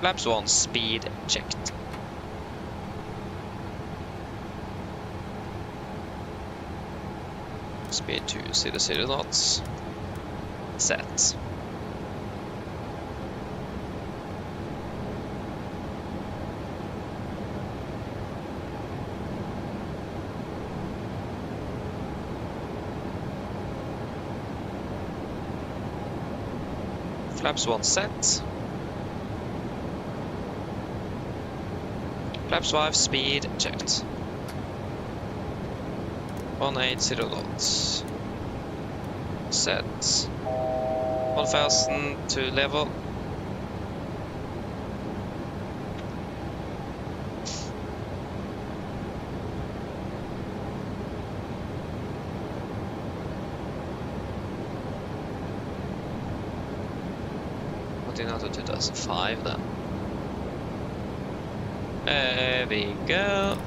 S6: Flaps 1, speed checked. Speed 2, 0 knots. Set. Flaps 1 set. Flaps 5 speed checked. 180 knots. Set. 1000 to level. Putting out to 2005 then. There we go.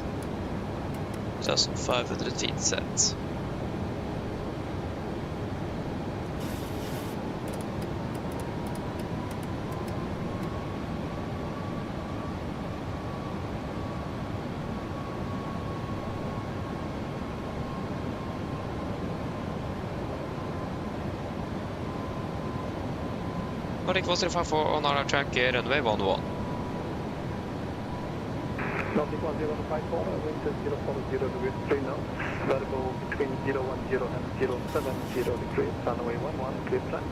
S6: 2,500 feet set. Nordic 104 on our tracker, runway 11.
S4: Nordic 1054, wind 040 degrees 3 knots, variable between 010 and 070 degrees, runway 11, clear flight.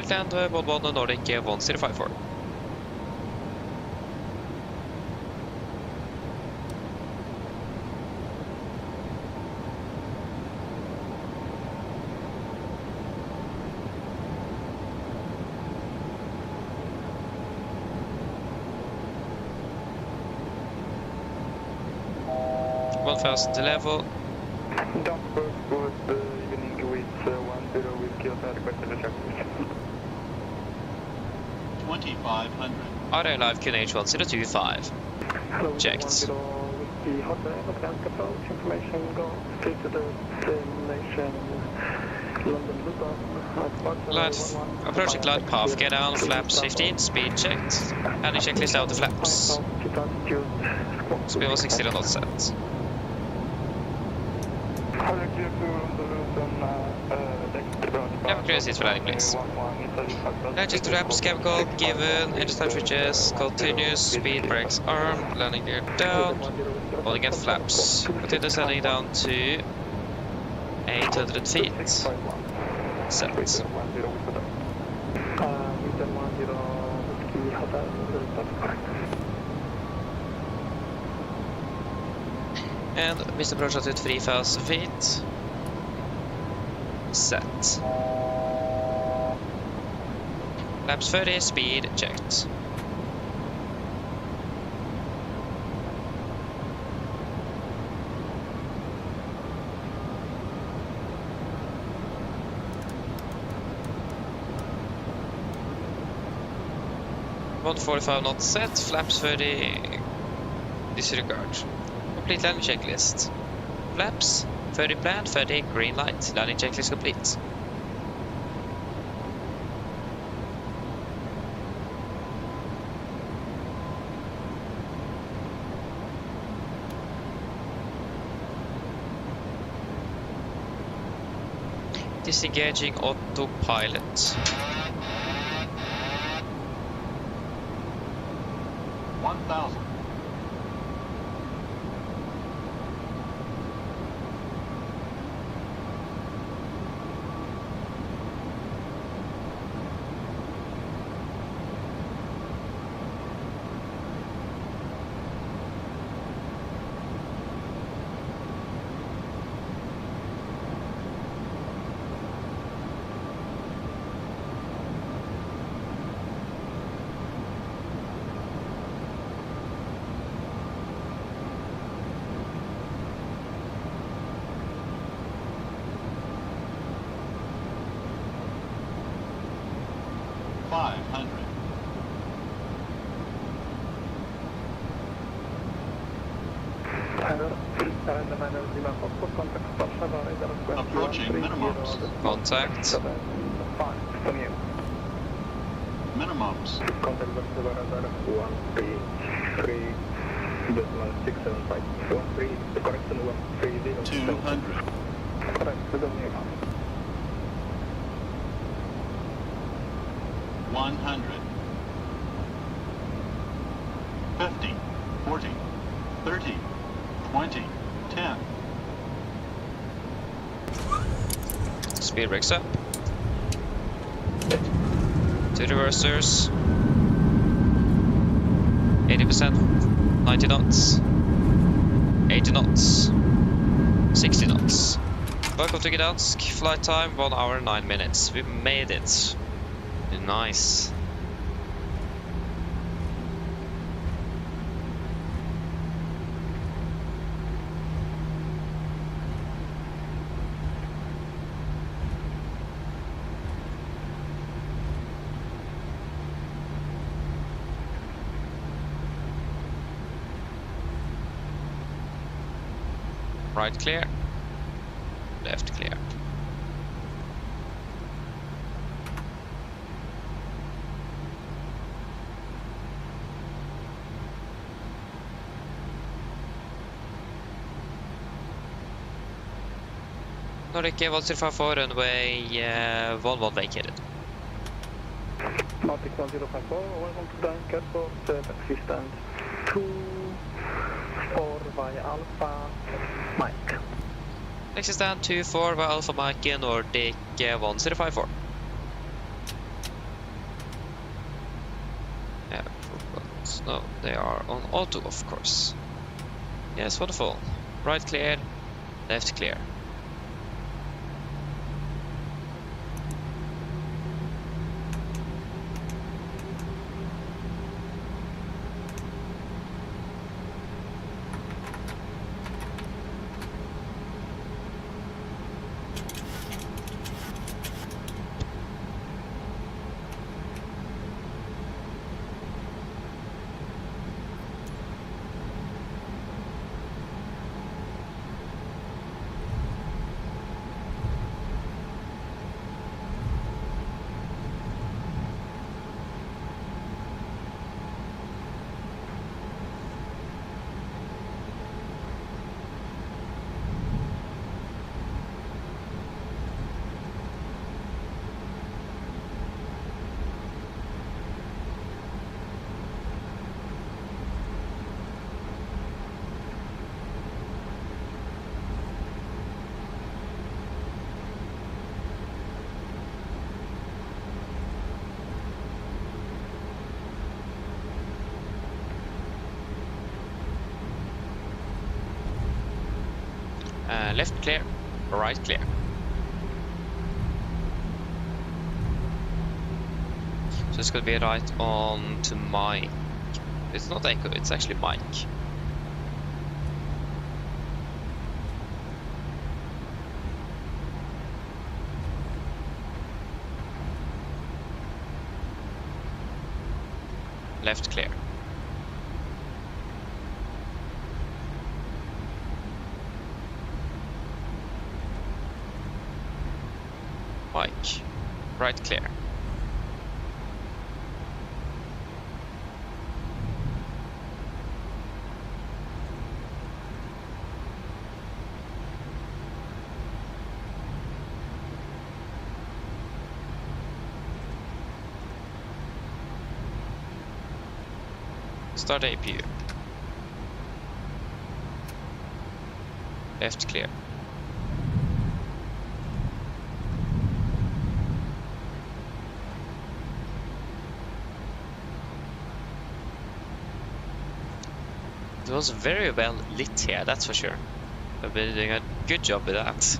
S6: Land 11 Nordic 1054. To level.
S4: Dunkirk good evening with 10 with Kyoto, requested a check.
S5: 2,500.
S6: RA live QNH 1025.
S4: Hello,
S6: Checked.
S4: 10 with the hotel, Gdansk approach, information go straight to the destination, London Luton.
S6: Glide, approaching glide path, get down, flaps 15, speed checked. Landing checklist out the flaps. Speed was 60 knots set. Cabin clear seats for landing, please. Engines to wraps, chemical, given, engine time switches, continuous, speed brakes armed, landing gear down, holding at flaps. Continue descending down to 800 feet. Set. And missed approach at 3,000 feet. Set. Laps 30, speed checked. About 45 knots set, flaps 30, disregard. Complete landing checklist. Flaps 30 planned, 30 green light. Landing checklist complete. Disengaging autopilot.
S5: 1,000. Approaching minimums.
S6: Contact.
S7: minimums.
S4: Contact Vancouver radar 133.675. 13, correction 130.
S7: 200.
S4: Correct, we don't need
S7: 100. 50. 40. 30. 20. 10.
S6: Speed brakes up. 2 reversers. 80%. 90 knots. 80 knots. 60 knots. Welcome to Gdansk. Flight time 1 hour 9 minutes. We made it. Nice. Right clear. Left clear. Nordic 1054 runway 11 vacated.
S4: Nordic 1054, welcome to Gdansk Airport, taxi stand 24 via Alpha Mike.
S6: Taxi stand 24 by Alpha Mike in Nordic 1054. Yeah, no, they are on auto, of course. Yes, wonderful. Right clear, left clear. Left clear, right clear. So it's gonna be right on to Mike. It's not Echo, it's actually Mike. Left clear. Mike, right clear. Start APU. Left clear. It was very well lit here, that's for sure. I've been doing a good job with that.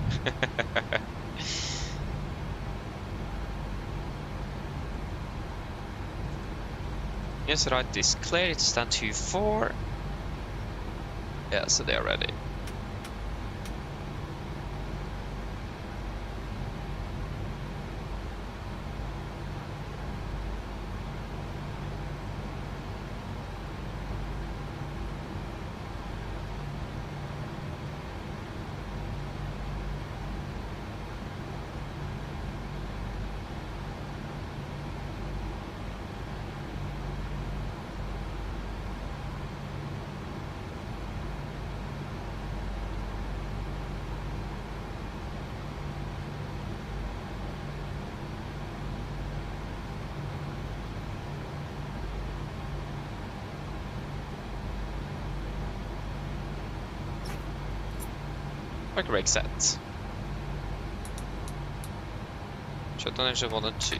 S6: Yes, right is clear, it's stand 2-4. Yeah, so they are ready. Park brake set. Shut down engine 1 and 2.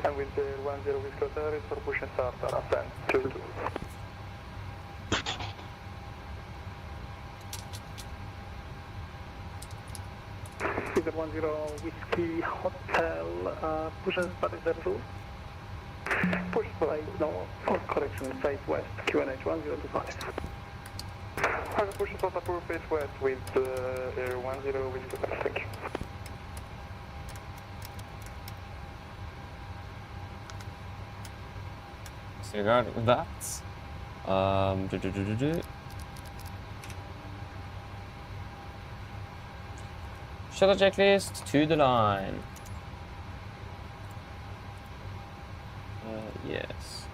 S4: And with the 10 Whiskey Hotel, it's for push and start and ascent 2-2. With the 10 Whiskey Hotel, push and start is there too? Push flight north, or correction, southwest, QNH 1025. And push and start appropriate west with Air 10 Whiskey Hotel, thank you.
S1: Disregard that. Shuttle checklist to the line. Yes.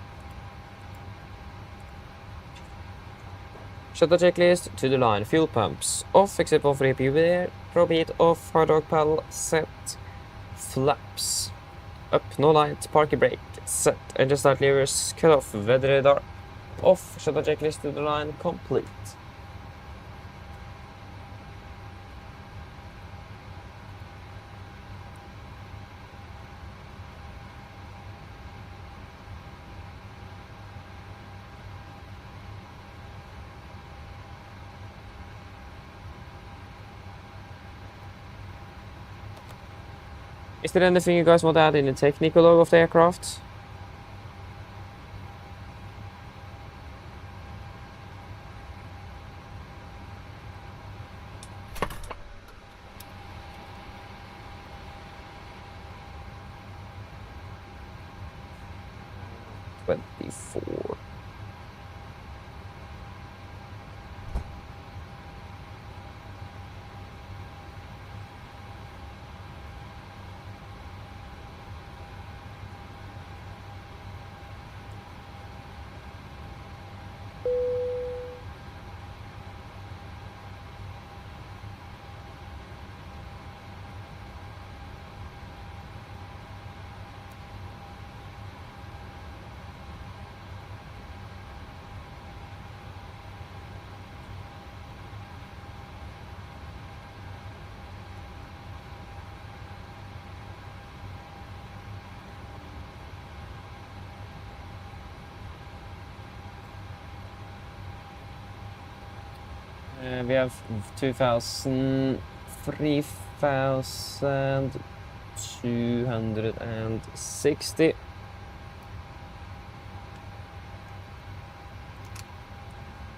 S1: Shuttle checklist to the line. Fuel pumps off except for repeat. Probeat off. Hard dog paddle set. Flaps up. No light. Parking brake set. Engine start levers cut off. Weather radar off. Shuttle checklist to the line complete. Is there anything you guys want to add in the technical log of the aircraft? '24. We have 2,000, 3,260.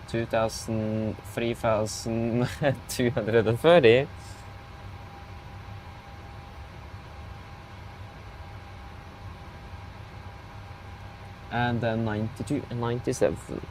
S1: 2,000, 3,230. And then 92 and 97.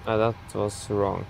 S1: That was wrong.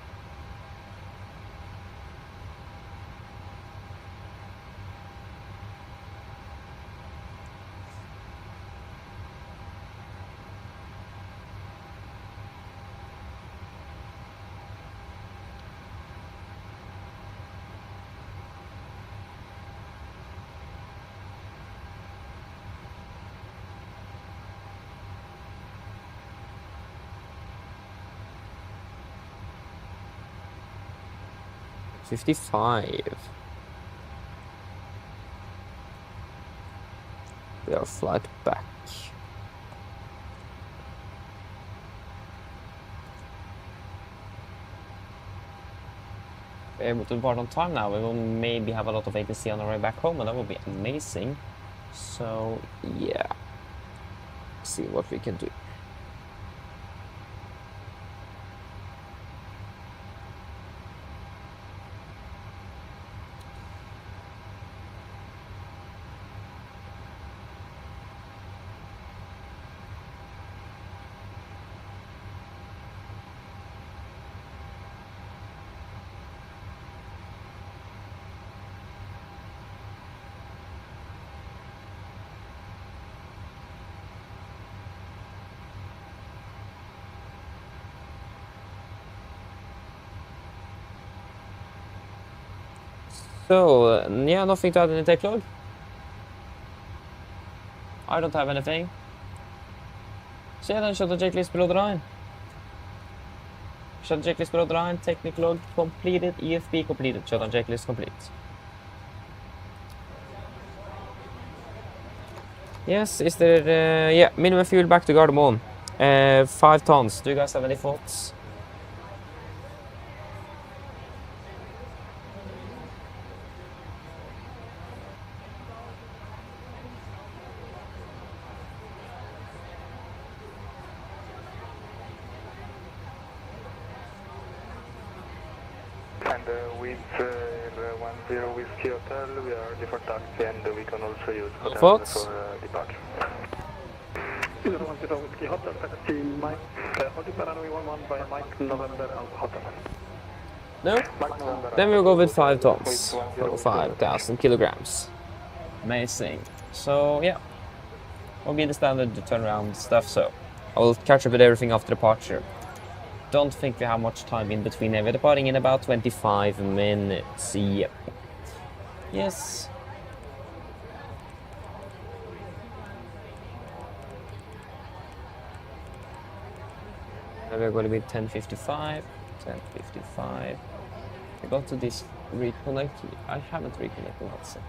S1: '55. We are flight back. We're able to depart on time now. We will maybe have a lot of ATC on our way back home, and that will be amazing. So yeah, see what we can do. So, yeah, nothing to add in the tech log. I don't have anything. So yeah, then shut the checklist below the line. Shut the checklist below the line, technical log completed, EFB completed, shut down checklist complete. Yes, is there, yeah, minimum fuel back to Gardermoen. 5 tons. Do you guys have any thoughts?
S4: And with 10 Whiskey Hotel, we are different taxi and we can also use hotel
S1: Thoughts?
S4: for departure. 10 Whiskey Hotel, taxi Mike, Hotel runway 11 by Mike November Alpha Hotel.
S1: No?
S4: Mike November
S1: Then we'll go with 5
S4: Alpha,
S1: tons.
S4: with
S1: Or 5,000 kilograms. Amazing. So, yeah. Will be the standard turnaround stuff, so I will catch up with everything after departure. Don't think we have much time in between. We're departing in about 25 minutes. Yep. Yes. Now we're going to be 10:55. 10:55. I got to this reconnect. I haven't reconnected, let's see.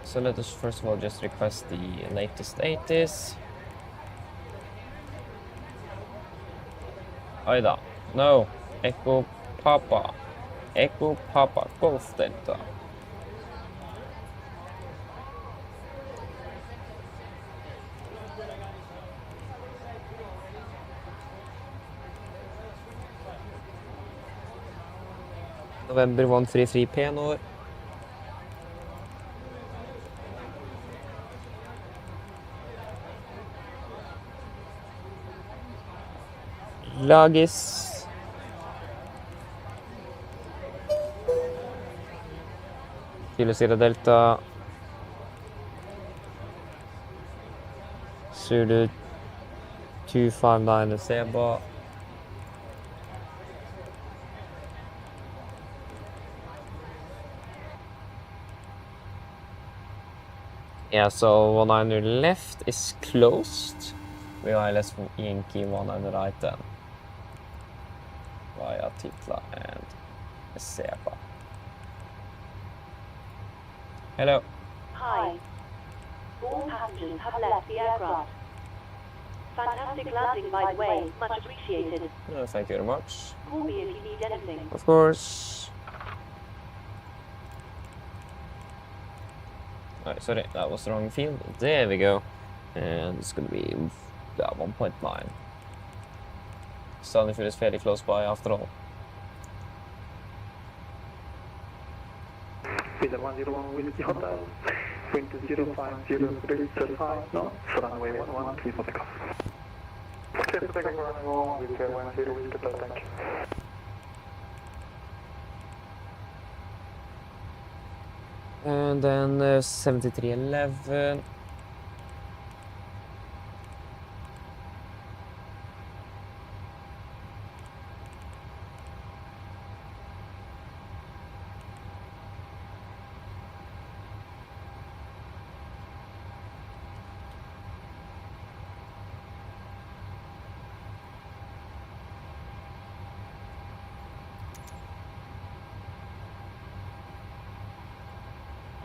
S1: So let us first of all just request the latest status. Aida. No. Echo Papa. Echo Papa. Golf Delta. November 133 PNR. Lagis. Kilo Sierra Delta. Zulu 259 Seba. Yeah, so 190 left is closed. We are less Yankee 190 right then. Via Titla and Seba. Hello.
S3: Hi. All passengers have left the aircraft. Fantastic landing, by the way. Much appreciated.
S1: No, thank you very much.
S3: Call me if you need anything.
S1: Of course. Alright, sorry, that was the wrong field. There we go. And it's gonna be 1.9. Standing fuel is fairly close by after all.
S4: Peter 101 Whiskey Hotel, wind 05035 knots, runway 11, clear for takeoff. Clear for takeoff, runway 11 with 10 Whiskey Hotel, thank you.
S1: And then 7311.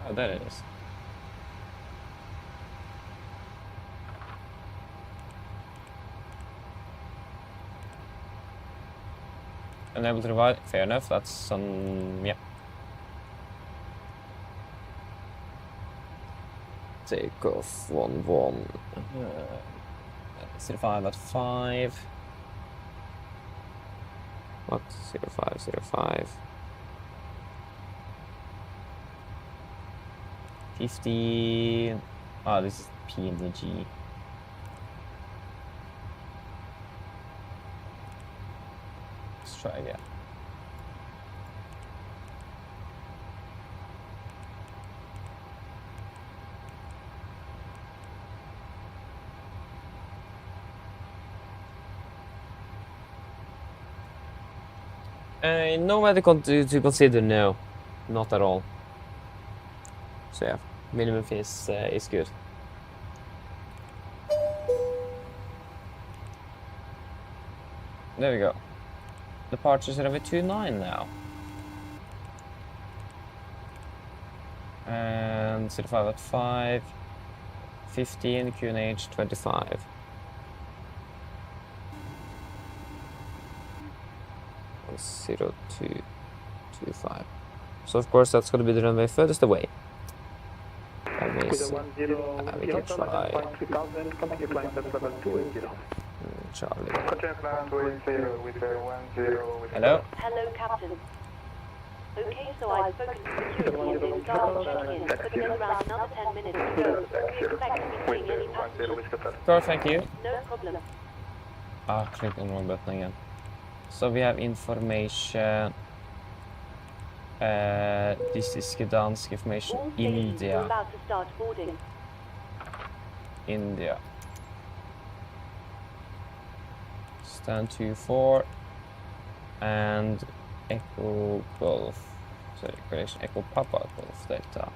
S1: Oh, there it is. Unable to revive. Fair enough. That's some. Yeah. Take off 1-1. 05 at 5. What? 05. 50. Ah, this is PMDG. Let's try again. No weather to consider, no. Not at all. So yeah, minimum is good. There we go. Departures are over 29 now. And 05 at 5. 15, QNH 25. And 0225. So of course that's going to be the runway furthest away. Amazing. We can try. Charlie. Hello?
S3: Hello, Captain. Okay, so I've spoken to security and they started checking in, but there's around another 10 minutes to go. Do we expect to be seeing any passengers?
S1: Sure, thank you.
S3: No problem.
S1: Ah, click on the wrong button again. So we have information. This is Gdansk information.
S3: All stations are
S1: India.
S3: about to start boarding.
S1: India. Stand 24 and Echo Golf. Sorry, correction. Echo Papa Golf Delta.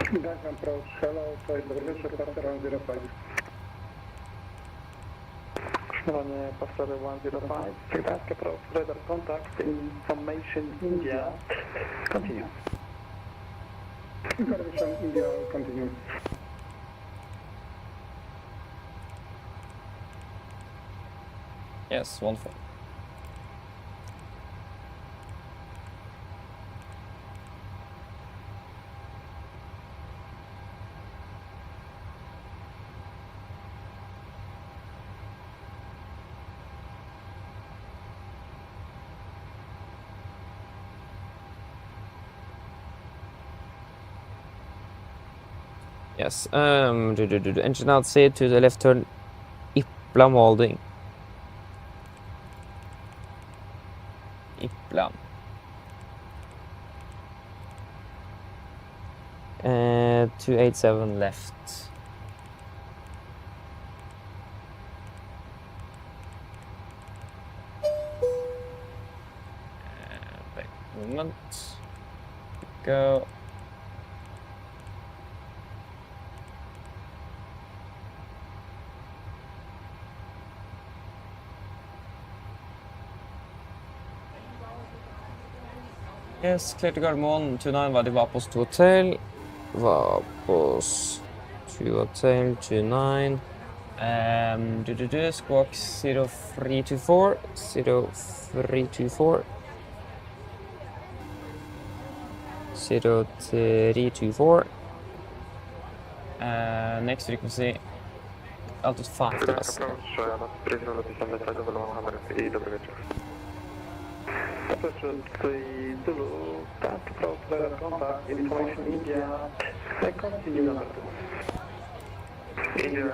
S4: Gdansk approach, hello, sorry, dobry wieczór, Pastor 105. Śniadanie Pastor 105, Gdansk approach, radar contact, information India, continue. Information India, continue.
S1: Yes, wonderful. Yes, engine out, say to the left turn, Iplam holding. Iplam. 287 left. Back movement. Go. Yes, clear to Gardermoen, 29 var det Vapos to hotel. Vapos to hotel, 29. Squawk 0324, 0324. 0324. Next frequency, altitude 5 to us.
S4: Contact, information India, continue number 2. India,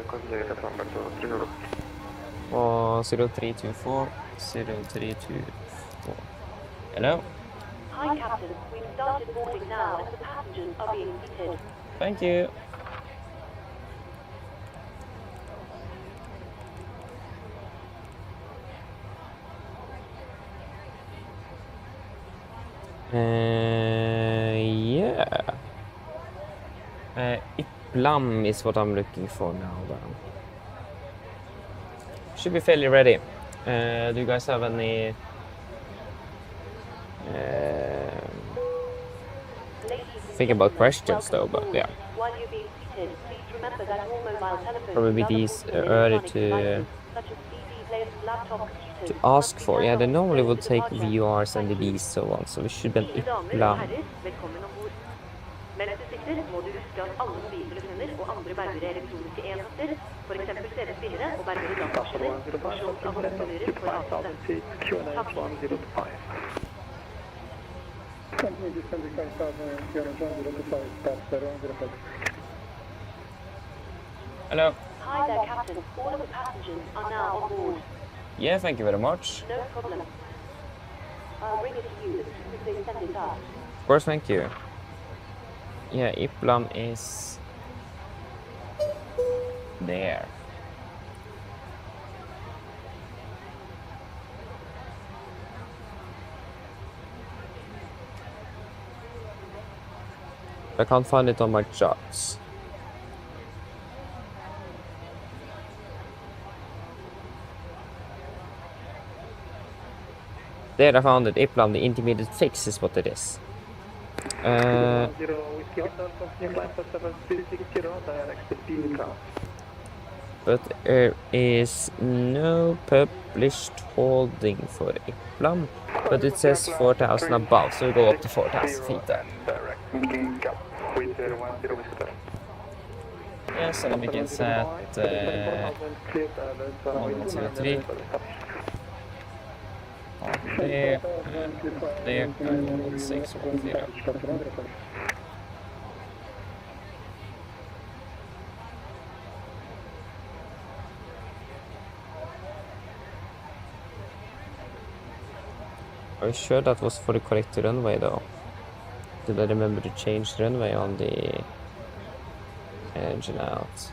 S4: continue number 2,
S1: 0324, 0324. Hello?
S3: Hi, Captain. We've started boarding now and the passengers are being seated.
S1: Thank you. Yeah. Iplam is what I'm looking for now. Should be fairly ready. Do you guys have any think about questions though? But yeah.
S3: While you're being seated, please remember that all mobile telephones
S1: Probably these early to ask for. Yeah, they normally will take VRs and DBs so on, so we should be an Iplam.
S3: Mens du sitter, må du huske at alle mobiltelefoner og andre bærbare elektroniske enheter, for eksempel CD-spillere og bærbare datamaskiner, må slås av kontrollører for avstand.
S1: Hello.
S3: Hi there, Captain. All of the passengers are now on board.
S1: Yeah, thank you very much.
S3: No problem. I'll bring it to you as soon as they send it out.
S1: Of course, thank you. Yeah, IFLY is there. I can't find it on my charts. There I found it, IFLY, the intermediate fix is what it is.
S4: Whiskey Hotel, continue climb for 7360, direct to Gdansk.
S1: But there is no published holding for IFLY, but it says 4,000 above, so we go up to 4,000 feet there.
S4: Direct Gdansk. With 10 Whiskey Hotel.
S1: Yes, and we can set 103 there, there, 1610. Are you sure that was for the correct runway though? Did I remember to change the runway on the engine out?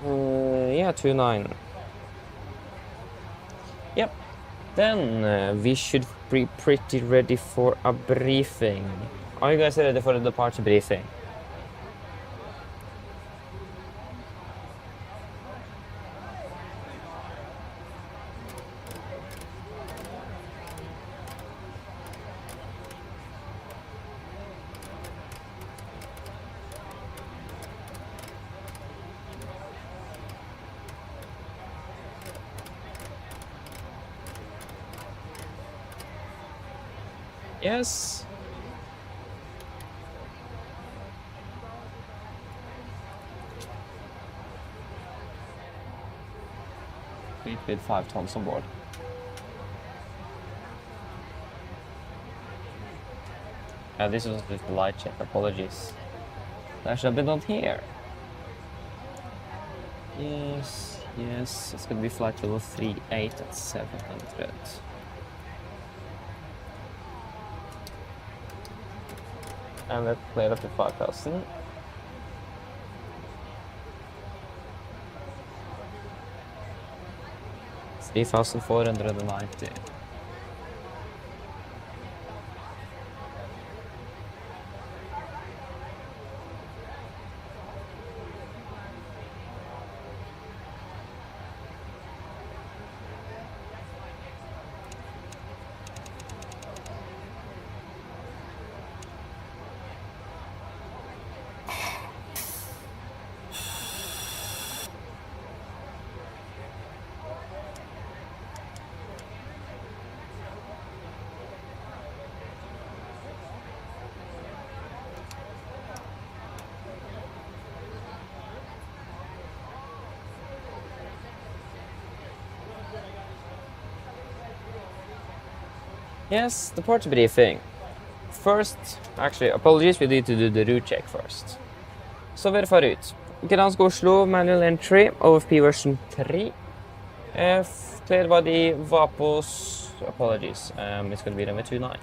S1: Yeah, 29. Yep. Then we should be pretty ready for a briefing. Are you guys ready for the departure briefing? Yes. We with 5 tons on board. This was just a light check, apologies. That should have been on here. Yes, yes, it's gonna be flight level 38 at 700. And let's play it up to 5,000. It's 3,490. Yes, departure briefing. First, actually, apologies, we need to do the route check first. Så verify ut. Gdansk Oslo, manual entry, OFP version 3. Cleared by the Vapos, apologies, it's going to be runway 29.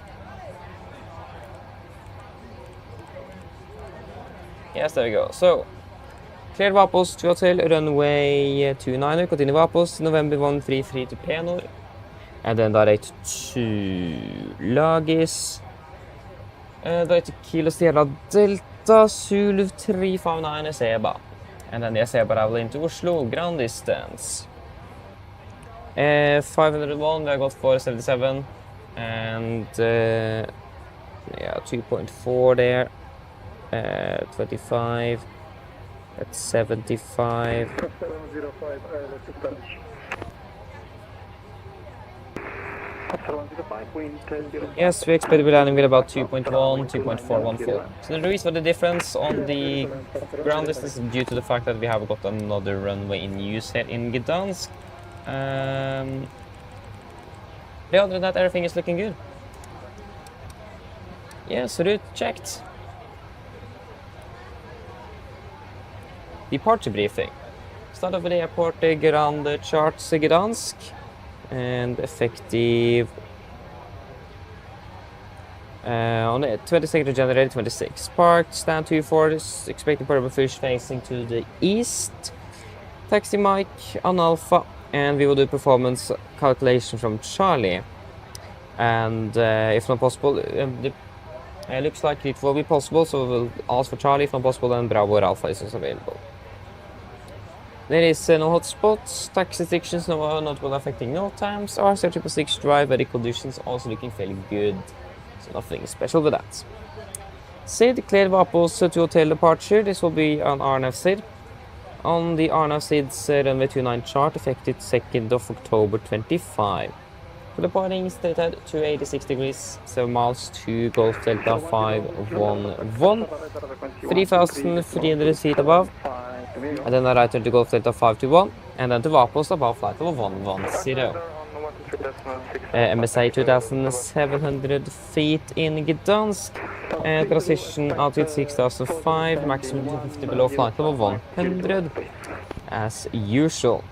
S1: Yes, there we go. So, cleared Vapos to hotel, runway 29, continue Vapos, November 133 to Penor. And then direct to Lagis. Direct to Kilo Sierra Delta, Zulu 359 Seba. And then the Seba travel into Oslo, ground distance. 501, we have got 477. And yeah, 2.4 there. 25. That's 75.
S4: 705,
S1: Yes, we expect to be landing with about 2.1, 2.414. So the reason for the difference on the ground distance is due to the fact that we have got another runway in use here in Gdansk. Other than that, everything is looking good. Yes, route checked. Departure briefing. Start off with the airport Grand Charts Gdansk. and effective on the 22nd of January 26. Parked, stand 24, is expecting purple fish facing to the east. Taxi mic on Alpha, and we will do performance calculation from Charlie. And if not possible, it looks like it will be possible, so we'll ask for Charlie if not possible, and Bravo or Alpha is also available. There is no hotspots, taxi restrictions not well affecting no times, RC6 drive, weather conditions also looking fairly good, so nothing special with that. SID cleared Vapos to hotel departure. This will be on RNF SID. On the RNF SID's runway 29 chart, effective 2nd of October 25. For departing, straight ahead 286 degrees, 7 miles to Golf Delta 511, 3,300 feet above, and then a right turn to Golf Delta 521, and then to Vapos above flight level 110. MSA 2,700 feet in Gdansk, and transition altitude 6,005, maximum 250 below flight level 100, as usual.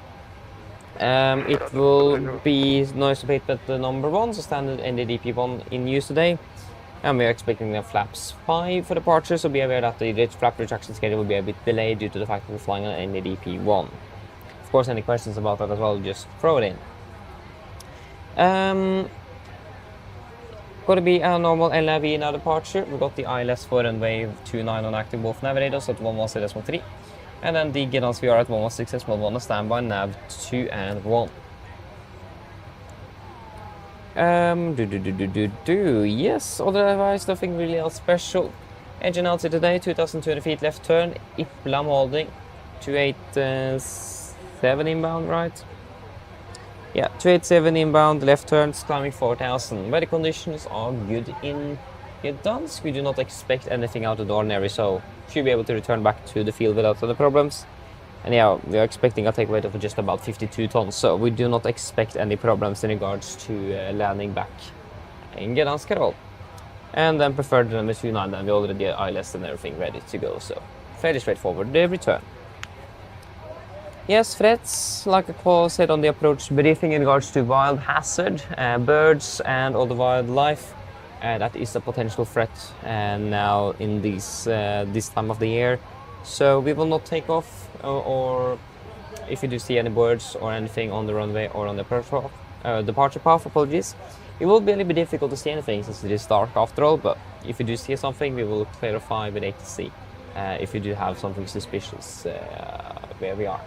S1: It will be noise abatement number 1, so standard NDDP1 in use today. And we are expecting the flaps 5 for departure, so be aware that the flap retraction schedule will be a bit delayed due to the fact that we're flying on NDDP1. Of course, any questions about that as well, just throw it in. Going to be a normal LAV now departure. We've got the ILS for runway 29 on active both nav radios at 116.3. And then the Gdansk VR at 116.1 on standby, nav 2 and 1. Yes, otherwise nothing really else special. Engine altitude today, 2,200 feet left turn, IFLY holding, 287 inbound, right? Yeah, 287 inbound, left turns, climbing 4,000. Weather conditions are good in Gdansk. We do not expect anything out of the ordinary, so should be able to return back to the field without any problems. And yeah, we are expecting a take weight of just about 52 tons, so we do not expect any problems in regards to landing back in Gdansk at all. And then preferred number 29, then we already have ILS and everything ready to go, so fairly straightforward, the return. Yes, threats, like I said on the approach briefing in regards to wild hazard, birds and all the wildlife. That is a potential threat now in this time of the year. So we will not take off, or if you do see any birds or anything on the runway or on the departure path, apologies. It will be a little bit difficult to see anything since it is dark after all, but if you do see something, we will clarify with ATC if you do have something suspicious where we are.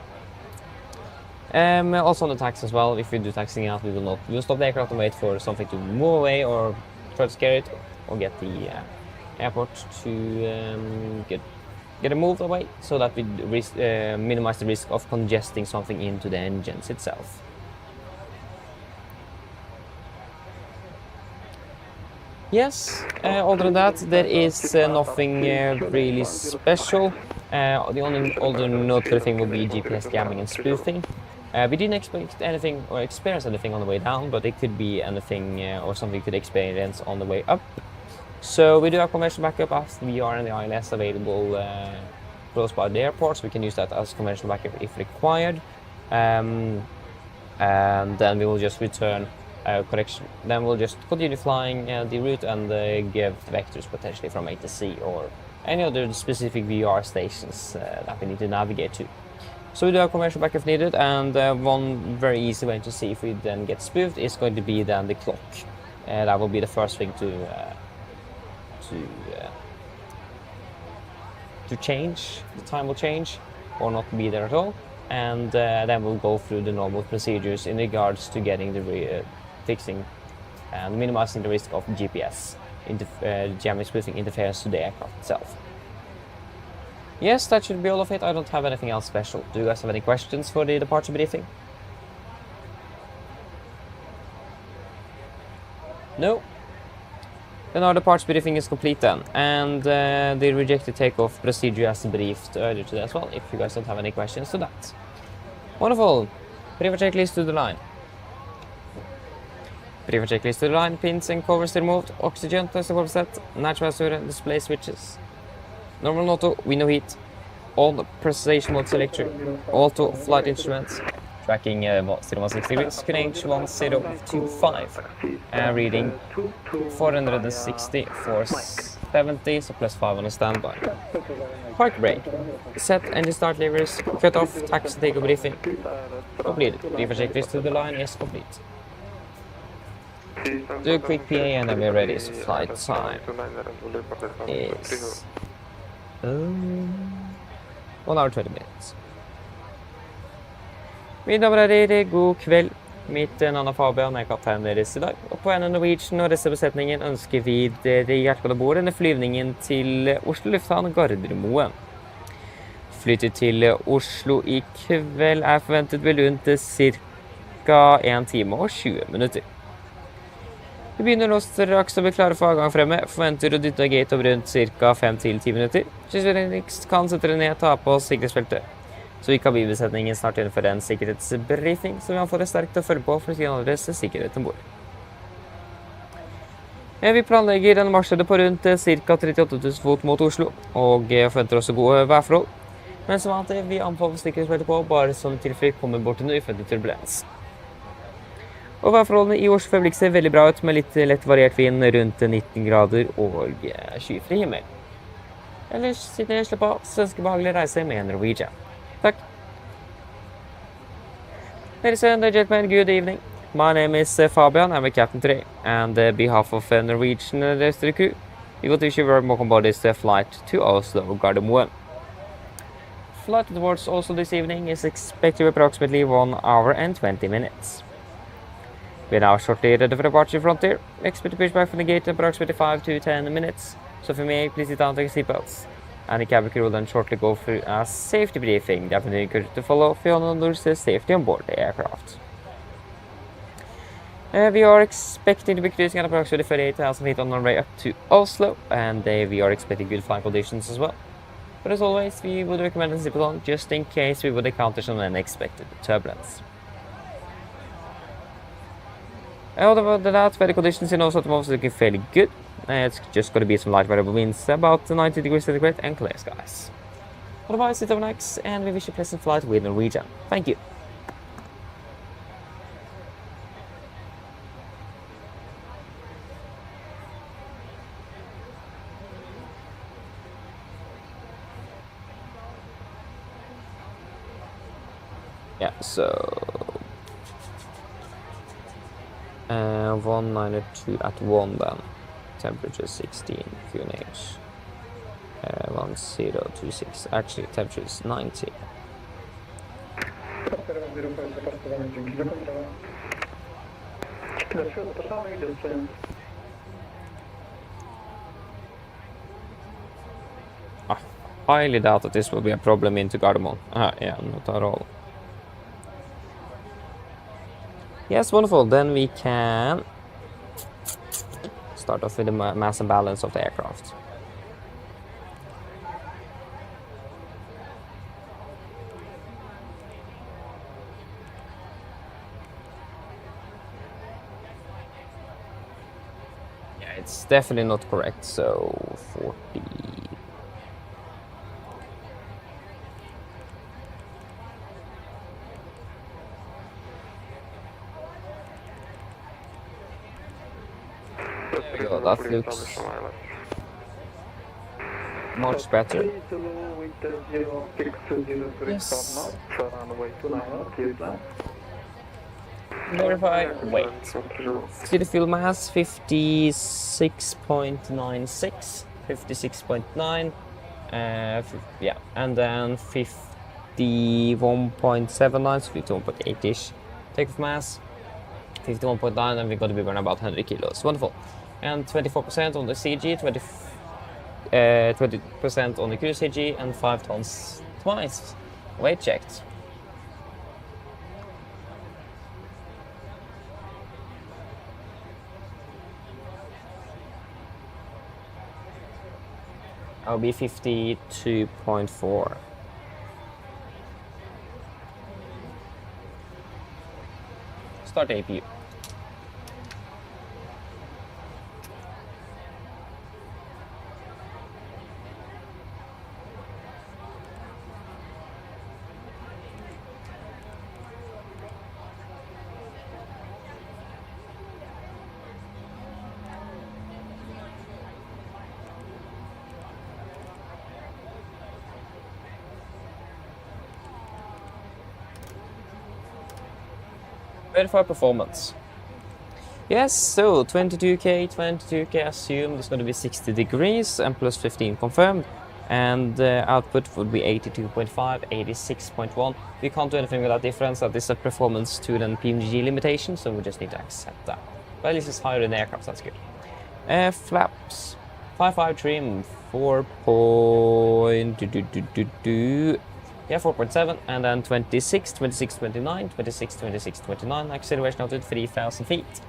S1: Also on the tax as well, if you do taxing out, we will stop the aircraft and wait for something to move away or try to scare it, or get the airport to get it moved away, so that we minimize the risk of congesting something into the engines itself. Yes, other than that, there is nothing really special. The only other noteworthy thing will be GPS jamming and spoofing. We didn't expect anything or experience anything on the way down, but it could be anything or something we could experience on the way up. So we do have conventional backup as the VR and the ILS available close by the airport, so we can use that as conventional backup if required. And then we will just return correction. Then we'll just continue flying the route and give vectors potentially from ATC or any other specific VR stations that we need to navigate to. So we do have commercial backup if needed, and one very easy way to see if we then get spoofed is going to be then the clock. That will be the first thing to change. The time will change or not be there at all, and then we'll go through the normal procedures in regards to getting the fixing and minimizing the risk of GPS jamming spoofing interference to the aircraft itself. Yes, that should be all of it. I don't have anything else special. Do you guys have any questions for the departure briefing? No? Then our departure briefing is complete then, and the rejected takeoff procedure as briefed earlier today as well, if you guys don't have any questions to that. Wonderful. Brief checklist to the line. Brief checklist to the line. Pins and covers removed. Oxygen test set. Natural display switches. Normal auto, window heat, all precision mode selector, auto flight instruments, tracking 016 degrees, QNH 1025, and reading 460, 470, so plus 5 on a standby. Park brake. Set engine start levers, cut off, taxi take briefing. Completed. Reefer checklist to the line is complete. Do a quick PA and then we're ready, so flight time is 1 hour 20 minutes. Mine damer og herrer, god kveld. Mitt navn er Fabian, jeg er kaptein deres i dag. Og på vegne av Norwegian og resten av besetningen ønsker vi dere hjertelig om bord denne flyvningen til Oslo lufthavn Gardermoen. Flyttet til Oslo i kveld er forventet vel rundt ca. 1 time og 20 minutter. Vi begynner nå straks å bli klare for avgang fremme. Forventer å dytte gate om rundt ca. 5-10 minutter. Kystførerniks kan sette dere ned, ta på sikkerhetsbeltet. Så vi kabinbesetningen snart innføre en sikkerhetsbriefing, så vi får det sterkt å følge på for å si andres sikkerhet ombord. Vi planlegger en marsjhøyde på rundt ca. 38 000 fot mot Oslo, og forventer også gode værforhold. Men som alltid, vi anbefaler sikkerhetsbeltet på, bare som tilfelle kommer bort til en uforventet turbulens. Og værforholdene i Oslo øyeblikk ser veldig bra ut, med litt lett variert vind rundt 19 grader og skyfri himmel. Ellers sitter jeg og slipper av, så ønsker behagelig reise med Norwegian. Takk. Ladies and gentlemen, good evening. My name is Fabian. I'm a captain today, and on behalf of Norwegian and the rest of the crew, we would wish you very welcome aboard this flight to Oslo Gardermoen. Flight towards Oslo this evening is expected to be approximately 1 hour and 20 minutes. We are now shortly ready for departure frontier. Expect to push back from the gate in approximately 5 to 10 minutes. So if you may, please sit down to your seatbelts. And the cabin crew will then shortly go through a safety briefing that we encourage you to follow for your safety on board the aircraft. We are expecting to be cruising at approximately 38,000 feet on our way up to Oslo, and we are expecting good flight conditions as well. But as always, we would recommend a seatbelt on just in case we would encounter some unexpected turbulence. Other than that, weather conditions in Oslo at the moment are looking fairly good. It's just going to be some light variable winds, about 90 degrees centigrade, and clear skies. Otherwise, it's over next, and we wish you a pleasant flight with Norwegian. Thank you. Yeah, so 192 at 1 then. Temperature 16, QNH 1026. Actually, temperature is 90. I highly doubt that this will be a problem into Gardermoen. Yeah, not at all. Yes, wonderful. Then we can start off with the mass and balance of the aircraft. Yeah, it's definitely not correct, so 40. There we go, that looks much better. Yes. Verify weight. See the fuel mass 56.96, 56.9, yeah, and then 51.79, so 51.8ish. Takeoff mass 51.9, and we're going to be burning about 100 kilos. Wonderful. And 24% on the CG, 20% on the cruise CG, and 5 tons twice. Weight checked. I'll be 52.4. Start APU. Verify performance. Yes, so 22K assumed it's going to be 60 degrees and plus 15 confirmed. And output would be 82.5, 86.1. We can't do anything with that difference. That is a performance to the PMDG limitation, so we just need to accept that. But at least it's higher in the aircraft, that's good. Flaps. 5.5 trim, 4.7, and then 26, 26, 29, 26, 26, 29, acceleration altitude 3,000 feet.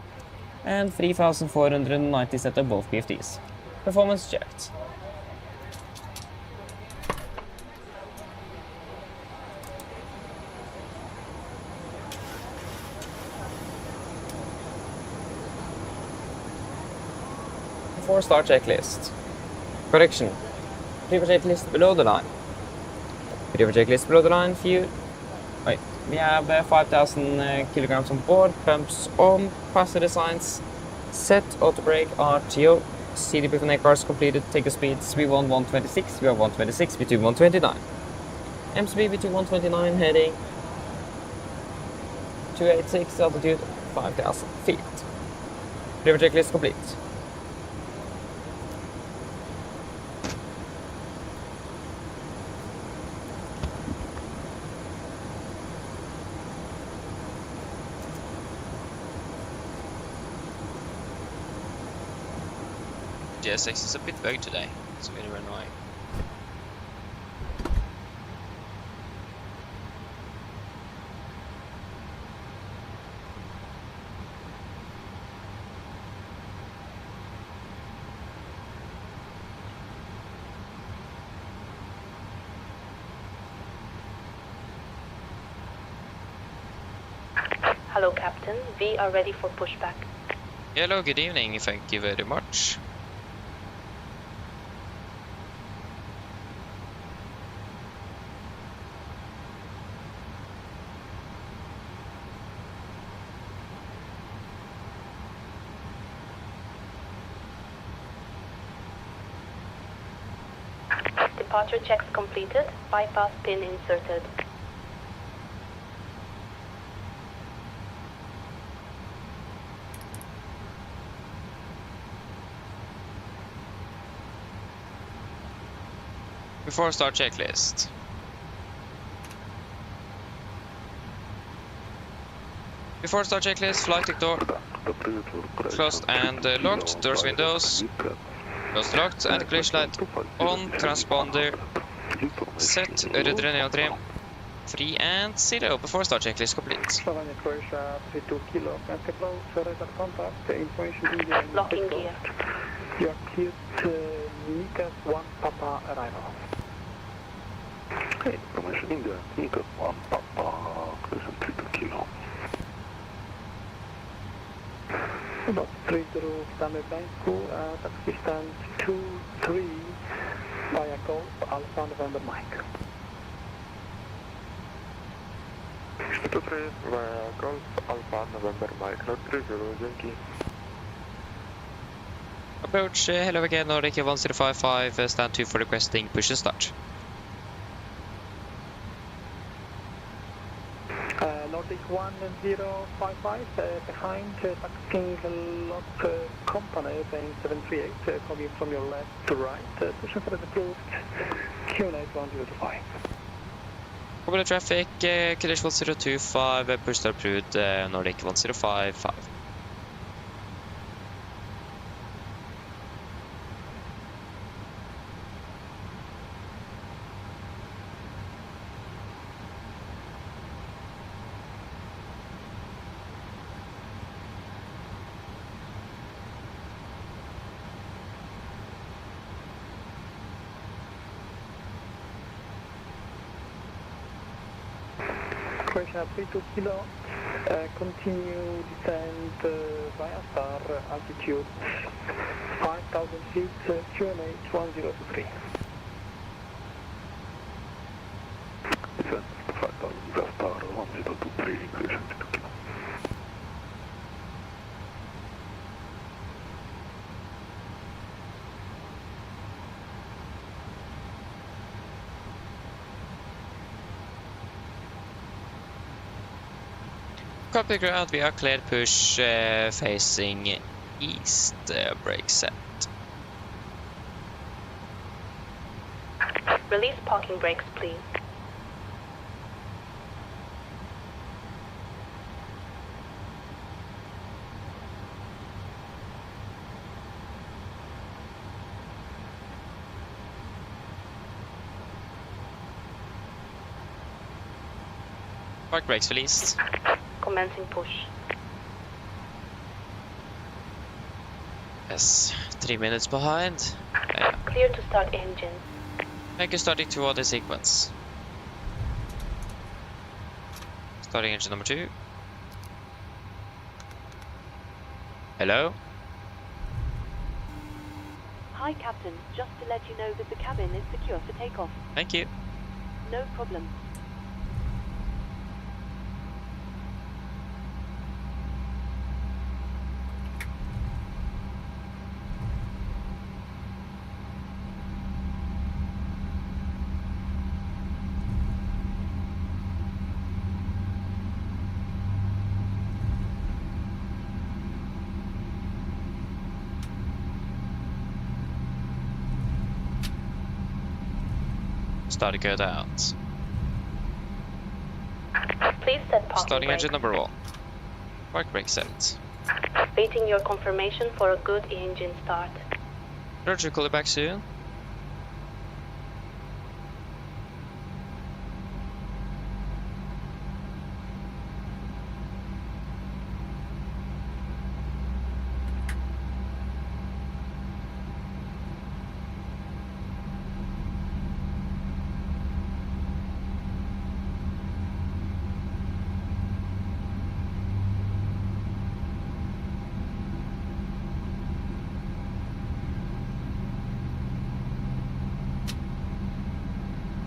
S1: And 3,490 set of both PFDs. Performance checked. Four-star checklist. Correction. Previous checklist below the line. Previous checklist below the line. Fuel. Wait. We have 5,000 kilograms on board. Pumps on. Passenger signs. Set. Auto brake. RTO. CDP for cars completed. Take a speeds. V1 126. V1 126. V2 129. MSB V2 129 heading 286. Altitude 5,000 feet. Previous checklist complete.
S6: GSX is a bit bugged today. It's very annoying.
S3: Hello, Captain. We are ready for pushback.
S6: Hello, good evening. Thank you very much.
S3: Departure checks completed. Bypass pin inserted.
S6: Before start checklist. Before start checklist, flight deck door closed and locked, doors, windows closed, locked, anti-collision light on, transponder set, Radeon RX 3 and 0. Before start checklist complete.
S3: Locking gear.
S4: You are cleared Nikas 1 Papa arrival.
S2: Okay, information India, Nikas 1 Papa, closing 32 kilo.
S4: About 30 standard line school, taxi stand 23 via Golf Alpha November Mike.
S2: 23 via Golf Alpha November Mike, not 30, Yankee.
S6: Approach, hello again, Nordic 1055, stand 2 for requesting push and start.
S4: Nordic 1055, behind taxiing lot company, Boeing 738, coming from your left to right, pushing for the approved Q&A 1025.
S6: Popular traffic, Kilish 1025, push start approved, Nordic 1055.
S4: Croatia 32 kilo, continue descend via star, altitude 5,000 feet, QNH 1023.
S2: Descend 5,000 via star, 1023, Croatia 32 kilo.
S6: Copy ground, we are cleared push facing east, brake set.
S3: Release parking brakes, please.
S6: Park brakes released.
S3: Commencing push.
S6: Yes, 3 minutes behind.
S3: Clear to start engines.
S6: Make you starting toward the sequence. Starting engine number 2. Hello?
S3: Hi, Captain. Just to let you know that the cabin is secure for takeoff.
S6: Thank you.
S3: No problem.
S6: Starting go down.
S3: Please set parking
S6: Starting
S3: brakes.
S6: engine number 1. Park brake set.
S3: Waiting your confirmation for a good engine start.
S6: Roger, call you back soon.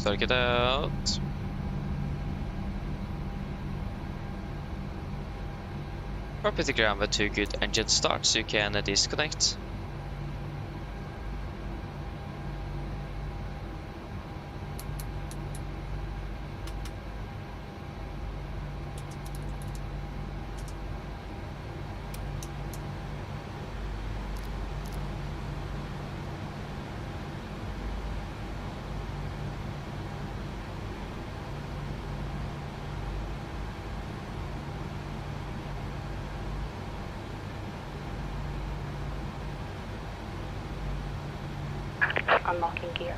S6: So get out. Copy the ground with 2 good engine starts, so you can disconnect.
S3: Unlocking gear.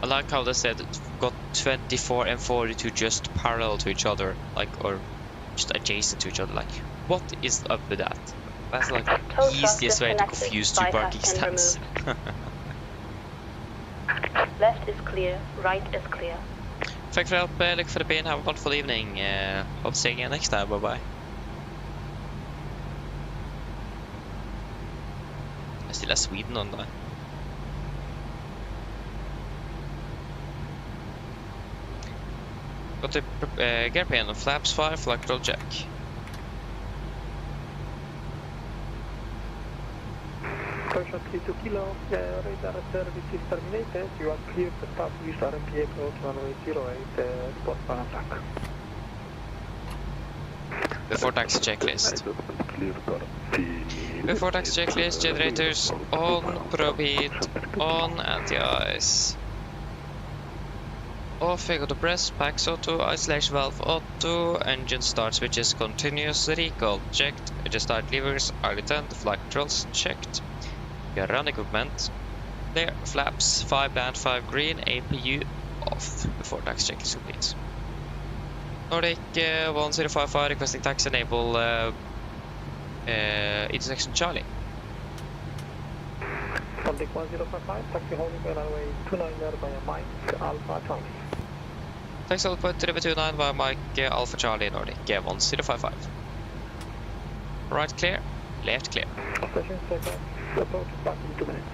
S6: I like how they said it got 24 and 42 just parallel to each other, like, or just adjacent to each other. Like, what is up with that? That's like the
S3: Tow truck
S6: easiest way to
S3: disconnected.
S6: confuse 2 parking
S3: Bypass pin
S6: stands.
S3: Left is clear, right is clear.
S6: Tack för hjälp, look for the pin, have a wonderful evening. Hope to see you again next time, bye bye. I still have Sweden on there. Got the gear pin on flaps 5, flight control check.
S4: Question 32 kilo, radar service is terminated. You are clear to start with RMP approach runway 08, spot on attack.
S6: Before taxi checklist. Before taxi checklist, generators on, probe heat on, anti-ice. Off, we got to press, packs auto, isolation valve auto, engine start switches continuous, recall checked, adjust start levers, early 10, flight controls checked. Run equipment. There, flaps, 5 band, 5 green, APU off before taxi check is complete. Nordic 1055 requesting taxi enable intersection Charlie.
S4: Nordic 1055, taxi holding runway 29 via Mike Alpha Charlie.
S6: Taxi hold point 329 via Mike Alpha Charlie Nordic 1055. Right clear, left clear.
S4: Station second, approach back in 2 minutes.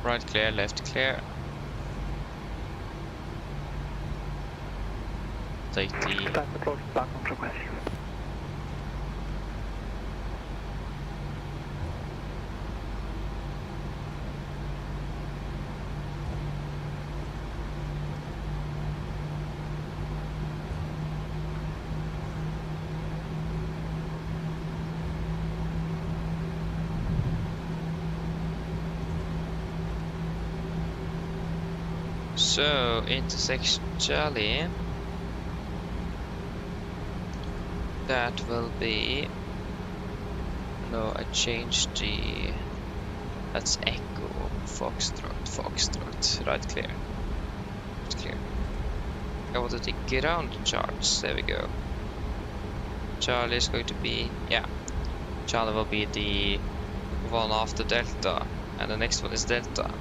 S6: Right clear, left clear. Take the...
S4: Time to close back on frequency.
S6: So, intersection Charlie. That will be... No, I changed the... That's Echo, Foxtrot, right clear. It's clear. Go to the ground charge, there we go. Charlie is going to be... Yeah. Charlie will be the one after Delta, and the next one is Delta.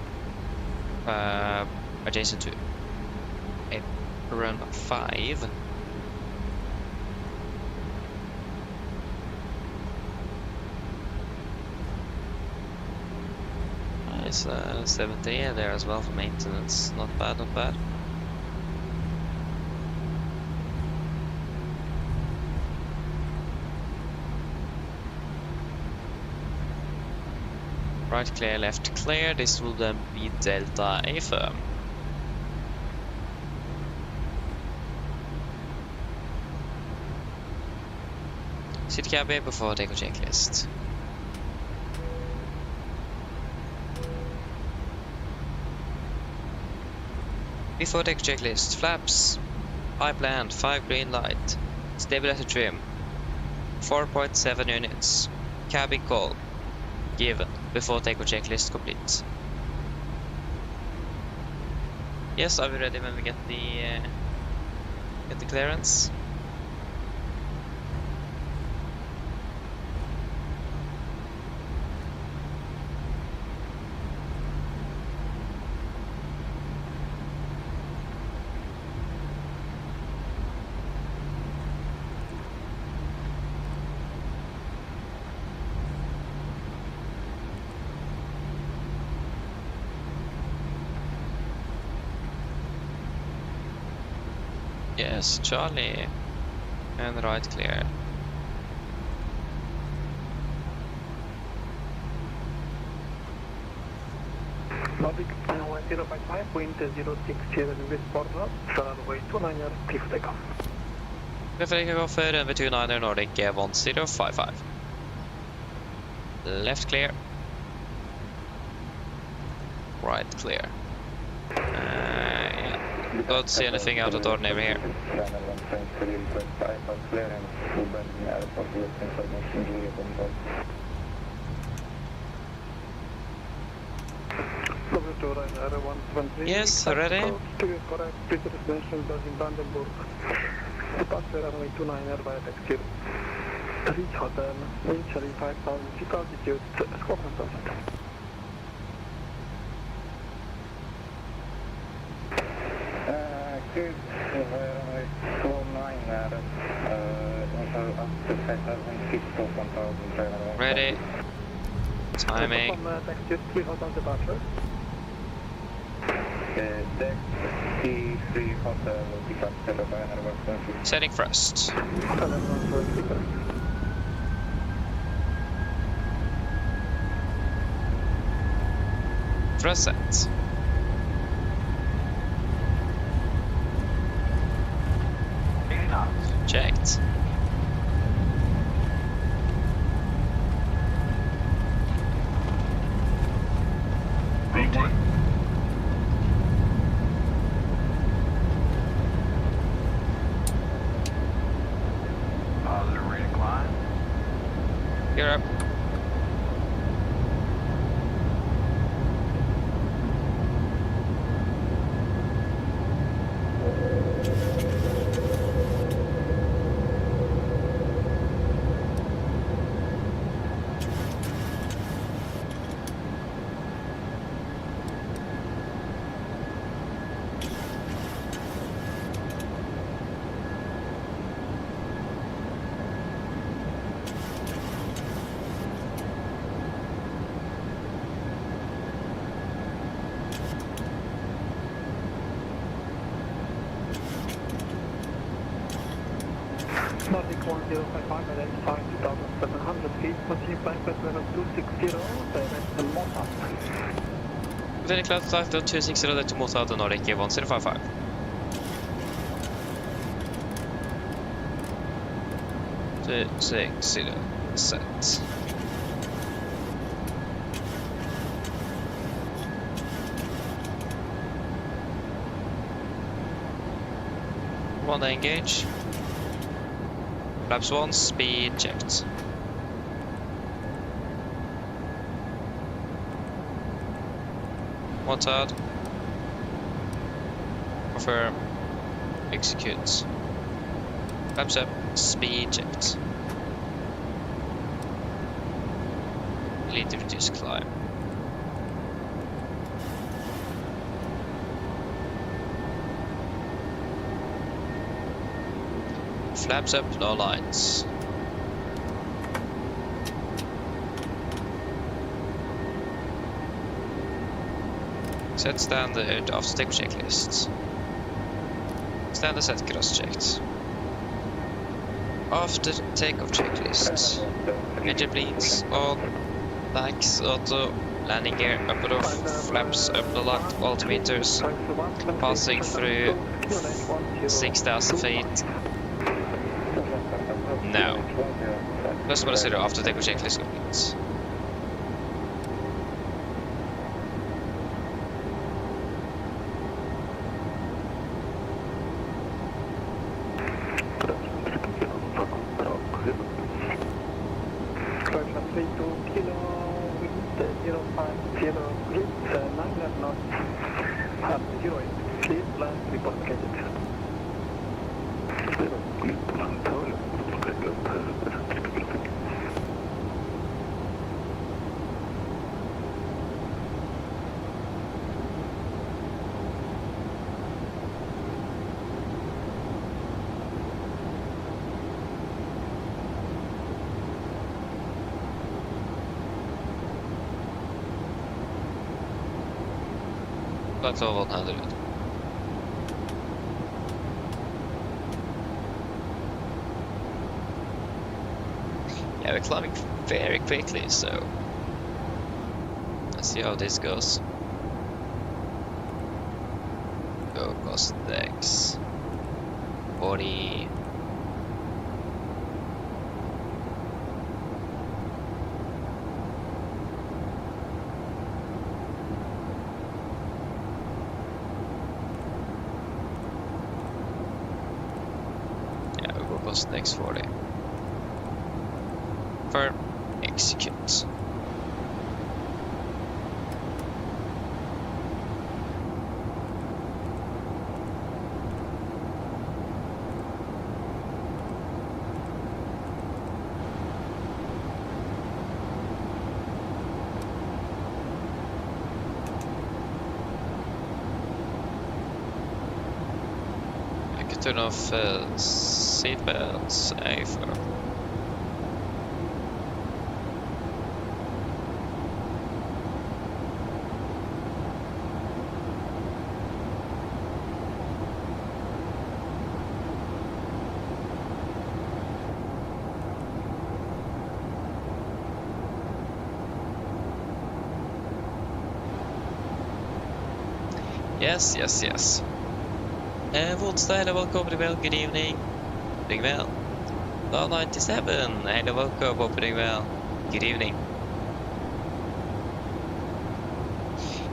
S6: Adjacent to a run 5. Nice, 70 there as well for maintenance. Not bad, not bad. Right clear, left clear. This will then be Delta A firm. Sit cabin before take a checklist. Before take checklist, flaps, pipe land, 5 green light, stabilizer trim, 4.7 units, cabin call, given, before take a checklist complete. Yes, are we ready when we get the clearance? Yes, Charlie. And right clear.
S4: Nordic 1055, wind 060 degrees port north, runway 29er, clear for takeoff.
S6: Clear for takeoff, runway 29er, Nordic 1055. Left clear. Right clear. Yeah. Don't see anything out of the ordinary here. Yes, ready?
S4: Correct, Peter Residential Building, Brandenburg. Departure runway 29er via taxi. Reach hotel, wind 5,000 feet altitude, squawk 1,000.
S2: Good, runway 29er, up to 5,000 feet, 1,000.
S6: Ready. Timing.
S4: From taxi 3 hotel departure.
S2: Deck T3 hotel, departure by another
S6: Setting first.
S4: Hotel and for speaker.
S6: Thrust set. Checked.
S7: Positive rate of climb.
S6: You're up.
S4: 1055 and then 5,700 feet. Continue flight path level 260, direction Mossad.
S6: Very cloud flight 260 direct to Oslo Norwegian 1055. Two, 60 set. One engage. Flaps 1, speed checked. One third. Confirm. Execute. Flaps up, speed checked. Need to reduce climb. Flaps up, no lines. Set standard after takeoff checklist. Standard set cross checked. After takeoff checklist. Engine bleeds on. Backs auto. Landing gear up and off. Flaps up and locked. Altimeters. Passing through 6,000 feet. No. Plus 1 after takeoff checklist complete. That's all 100. Yeah, we're climbing very quickly, so let's see how this goes. Go Gdansk. 40. Next 40. Firm, execute. I can turn off seatbelts, IFLY. Yes. Woodstyle, hello, welcome to well, good evening. Doing well. Law 97, hello, welcome, hope you're doing well. Good evening.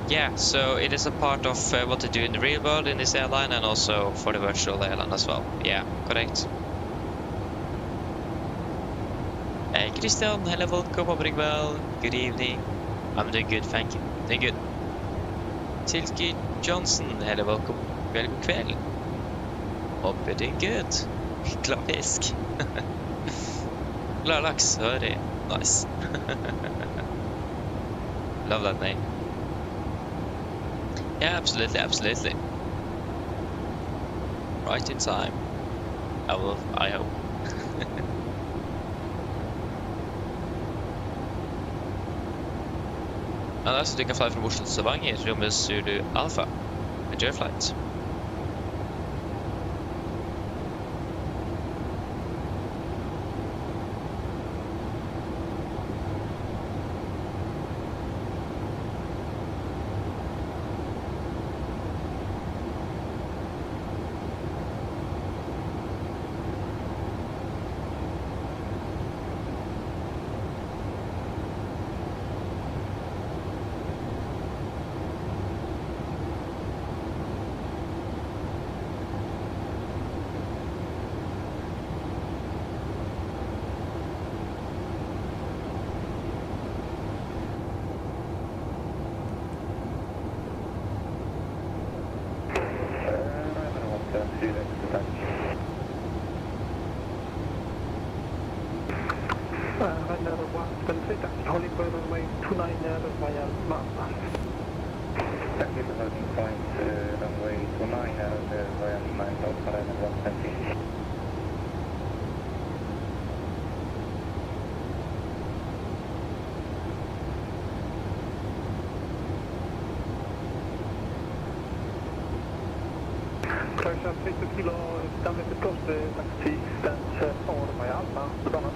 S6: Yeah, so it is a part of what to do in the real world in this airline and also for the virtual airline as well. Yeah, correct. Hey Christian, hello, welcome, hope you're doing well. Good evening. I'm doing good, thank you. Doing good. Silky Johnson, hello, welcome. Velkommen kväll. Hope you're doing good. Glad fisk. Glad lax, hörde. Nice. Love that name. Yeah, absolutely. Right in time. I hope. Annars du kan fly från Oslo till Stavanger, rummet Zulu Alpha. Enjoy flight.
S4: Runner 123, taxi Hollywood runway 29 via Malmö.
S2: Taxi to Norwegian Point, runway 29 via Malmö, Runner 120.
S4: Closure 32 kilo, Stanley to Coast, taxi stands for via Alpha, Gdansk.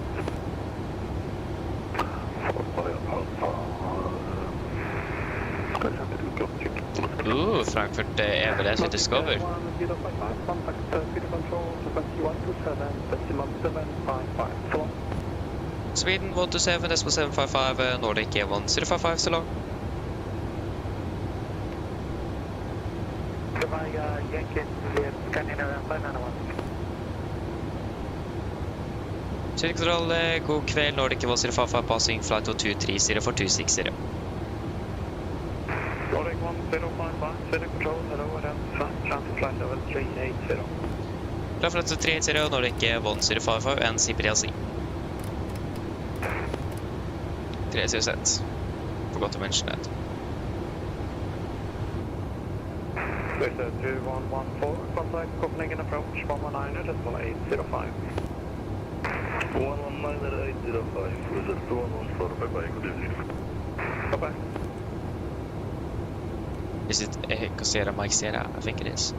S6: Frankfurt Everest with Discover.
S4: 1055, contact Sweden Control 2127, decimal 755, so long.
S6: Sweden 127, decimal 755, Nordic 1055, so long.
S4: Goodbye, Yankee, Scandinavian 591.
S6: Sweden Control, god kväll, Nordic 1055, passing flight 230 for 260.
S4: Nordic 1055, Sweden Control, hello, transfer flight level 380.
S6: Klar flight 380, Nordic 1055, and CPDLC. 380 set. Forgot to mention that.
S4: Wizard 2114, contact Copenhagen approach 119, decimal 805.
S2: 119 805, Wizard 2114, bye-bye, good evening.
S4: Bye-bye.
S6: Is it Echo Sierra Mike Sierra? I think it is.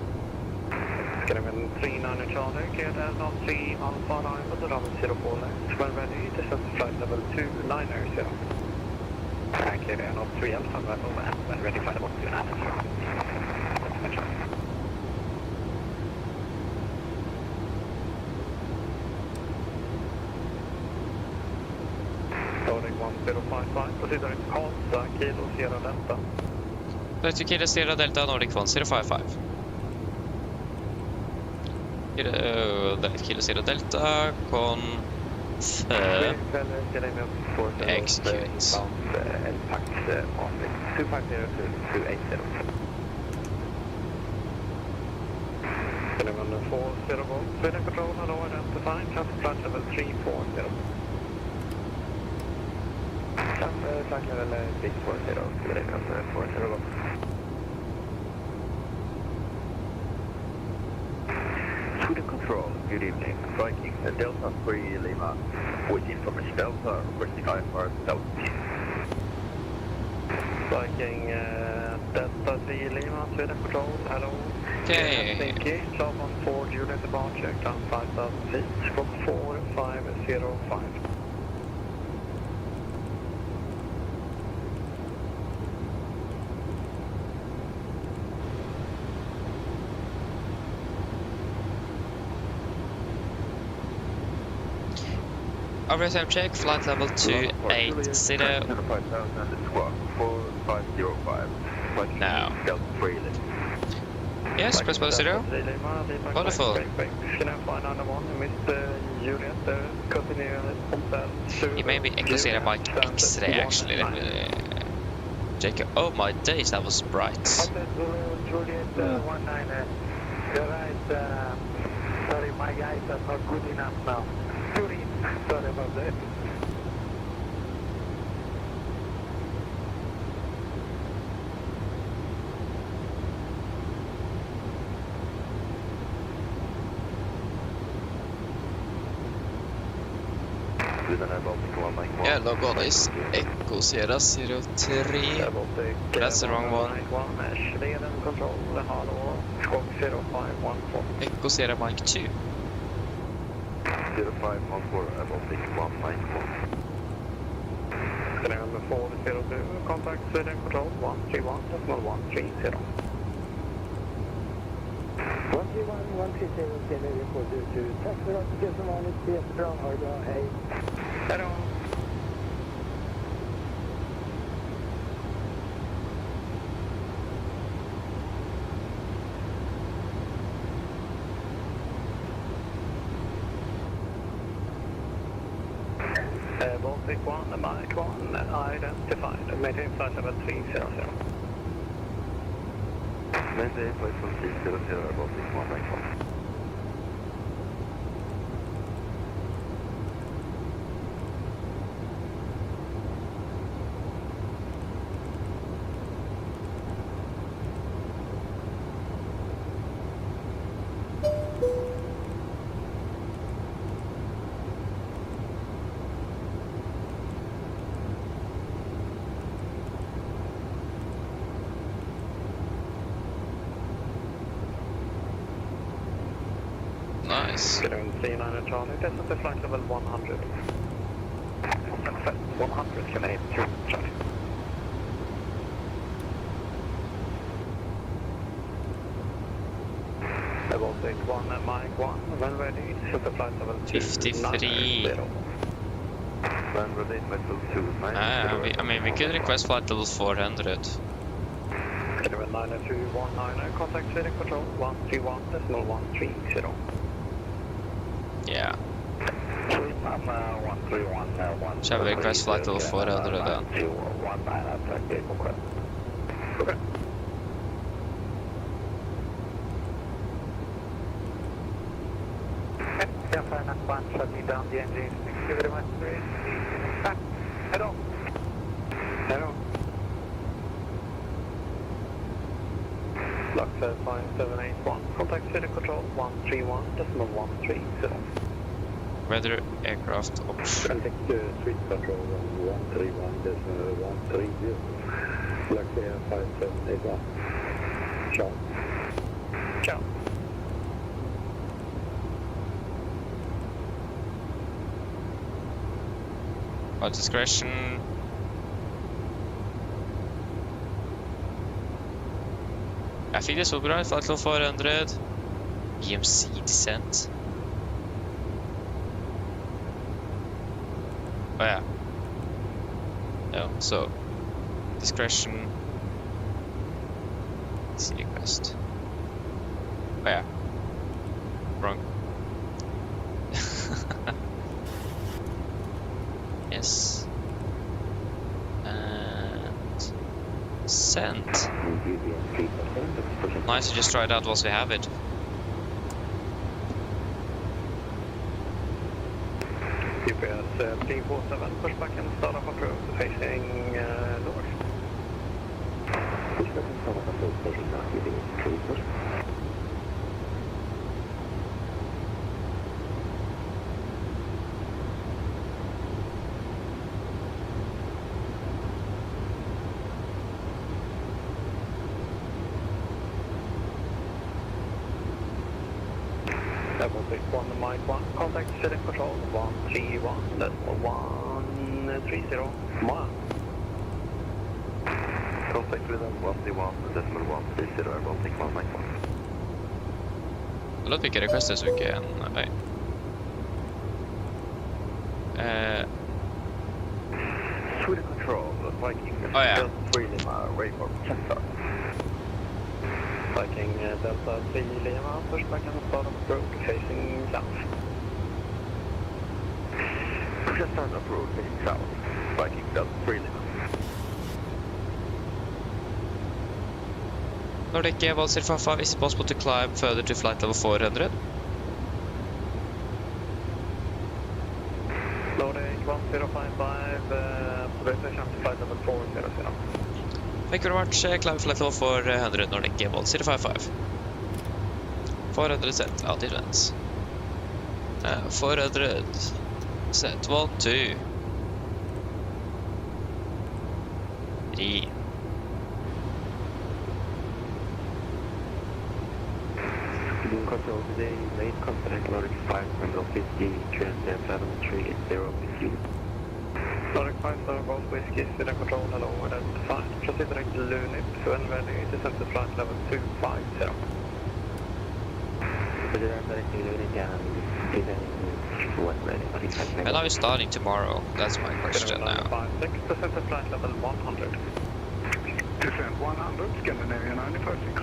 S4: Scandinavian 39 Charlie, cleared as on 3 Alpha 9 with the runway 04 left. When ready, descend to flight level 290. Cleared as on 3 Alpha level left. When ready, flight level 290. Nordic 1055, proceed in Karlstad, Kilo Sierra Delta.
S6: Flight to Kilo Sierra Delta, Nordic 1055. Kilo Sierra Delta, execute.
S4: Eleven 40 volts, Sweden Control, hello, identify, transfer flight level 340. Transfer flight level 640, Sweden Control 40 volts.
S2: Sweden Control, good evening. Striking Delta 3 Lima, waiting for Miss Delta, requesting IFLY LT.
S4: Striking Delta 3 Lima, Sweden Control, hello.
S6: Okay.
S4: Helsinki, 1214 Juliet departure, climb 5,000 feet, from 4505.
S6: RSM check, flight level 280.
S2: 4505.
S6: Now. Yes, press button 0. Wonderful. It may be Echo Sierra Mike X-ray actually. Let me check. Oh my days, that was bright.
S4: Juliet 19. You're right. Sorry, my eyes are not good enough now. Sorry about that.
S6: Yeah, log on is Echo Sierra 03. That's the wrong one. Echo Sierra Mike 2.
S2: 0514, I will take 191.
S4: Number 402, contact Sweden Control 131, decimal 130. 131, 130, Scandinavian 422. Tack för att du är som vanligt, jättebra, ha det bra, hej. Hej då. Baltic 1, Mike 1, identified. Maintain flight level 300.
S2: Maintain flight level 300, Baltic 1, Mike 1.
S6: Nice.
S4: Getting 39 Charlie, descent to flight level 100.
S2: 100 can aim to Charlie.
S4: Level 81 and Mike 1, when ready, descent to flight level
S6: 53.
S2: When ready, level 290.
S6: I mean, we could request flight level 400.
S4: Level 90219, contact city control 131.130.
S6: Yeah.
S2: 131,
S6: Shall we request flight level 400 then?
S2: 219, attack vehicle request.
S4: Okay. Yeah, fine, that's fine. Shutting down the engine. Thank you very much. Hello. Hello. Block 5781. Contact city control 131.130.
S6: Weather aircraft option.
S2: Contact street control 131.130. Block 5781. Ciao.
S4: Ciao.
S6: At discretion. I think this will be right. Flight level 400. EMC descent. Oh yeah. No, so discretion. See request. Oh yeah. Wrong. Yes. And send. Nice to just try it out whilst we have it.
S4: UPS 347, push back and start off approach facing north. Level 61, Mike 1, contact city control 131.130.
S2: Contact with them 131.130, Baltic 191.
S6: Låt vilka requester så mycket än. Nej.
S2: Sweden control, Viking.
S6: Oh yeah.
S2: Delta 3 Lima, Rainbow, Chester.
S4: Viking Delta 3 Lima, push back and start off approach facing south.
S2: Push and start off road facing south. Viking Delta 3 Lima.
S6: Nordic Airbolt 055, is it possible to climb further to flight level 400?
S4: Nordic 1055, observation to flight level 400.
S6: Thank you very much. Climb flight level 400, Nordic Airbolt 055. 400 set, out advance. 400 set, 1, 2, 3.
S2: Control today, late contact Nordic 5, window 50, transient 730 with you.
S4: Nordic 5, Golf Whiskey, Sweden control, hello, identified. Proceed direct to Lunip, when ready, descent to flight level 250.
S2: Proceed direct to Lunip and when ready.
S6: And are we starting tomorrow? That's my question now.
S4: 56, descent to flight level 100.
S2: Descent 100, Scandinavia 956.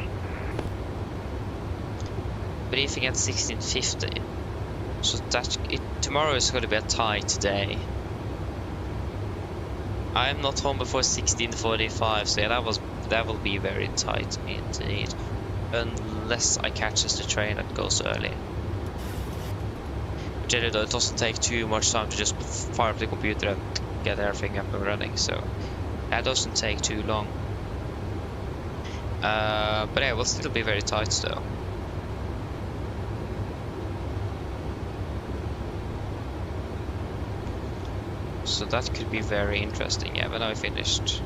S6: Briefing at 16:50. So tomorrow is going to be a tight day. I am not home before 16:45, so yeah, that will be very tight indeed, unless I catches the train that goes early. Generally, though, it doesn't take too much time to just fire up the computer and get everything up and running, so that doesn't take too long. But yeah, it will still be very tight though. So that could be very interesting. Yeah, when I finished.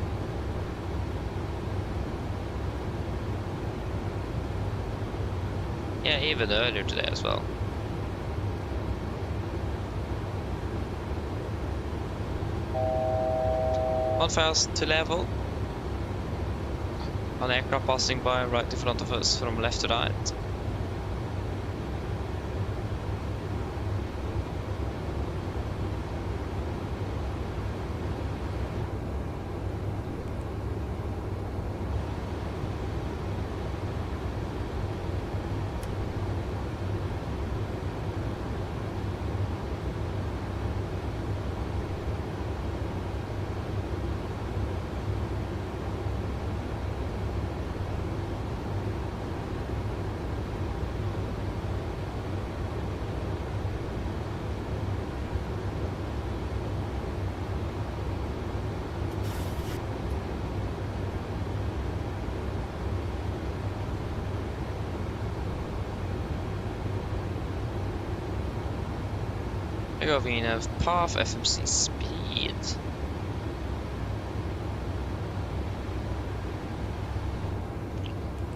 S6: Yeah, even earlier today as well. One fast to level. An aircraft passing by right in front of us from left to right. Going of path FMC speed.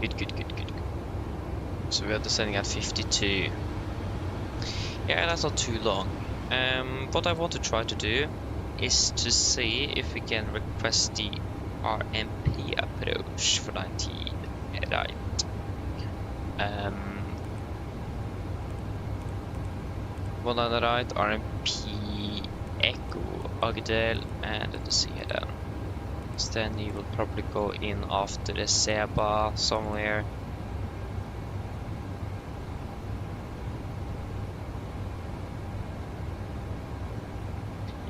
S6: Good. So we are descending at 52. Yeah, that's not too long. What I want to try to do is to see if we can request the RMP approach for 19, right? One on the right, RMP Echo, Agdel, and let us see here then. So then you will probably go in after the Seba somewhere.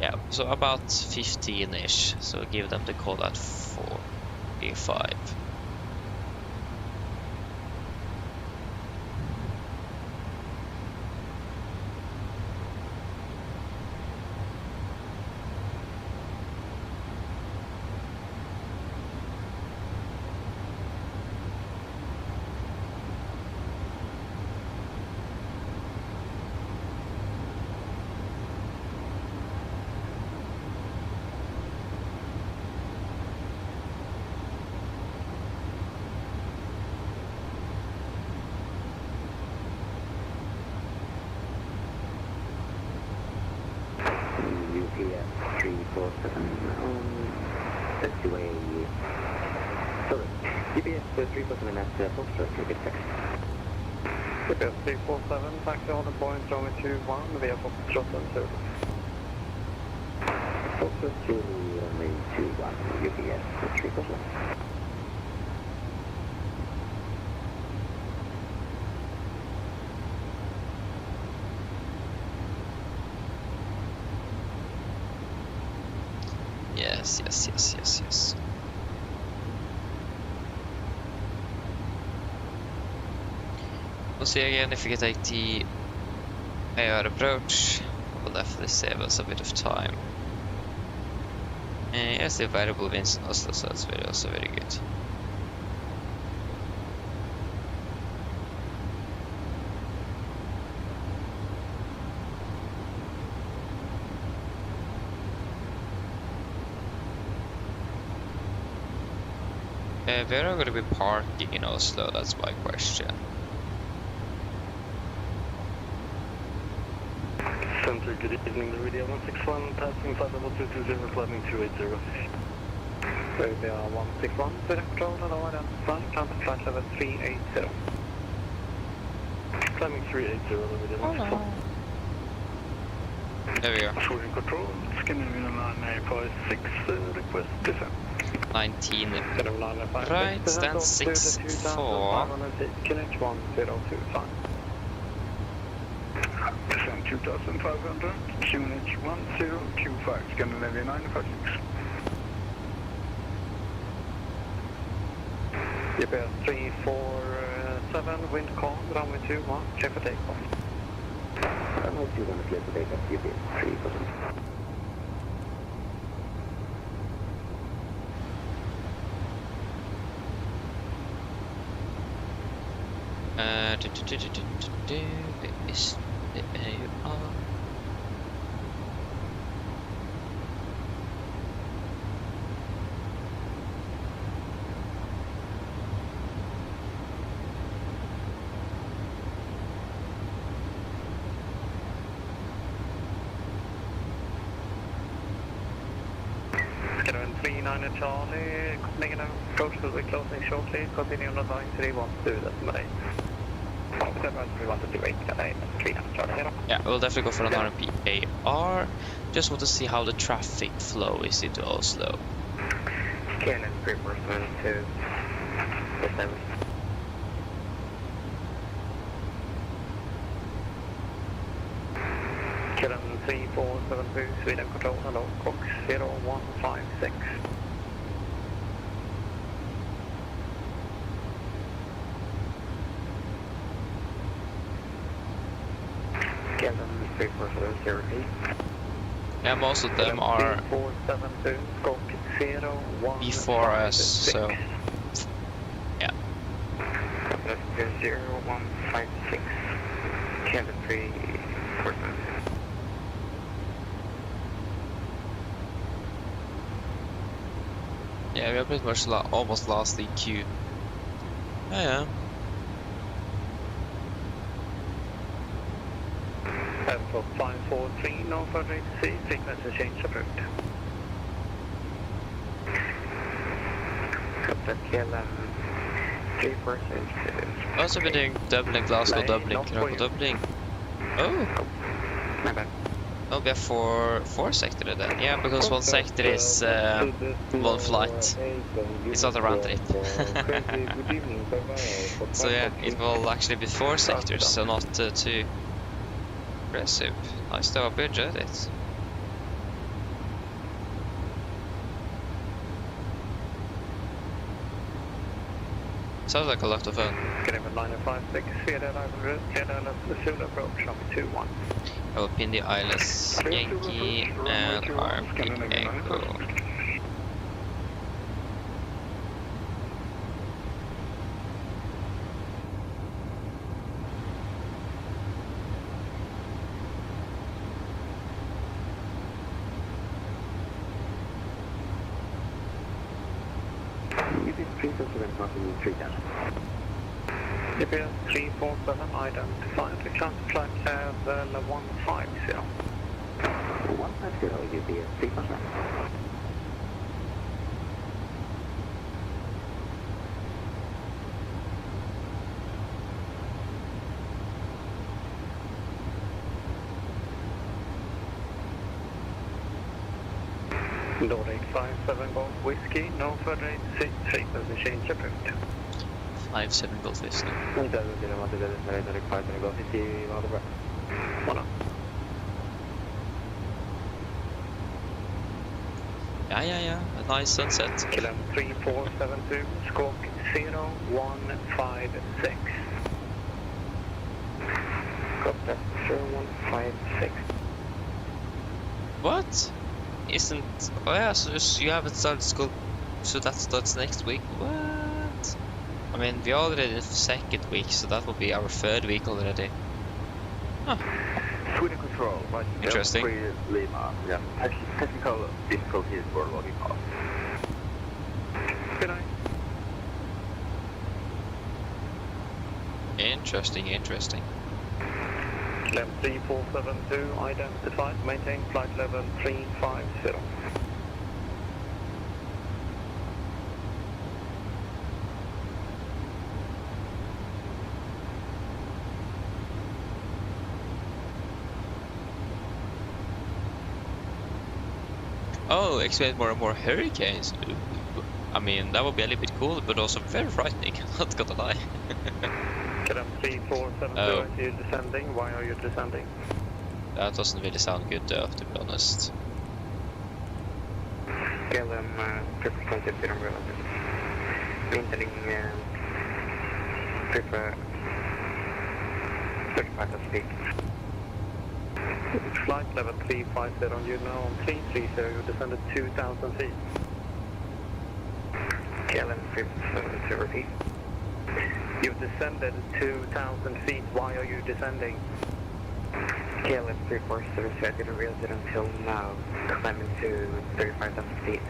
S6: Yeah, so about 15-ish, so give them the call at 4A5.
S2: UPS 347 taxiway. Sorry, UPS 347 at Foxtrot, Navigraph.
S4: UPS 347, taxi holding point, runway 21 via Foxtrot and service.
S2: Foxtrot to runway 21, UPS 347.
S6: Yes. We'll see again if we can take the AR approach. We'll definitely save us a bit of time. And yes, the variable wins in Oslo, so that's also very good. Where are we going to be parking in Oslo? That's my question.
S4: Center, good evening, the Radeon 161, passing flight level 220, climbing 280. Radeon 161, direct control, hello, identify, contact flight level 380. Climbing 380, the Radeon 161.
S6: There we go.
S4: Sweden control, Scandinavian 956, request descent.
S6: 19 right, stand 6-4.
S4: Connect 1025. Descent 2500, QNH 1025, Scandinavian 956. GPS 347, wind calm, runway 21, clear for takeoff.
S2: Runway 21, clear for takeoff, GPS 347.
S6: Is the AR?
S4: Scanner 347, 39 Charlie, making an approach will be closing shortly. Continue on advisory 128.
S6: Yeah, we'll definitely go for an RMP AR. Just want to see how the traffic flow is into Oslo.
S2: KLM 347 to the 7.
S4: KLM 3472, Sweden Control, hello, Cox 0156.
S2: KLM 34708.
S6: Yeah, most of them are
S4: 3472, Cox 0156.
S6: before us, so yeah.
S2: That's 0156. KLM 347.
S6: Yeah, we are pretty much almost lost the queue. Yeah.
S4: For 543, no further AC, frequency change approved.
S2: KLM 347.
S6: Also been doing doubling, Glasgow doubling, Krakow doubling. Oh!
S2: My bad.
S6: Oh, we have four sector then. Yeah, because one sector is one flight. It's not a round trip. So yeah, it will actually be 4 sectors, so not 2. Impressive. Nice to have budget it. Sounds like a lot of fun.
S4: Gremlin 956, Sweden 900, KLM Zulu approach number 21.
S6: I will pin the ILS Yankee and RMP Echo.
S4: GPS 347 identified, return to flight level 150.
S2: 150 UPS 3%.
S4: Nordic 57 Golf Whiskey, no further AC, frequency change approved.
S6: 57 Golf Whiskey.
S4: One up.
S6: Yeah. A nice sunset.
S4: KLM 3472, squawk 0156.
S2: Got that 0156.
S6: What? Isn't... Oh yeah, so you haven't started school, so that starts next week? What? I mean, we already in the 2nd week, so that will be our 3rd week already. Huh.
S2: Sweden Control, right?
S6: Interesting.
S2: Lima. Yeah, technical difficulties for loading off.
S4: Good night.
S6: Interesting.
S4: KLM 3472, identified, maintain flight level 350.
S6: Oh, expect more and more hurricanes. Ooh. I mean, that would be a little bit cool, but also very frightening, not gonna lie.
S4: KLM 3472,
S6: Oh.
S4: are you descending? Why are you descending?
S6: That doesn't really sound good though, to be honest.
S2: KLM 320 umbrella. Maintaining 35 feet.
S4: Flight level 350, you're now on 330, you descended 2,000 feet.
S2: KLM 370 repeat.
S4: You've descended 2,000 feet, why are you descending?
S2: KLM 347, I didn't realize it until now, climbing to 35,000 feet.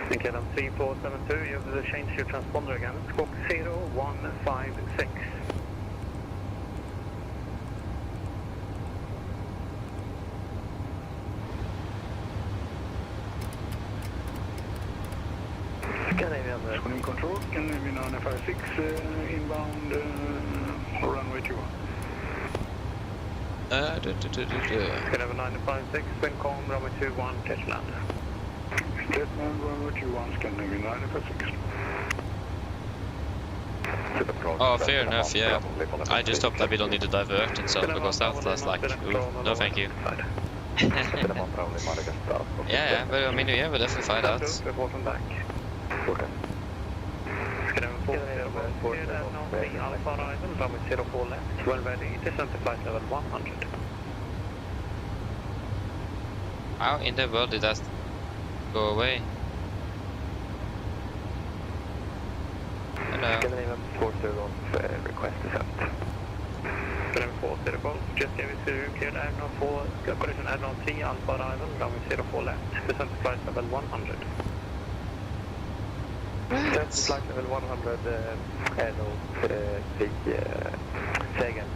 S4: And KLM 3472, you have changed your transponder again, squawk 0156.
S2: Scandinavian
S4: Scandinavian Control, Scandinavian 956, inbound runway 21.
S2: Scandinavian 956, wind calm, runway 21, catch land.
S4: Stedman, runway 21, Scandinavian 956.
S6: Oh, fair enough, yeah. I just hope that we don't need to divert and stuff, because that was like, ooh, no thank you. Yeah, but I mean, yeah, we'll definitely find out.
S2: Reporting back. Okay. Scandinavian 4, Alpha Ryzen, runway 04 left. When ready, descend to flight level 100.
S6: How in the world did that go away? Hello.
S2: Scandinavian 40 request descent. Scandinavian 40 Golf, just gave it to cleared Addons 4, collision Addons 3, Alpha Ryzen, runway 04 left. Descend to flight level 100. Descend to flight level 100, second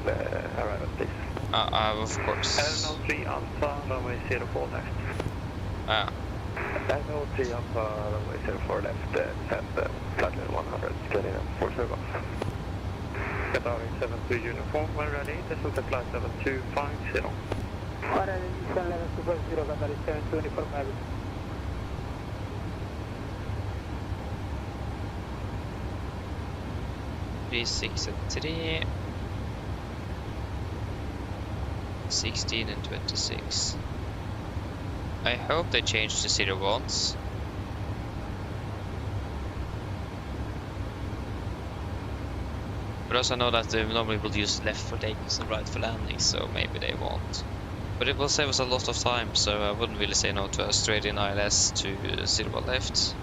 S2: arrival, please.
S6: Of course.
S2: Addons 3, Alpha, runway 04 left. Addons 3, Alpha, runway 04 left, descend flight level 100, Scandinavian 40 Golf. Qatar 72 uniform, when ready, descend to flight level 250.
S4: Qatar 250, Qatar 72 uniform,
S6: 363, 16 and 26. I hope they changed the 01s. But also know that they normally will use left for takeoffs and right for landings, so maybe they won't. But it will save us a lot of time, so I wouldn't really say no to a straight in ILS to 01 left.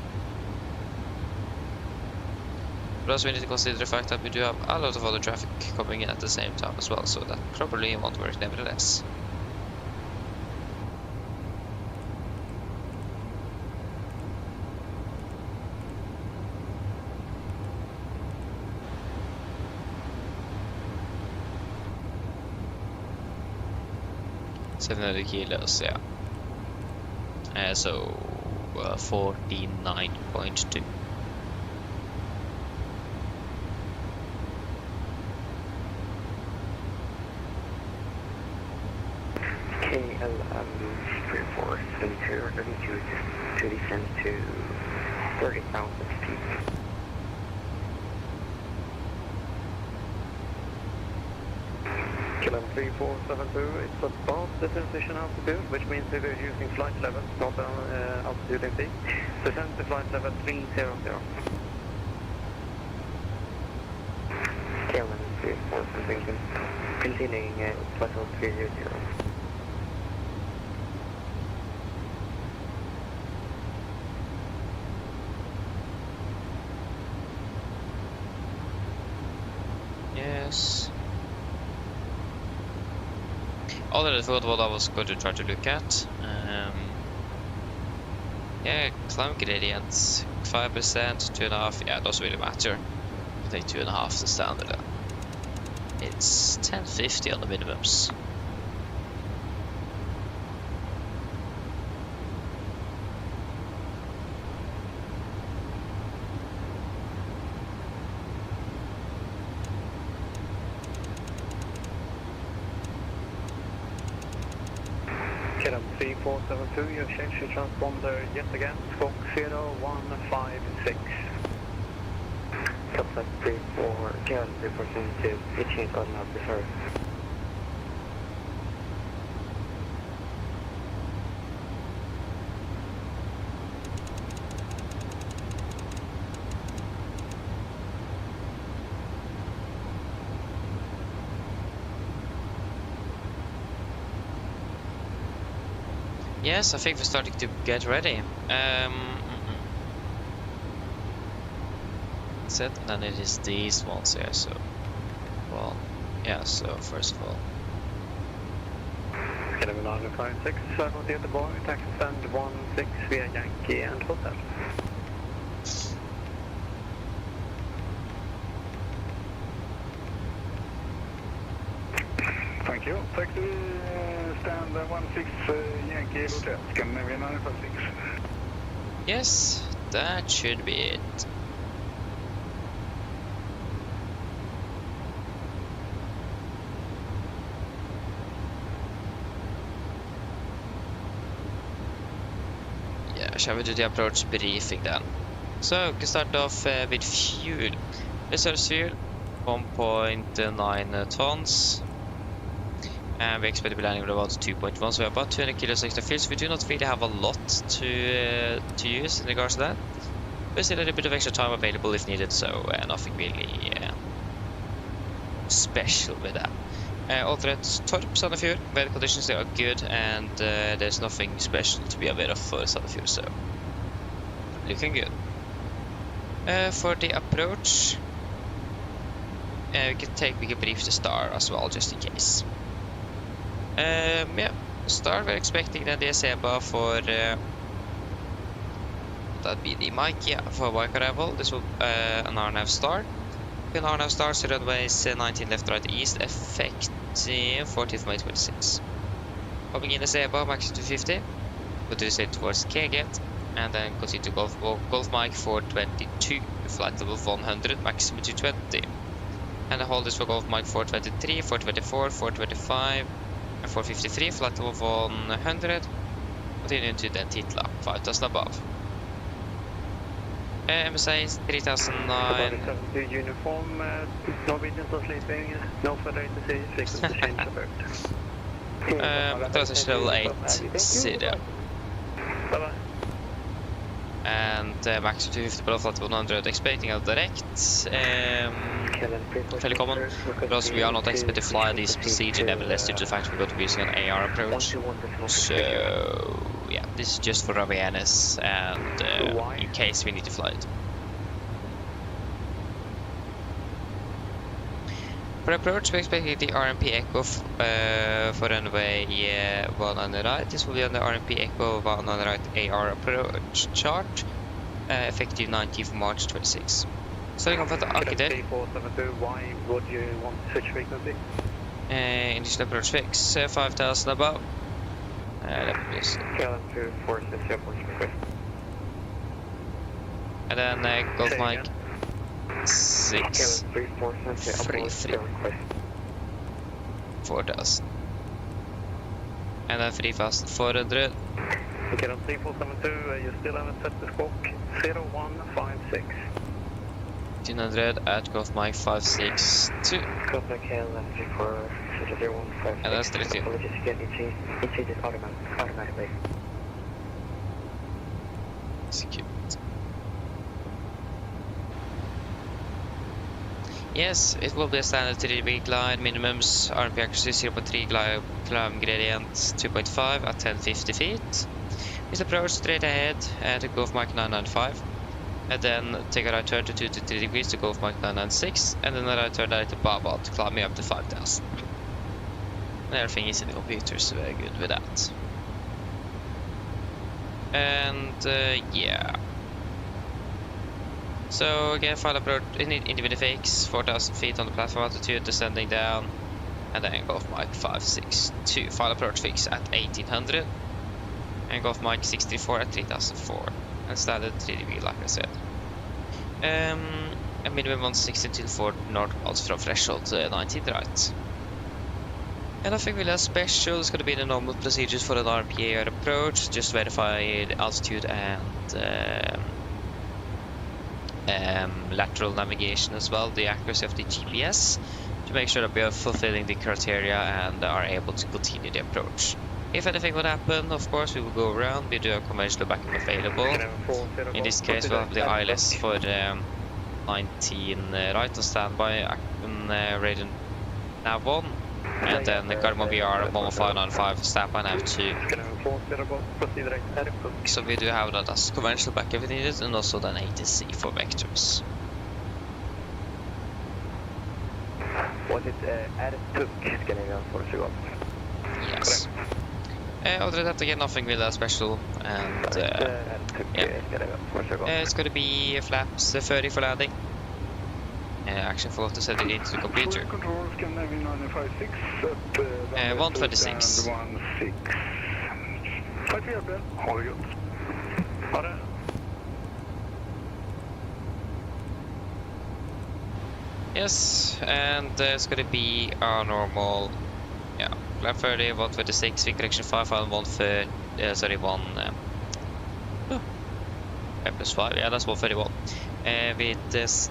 S6: But also we need to consider the fact that we do have a lot of other traffic coming in at the same time as well, so that probably won't work nevertheless. $700 kilos, yeah. So 49.2.
S2: KLM 3472 to descend to 30,000 feet. KLM 3472, it's above the transition altitude, which means that we're using flight level, not altitude in feet. Descend to flight level 300. KLM 3472, continuing flight level 300.
S6: Yes. Already thought what I was going to try to look at. Yeah, climb gradients, 5%, 2.5%. Yeah, it doesn't really matter. I take 2.5 to standard. It's 1050 on the minimums.
S2: KLM 3472, you have changed your transponder yet again, Squawk 0156. Capsat 34, KLM 3472, it changed on now, sorry.
S6: Yes, I think we're starting to get ready. That's it, and then it is these ones here, so... Well, yeah, so first of all...
S2: KLM 956, I will the boy, taxi stand 16 via Yankee and hotel.
S4: Thank you. Taxi stand 16 Yankee Hotel, Scandinavian 956.
S6: Yes, that should be it. Yeah, shall we do the approach briefing then? So, we can start off with fuel. Reserve fuel, 1.9 tons. And we expect to be landing with about 2.1, so we have about 200 kilos extra fuel, so we do not really have a lot to use in regards to that. But still a little bit of extra time available if needed, so nothing really special with that. Alternate torps on the fuel, weather conditions they are good, and there's nothing special to be aware of for the fuel, so looking good. For the approach, we can brief the star as well, just in case. Yeah, star we're expecting then the SEBA for that'd be the mic, yeah, for mic arrival. This will an RNAV star. An RNAV star, so runways 19 left, right, east, effective 14th May 26. Hopping in the SEBA, max 250. Go to the state towards Keget, and then continue to Golf Mike 422, flight level 100, maximum 220. And the hold is for Golf Mike 423, 424, 425, and 453, flight level 100. Continue to then Titla, 5000 above. MSA 3009.
S4: Uniform, Norwegians are sleeping, no further ATC, frequency change alert.
S6: Transition level 80.
S4: Bye-bye.
S6: And max 250 below flight 100, expecting a direct. Fairly common, but also we are not expected to fly this procedure nevertheless due to the fact we're going to be using an AR approach. So yeah, this is just for awareness and in case we need to fly it. For approach, we're expecting the RMP Echo for runway 1 on the right. This will be on the RMP Echo 1 on the right AR approach chart, effective 19th March 26. Starting off at the Architect.
S4: 3472, why would you want to switch frequency?
S6: Initial approach fix, 5000 above. Let me just... And then Golf Mike 6 3 4000. And then 3400.
S4: Okay, on 3472, you still haven't set the squawk. 0156.
S6: 1500 at Golf Mike 562. And that's 32. Execute. Yes, it will be a standard 3-degree glide, minimums RMP accuracy 0.3, climb gradient 2.5 at 1050 feet. This approach straight ahead to Golf Mike 995. And then take a right turn to 2 to 3 degrees to Golf Mike 996, and then a right turn direct to Baba to climb me up to 5000. And everything is in the computer, so we're good with that. And yeah. So again, final approach individual fakes, 4000 feet on the platform altitude, descending down, and then Golf Mike 562. Final approach fix at 1800, and Golf Mike 634 at 3004. And standard 3-degree, like I said. A minimum 160 till 4 northbound from threshold 19 right. And nothing really special. It's going to be the normal procedures for an RPA approach. Just verify the altitude and lateral navigation as well, the accuracy of the GPS, to make sure that we are fulfilling the criteria and are able to continue the approach. If anything would happen, of course, we will go around. We do have conventional backup available. In this case, we'll have the ILS for 19 right on standby, Radeon Nav 1, and then the Garmin VR 11595 standby Nav 2. So we do have that as conventional backup if needed, and also then ATC for vectors.
S4: Was it Addons for Sugar?
S6: Yes. Other than that, again, nothing really that special, and yeah. It's gonna be flaps 30 for landing. Actually, forgot to set it into the computer. 126. Yes, and it's gonna be our normal, yeah, Plan 30, 126, wing correction 5, and 5 plus 5, yeah, that's 131. With this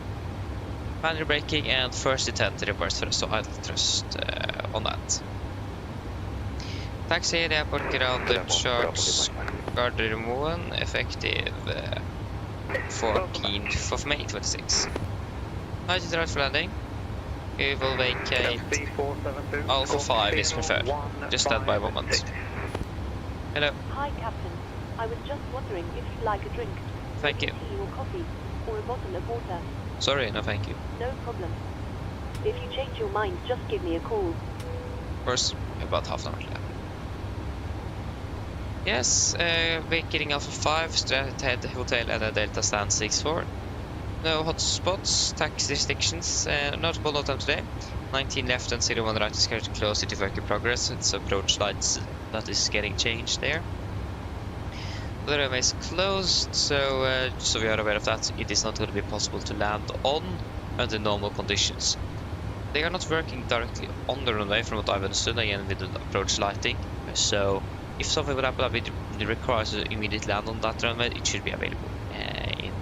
S6: manual braking and first intent reverse thrust, so idle thrust on that. Taxi, airport ground charge Gardermoen, effective 14th of May 26. Height is right for landing. We will vacate. Alpha 5 is preferred. Just stand by a moment. Hello.
S3: Hi, Captain. I was just wondering if you'd like a drink.
S6: Thank you.
S3: Tea or coffee, or a bottle of water.
S6: Sorry, no thank you.
S3: No problem. If you change your mind, just give me a call.
S6: Of course, about half an hour left. Yes, vacating Alpha 5, straight ahead hotel at Delta stand 64. No hotspots, tax restrictions, notable note on today. 19 left and 01 right is currently closed to work in progress. It's approach lights that is getting changed there. The runway is closed, so we are aware of that. It is not going to be possible to land on under normal conditions. They are not working directly on the runway from what I've understood, again with the approach lighting. So if something would happen that requires to immediately land on that runway, it should be available indeed.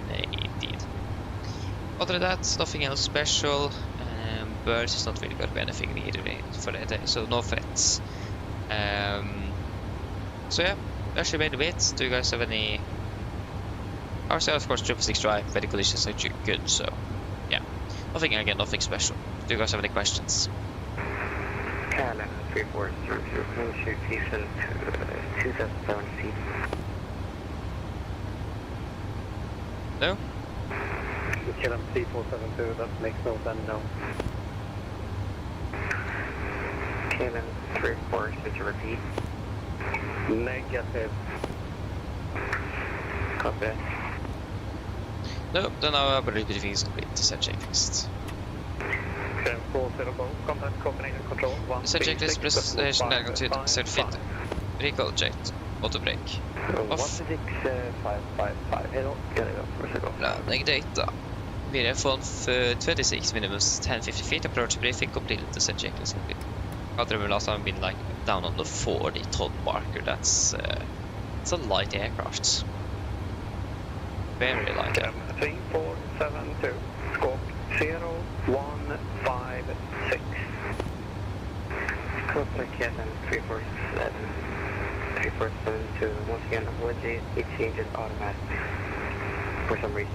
S6: Other than that, nothing else special. Boris is not really going to be anything either for that day, so no threats. So yeah, that should be it. Do you guys have any? Ourselves, of course, 666 dry, very conditions are good, so yeah. Nothing special. Do you guys have any questions?
S2: Callan 3400, shoot season 2007 seat.
S6: No?
S4: Callan 3472, that makes no sense, no.
S2: Callan 34, should you repeat?
S4: Negative.
S2: Copy.
S6: No, then our briefing is complete. Set checklist.
S4: 400, contact Copenhagen control 1.
S6: Set checklist, presentation, altitude, set fit. Recall jet, auto brake. Off.
S2: 16555, hello,
S6: Landing data. VRF 126 minimum 1050 feet. Approach briefing completed. The set checklist complete. Other last time been like down on the 40 ton marker. That's it's a light aircraft. Very light.
S4: 3472, scope 0156.
S2: Contact Callan 3472, once again, would it changes automatically for some reason.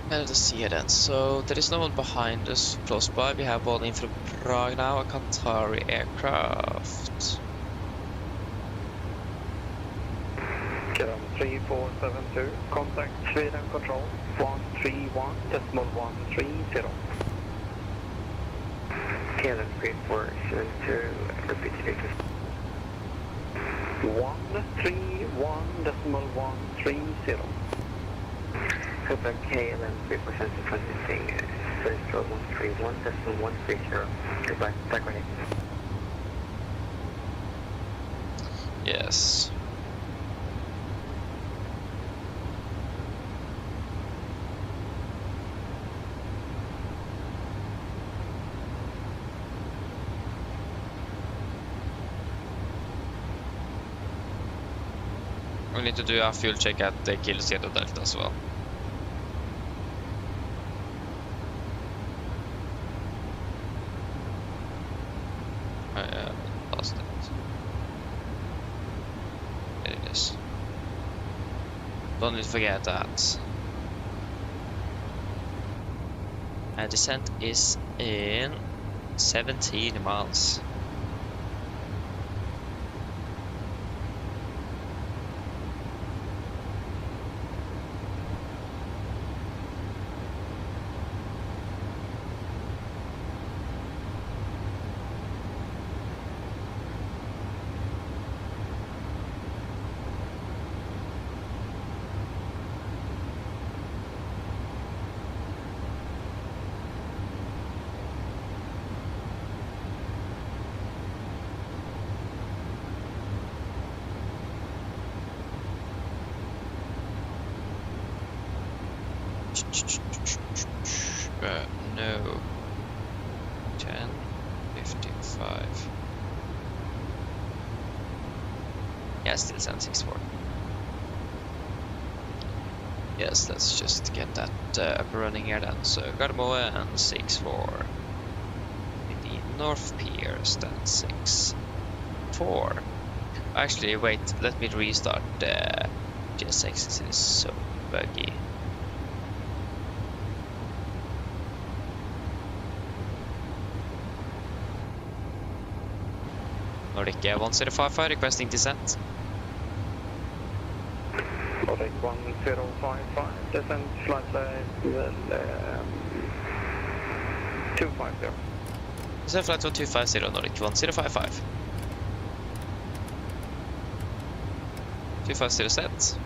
S6: Let's see here then. So there is no one behind us close by. We have one in from Prague now, a Qatari aircraft.
S4: Callan 3472, contact Sweden control 131.130.
S2: Callan 3472, repeat it.
S4: 131.130.
S2: Contact KLM 3% transmitting Service 131.130. Goodbye, back ready.
S6: Yes. We need to do a fuel check at the Killseder Delta as well. Lost it. There it is. Don't need to forget that. Descent is in 17 miles. No. 10, 55. Yeah, still 764. Yes, let's just get that up and running here then. So Gardermoen and 64. The North Pier stand 64. Actually, wait, let me restart the GSX. It is so buggy. Nordic 1055 requesting descent.
S4: Nordic 1055, descent flight level 250.
S6: Descent flight 250, Nordic 1055. 250 set.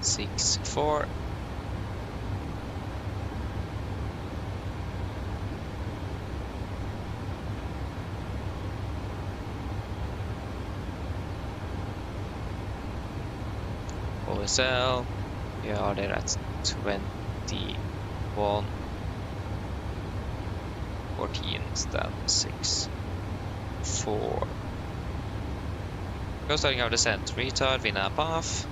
S6: Six, 4. OSL, we are there at 21, 14, stand 6, 4. Go starting our descent, retard, VNAP off.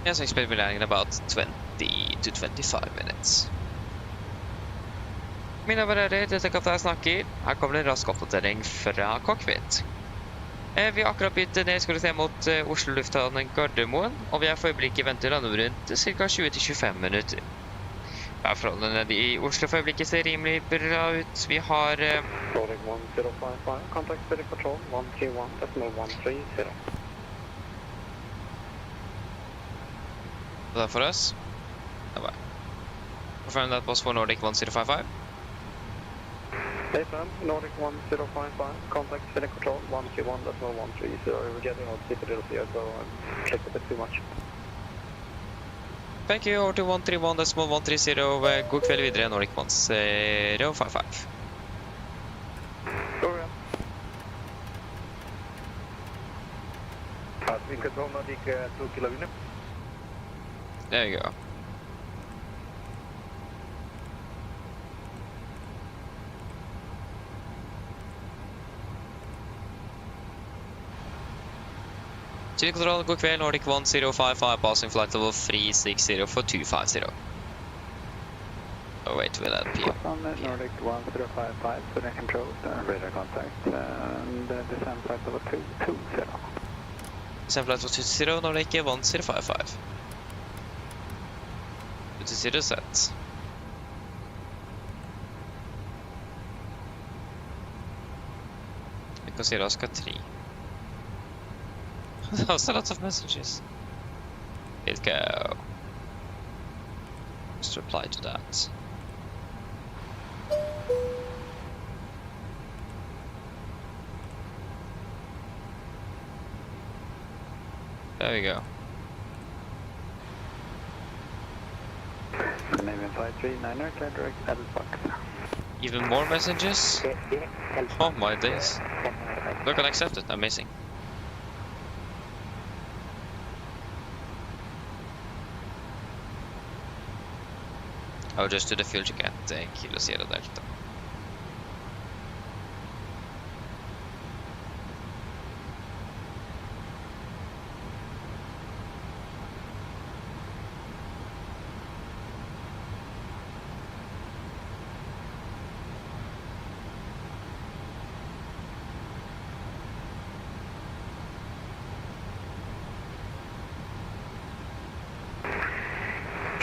S6: Yes, I expect we're landing in about 20 to 25 minutes. Mine damer og herrer, dette er kaptein snakker. Her kommer det en rask oppdatering fra cockpit. Vi har akkurat byttet nedskåret mot Oslo lufthavn Gardermoen, og vi er for øyeblikket ventet å lande rundt ca. 20-25 minutter. Værforholdene i Oslo for øyeblikket ser rimelig bra ut. Vi har
S4: Nordic 1055, contact Spirit Control 131.130.
S6: Hva er det for oss? Det var Confirm that was for Nordic 1055.
S4: AFM, Nordic 1055, contact Spirit Control 131.130. We're getting on citadels here, so I clicked a bit too much.
S6: Thank you, over to 131.130. God kveld videre, Nordic 1055.
S4: Go ahead. Admin Control, Nordic 2 km.
S6: There you go. Control, god kveld, Nordic 1055, passing flight level 360 for 250. Oh wait, we'll add PM.
S4: Nordic 1055, Spirit Control, radar contact, and descent flight level 220.
S6: Descent flight level 220, Nordic 1055. 220 set. Vi kan se Oscar 3. That was a lot of messages. Let's go. Just reply to that. There we go.
S4: Canadian 539er, direct Addons.
S6: Even more messages? Oh my days. Look, I accepted. Amazing. I'll just do the fuel check at Kilo Sierra Delta.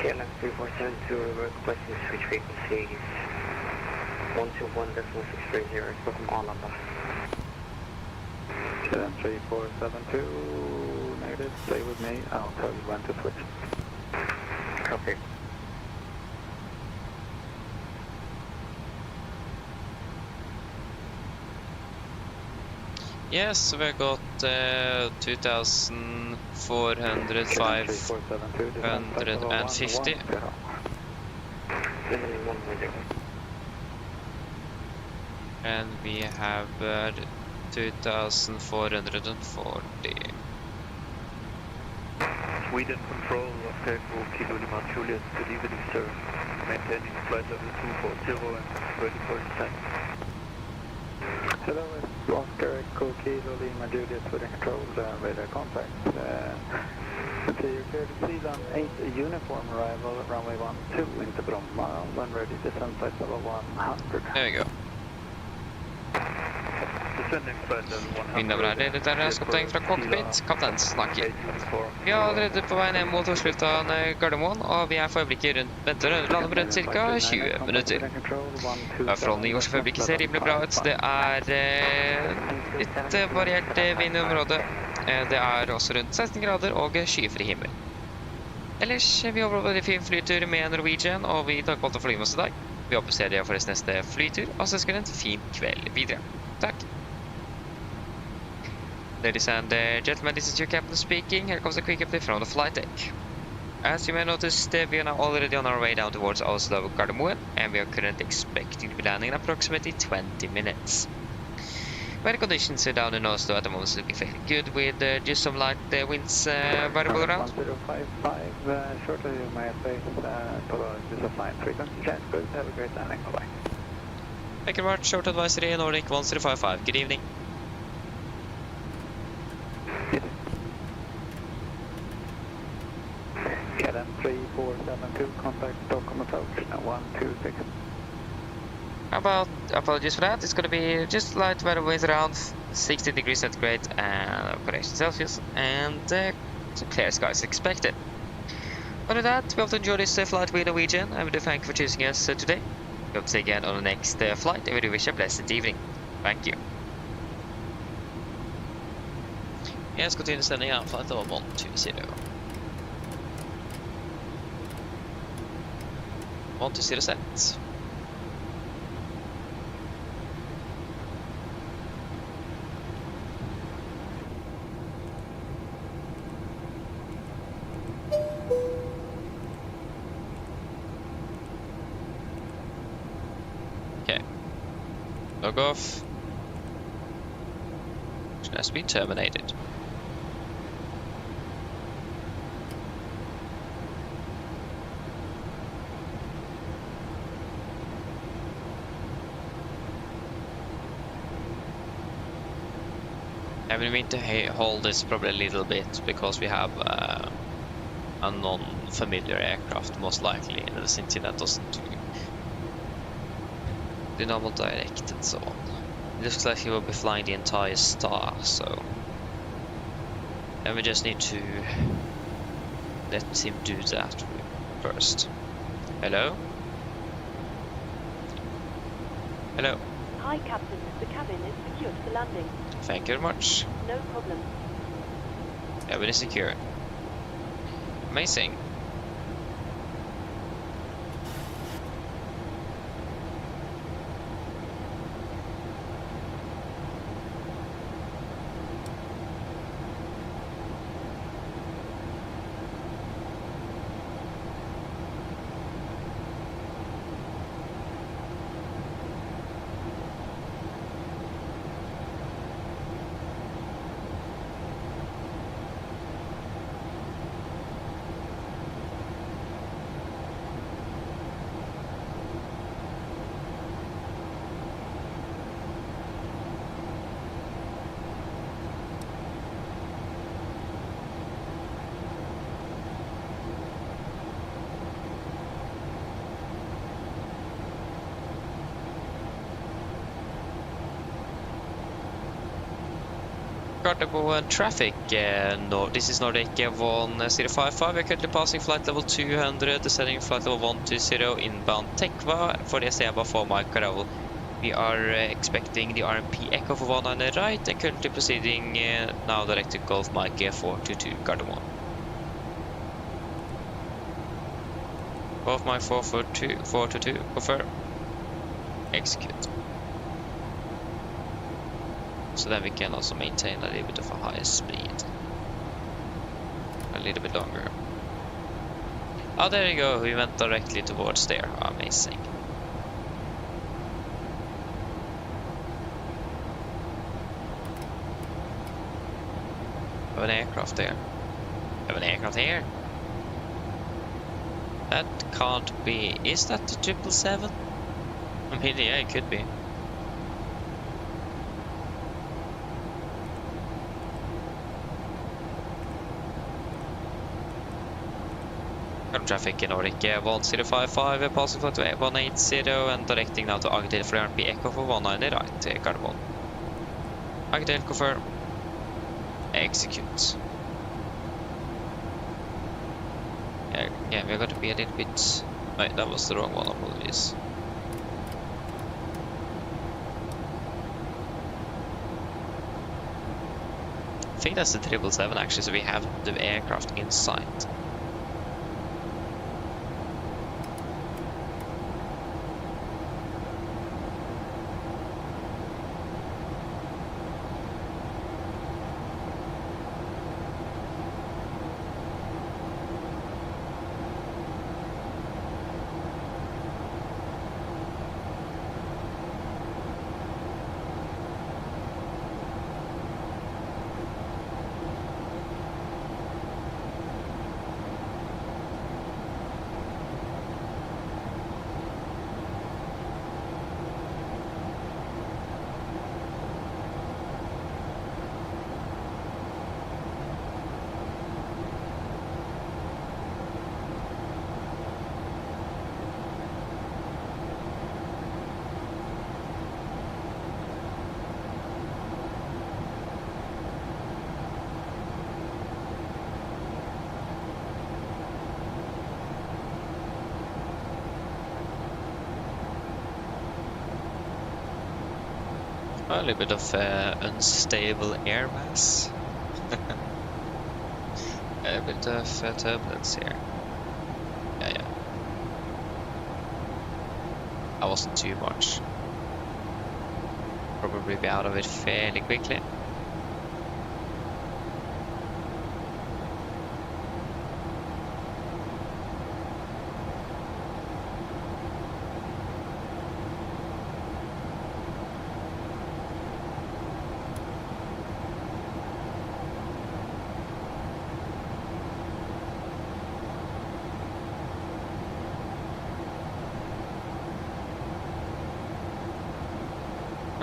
S8: KLM 3472, requesting switch frequencies 121.630, from Arlanda.
S4: KLM 3472, negative, stay with me, I'll tell you when to switch.
S8: Copy.
S6: Yes, we got 2,400, 550. And we have 2,440.
S4: Sweden control of Echo Kilo Lima Juliet, good evening sir. Maintaining flight level 240 and ready for descent. Hello, it's Oscar Echo Kilo Lima Juliet with control radar contact. You're clear to Zealand 8 uniform arrival runway 12 into Bromma when ready descent flight level 100.
S6: There we go.
S4: Descending flight level 100.
S6: Mina bra, det är där skapning från cockpit. Kapten snakker. Vi er allerede på vei ned mot Oslo-lufthavn Gardermoen, og vi er for øyeblikket venter å lande på rundt ca. 20 minutter. Forholdene i Oslo for øyeblikket ser rimelig bra ut. Det er litt variert vind i området. Det er også rundt 16 grader og skyfri himmel. Ellers, vi håper på en fin flytur med Norwegian, og vi takker alt for flyet med oss i dag. Vi håper å se dere for neste flytur, og så skal det en fin kveld videre. Takk. Ladies and gentlemen, this is your captain speaking. Here comes a quick update from the flight deck. As you may notice, we are now already on our way down towards Oslo Gardermoen, and we are currently expecting to be landing in approximately 20 minutes. Weather conditions down in Oslo at the moment looking fairly good, with just some light winds variable around.
S4: 1055, shortly you may place this assigned frequency change, good, have a great landing, bye-bye.
S6: Thank you very much, short advisory, Nordic 1055, good evening.
S4: Caden 3472, contact Stockholm approach, now 126.
S6: Apologies for that, it's going to be just light weather winds around 60 degrees centigrade and correction Celsius, and some clear skies expected. Other than that, we hope to enjoy this flight with Norwegian, and we do thank you for choosing us today. We hope to see you again on the next flight, and we do wish you a pleasant evening. Thank you. Yes, continue sending out flight level 120. 120 set. Log off. Which has been terminated. I will need to hold this probably a little bit because we have a non-familiar aircraft most likely in the vicinity that doesn't do the normal direct and so on. It looks like he will be flying the entire star, so and we just need to let him do that first. Hello? Hello?
S3: Hi, Captain. The cabin is secured for landing.
S6: Thank you very much.
S3: No problem.
S6: Cabin is secure. Amazing. Gardermoen traffic, no, this is Nordic 1055, we're currently passing flight level 200, descending flight level 120, inbound Tekva, for the SEBA for my Carol. We are expecting the RMP Echo for 19 right, and currently proceeding now direct to Golf Mike 422 Gardermoen. Golf Mike 422, confirm, execute. So then we can also maintain a little bit of a higher speed. A little bit longer. Oh, there you go. We went directly towards there. Amazing. Have an aircraft there. Have an aircraft here. That can't be. Is that the 777? I mean, yeah, it could be. Traffic in Nordic 1055, passing flight to 180 and directing now to Agder for RP Echo for 19 right to Gardermoen. Agder confirm. Execute. Yeah, we're gonna be a little bit. Wait, that was the wrong one, apologies. I think that's the 777 actually, so we have the aircraft in sight. A little bit of unstable air mass. A bit of turbulence here. Yeah. That wasn't too much. Probably be out of it fairly quickly.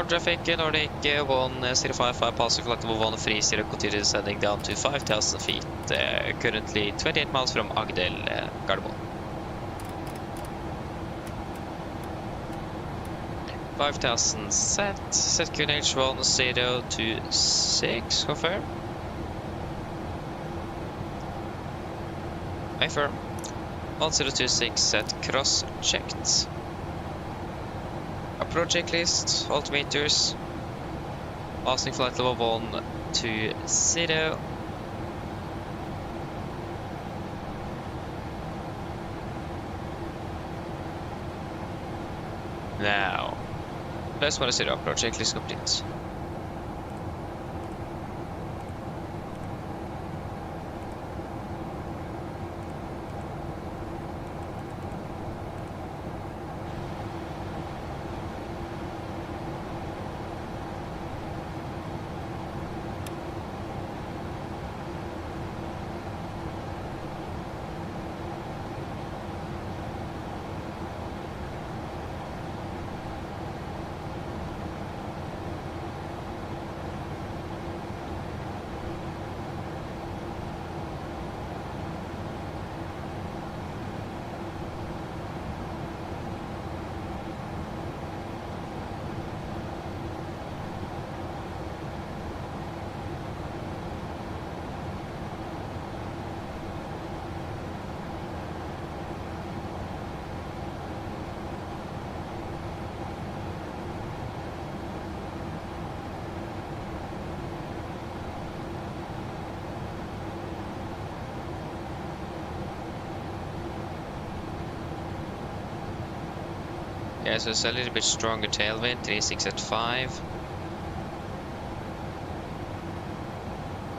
S6: Traffic Nordic 1055 passing flight level 1 free zero continue descending down to 5,000 feet. Currently 28 miles from Agder, Gardermoen. 5,000 set QNH 1026 confirm. Confirm. 1026 set cross checked. Project list, altimeters, passing flight level 120. Now, let's want to set up project list complete. Yeah, so it's a little bit stronger tailwind, 36 at 5.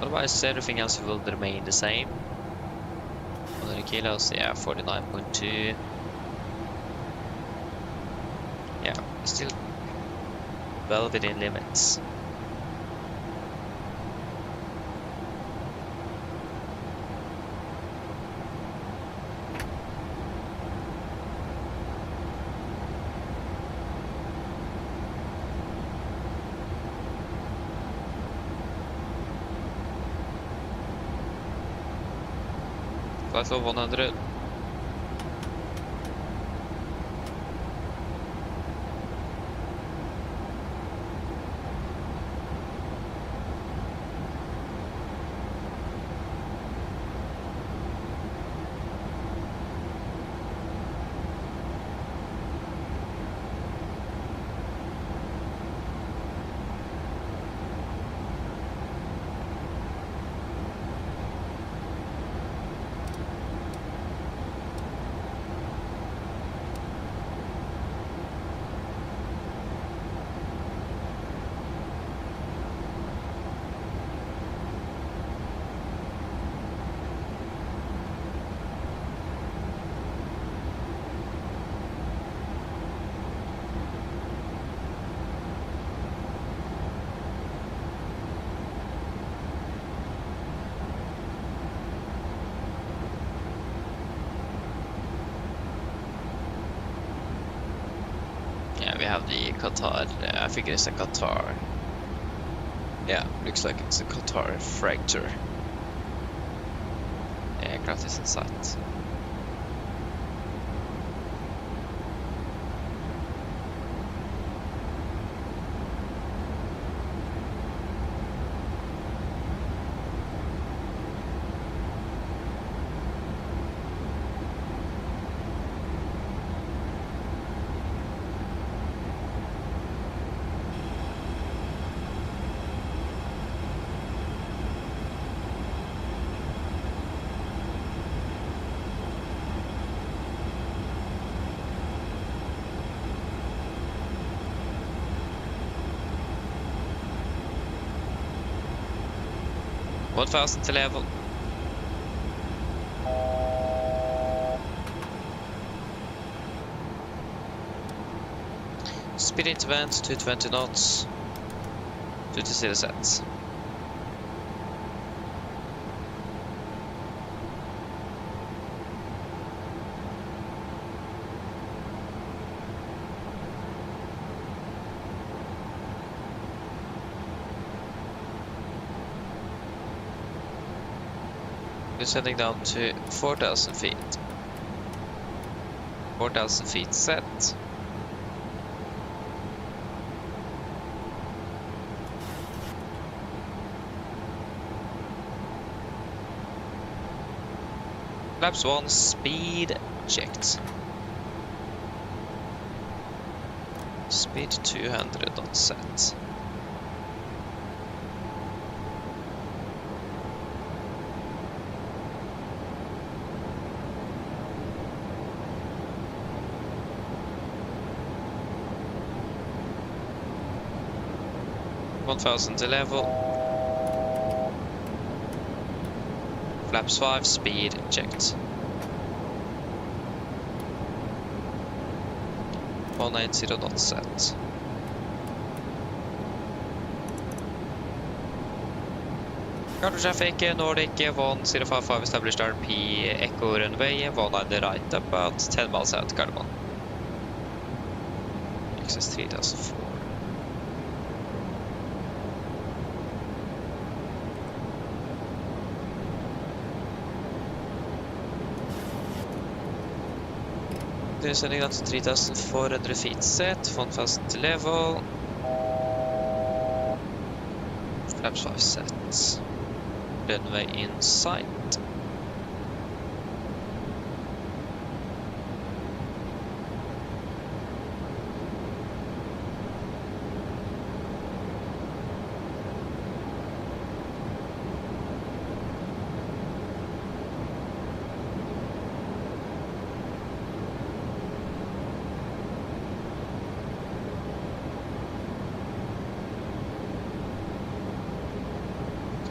S6: Otherwise, everything else will remain the same. 100 kilos, yeah, 49.2. Yeah, still well within limits. Flight level 100. Yeah, we have the Qatar, I think it's a Qatar. Yeah, looks like it's a Qatar fracture. Aircraft is in sight. One thousand to level. Speed into vent, 220 knots. 220 sets. Descending down to 4,000 feet. 4,000 feet set. Flaps 1, speed checked. Speed 200 dot set. To level. Flaps 5, speed checked. 190 dot set. Cargo traffic, Nordic 1055 established RP, Echo runway, 19 right about 10 miles out, Cardamom. XS 3004. Descending down to 3,400 feet set, 1,000 level. Flaps 5 set. Runway in sight.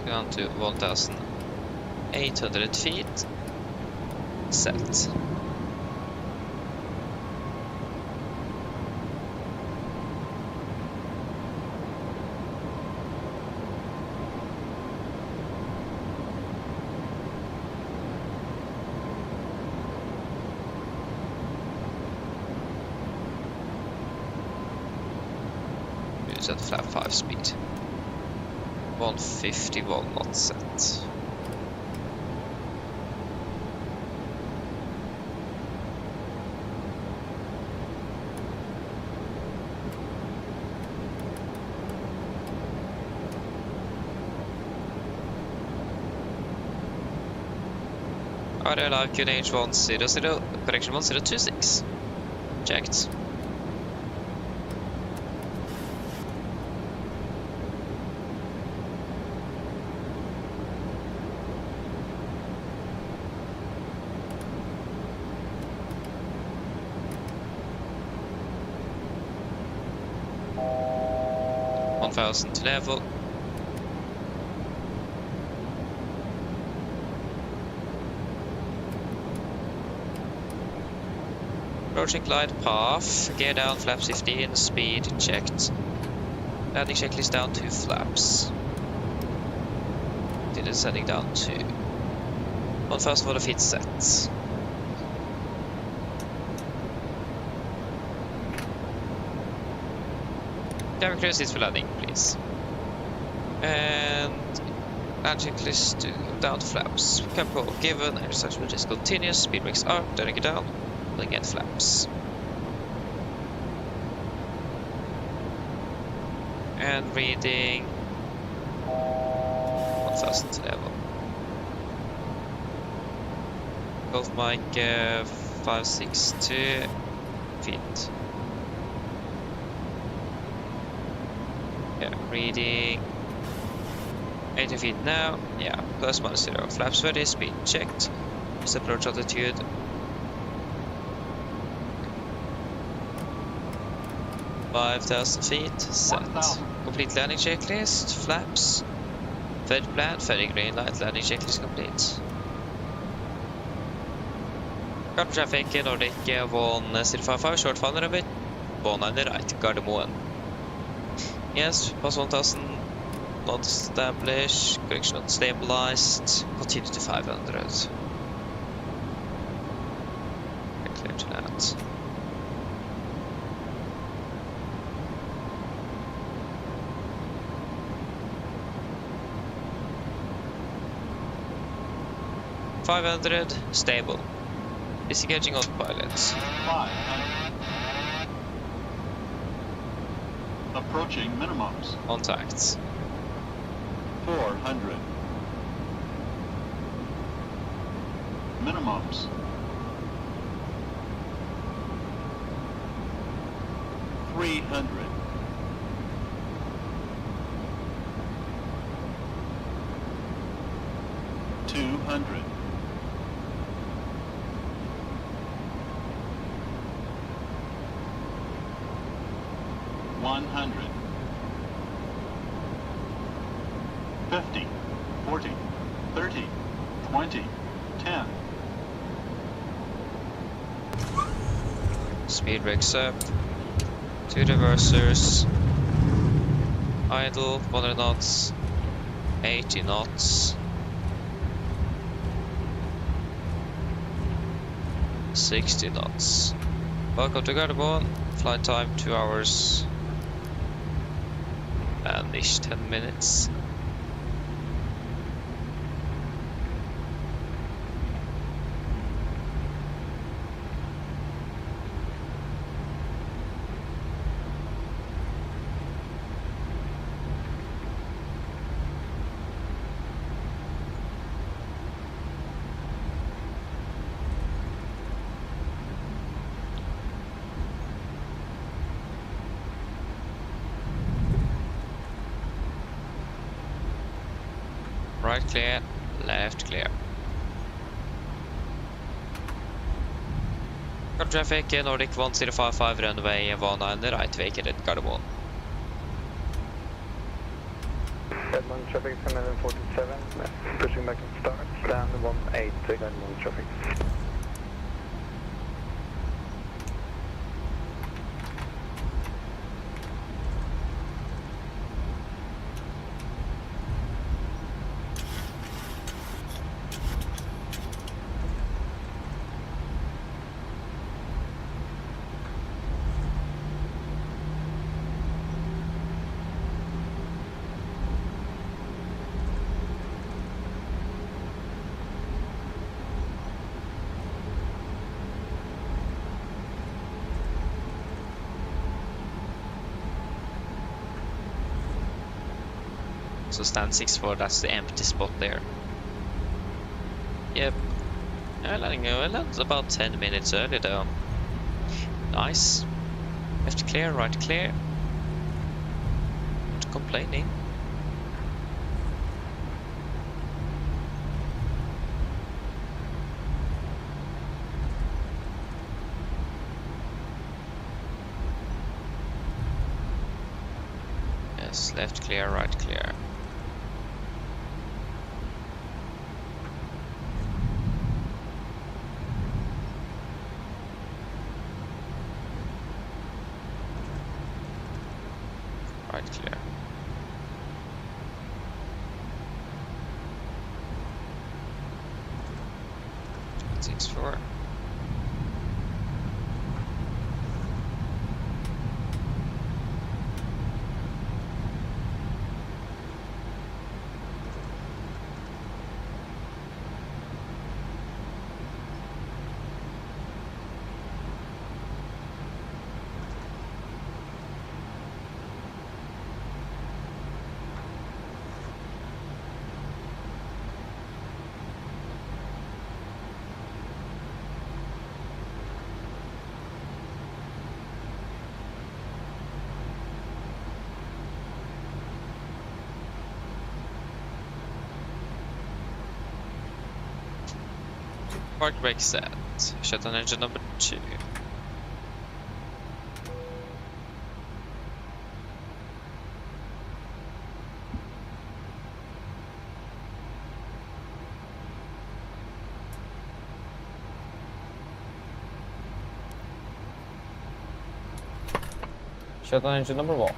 S6: down to 1,800 feet. Set. Use at flap 5 speed. 151 knots set. Area live QNH 100, correction 1026. Checked. To level. Approaching glide path, gear down, flaps 15, speed checked. Landing checklist down 2 flaps. Descending down to 1,000 feet set. Cabin crew seats for landing, please. And land checklist down to flaps. Tempo given, air suction is continuous, speed brakes up, turning it down, pulling at flaps. And reading 1,000 level. Golf mic 562 feet. Yeah, reading 80 feet now. Yeah, plus minus 0. Flaps ready, speed checked. Just approach altitude. $5,000 feet, set. Complete landing checklist, flaps. Fed plan, ferry green light, landing checklist complete. Card traffic, Nordic 1055, short final runway, 19 right, Gardermoen. Yes, pass 1,000, not established, correction not stabilized, continue to 500. Clear to land. $500, stable. Disengaging autopilot.
S7: 500. Approaching minimums.
S6: Contact.
S7: 400. Minimums. 300. 200. 100. 50, 40, 30, 20, 10.
S6: Speed brakes up. 2 reversers. Idle, 100 knots. 80 knots. 60 knots. Welcome to Gardermoen. Flight time 2 hours and ish 10 minutes. Right clear, left clear. Car traffic, Nordic 1055 runway 19 right, vacated Gardermoen.
S4: Guideline traffic 747, pushing back and start, stand 18, guideline traffic.
S6: So stand 6-4, that's the empty spot there. Yep. I'm landing about 10 minutes early though. Nice. Left clear, right clear. Not complaining. Yes, left clear, right clear. Right clear. Six four. Park brake set. Shut down engine number 2.
S1: Shut down engine number 1.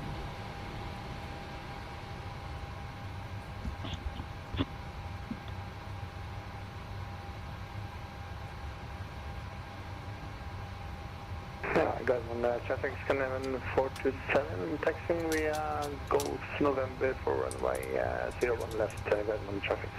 S4: Guideline traffic Scandinavian 427, taxiing via Golf November for runway 01 left, guideline traffic.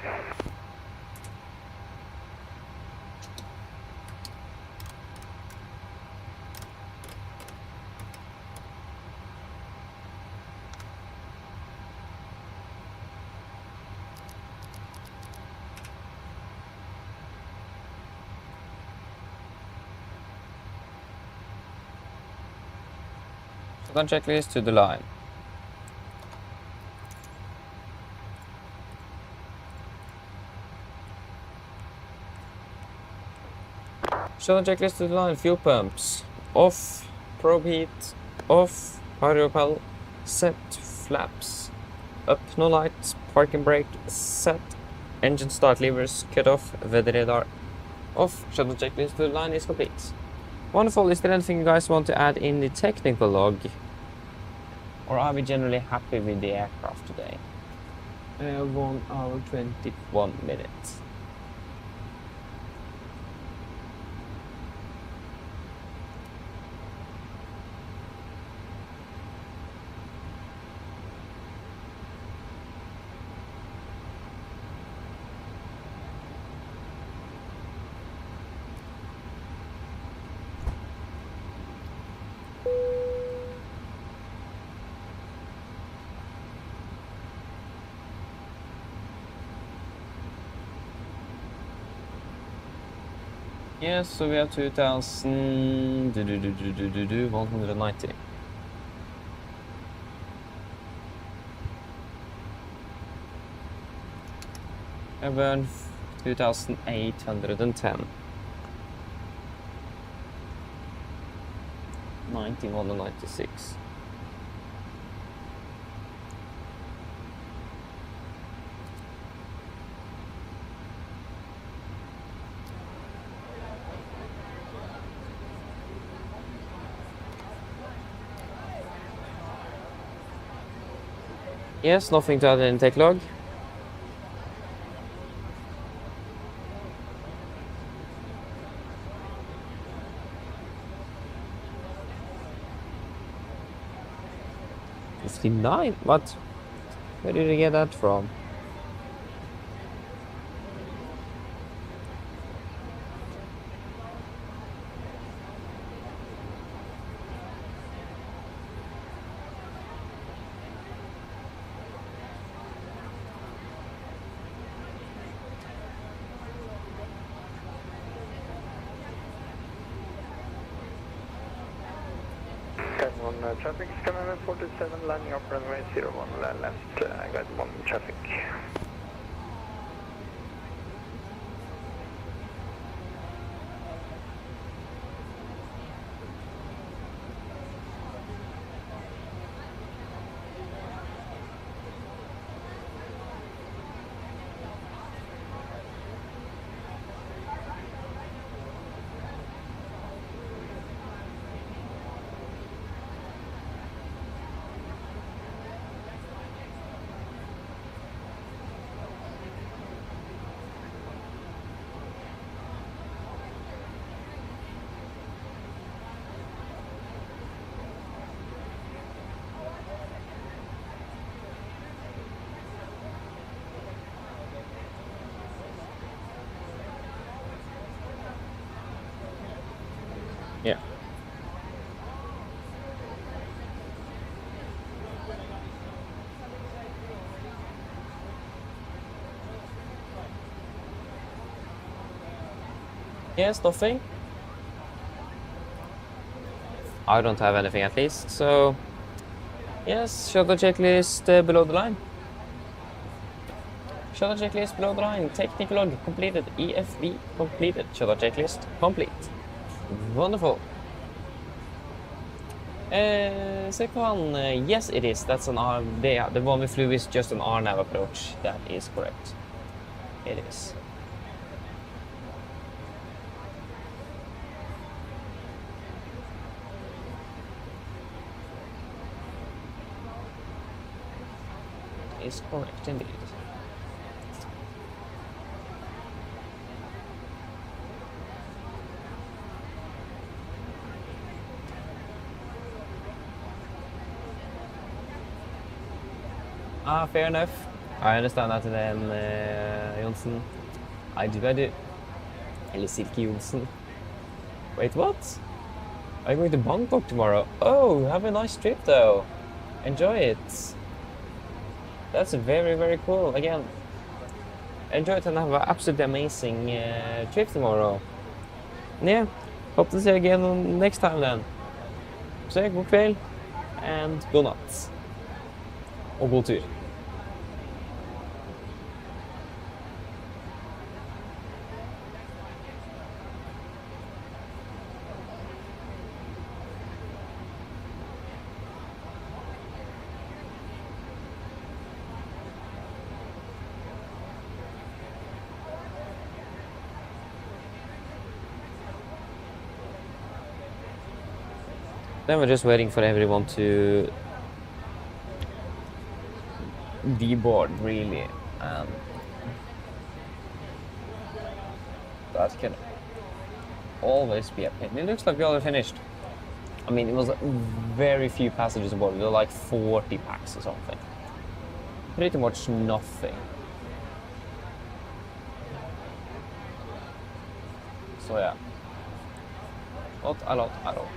S1: Shut down checklist to the line. Shut down checklist to the line. Fuel pumps off, probe heat off, hydropel set, flaps up, no lights, parking brake set, engine start levers cut off, weather radar off. Shut down checklist to the line is complete. Wonderful. Is there anything you guys want to add in the technical log? Or are we generally happy with the aircraft today? 1 hour 21 minutes. Yes, so we have 190. I burned 2,810. 91 and 96. Yes, nothing to add in intake log. $59? What? Where did you get that from?
S4: Traffic is coming 47, landing up runway 01, land left, guide 1 traffic. Yeah. Yes, nothing. I don't have anything at least, so yes, shuttle checklist below the line. Shuttle checklist below the line. Technical log completed. EFV completed. Shuttle checklist complete. Wonderful. Second, yes it is. That's an R. The one we flew is just an RNAV approach. That is correct. It is. Is correct indeed. Fair enough. I understand that then, Johnson. I do. Eller Silke Johnsen. Wait, what? Are you going to Bangkok tomorrow? Oh, have a nice trip though. Enjoy it. That's very, very cool. Again, enjoy it and have an absolutely amazing trip tomorrow. Yeah, hope to see you again next time then. Så god kväll and god natt. Og god tur. Then we're just waiting for everyone to deboard, really. That can always be a pain. It looks like we already finished. I mean, it was very few passengers aboard. There were like 40 packs or something. Pretty much nothing. So yeah. Not a lot at all.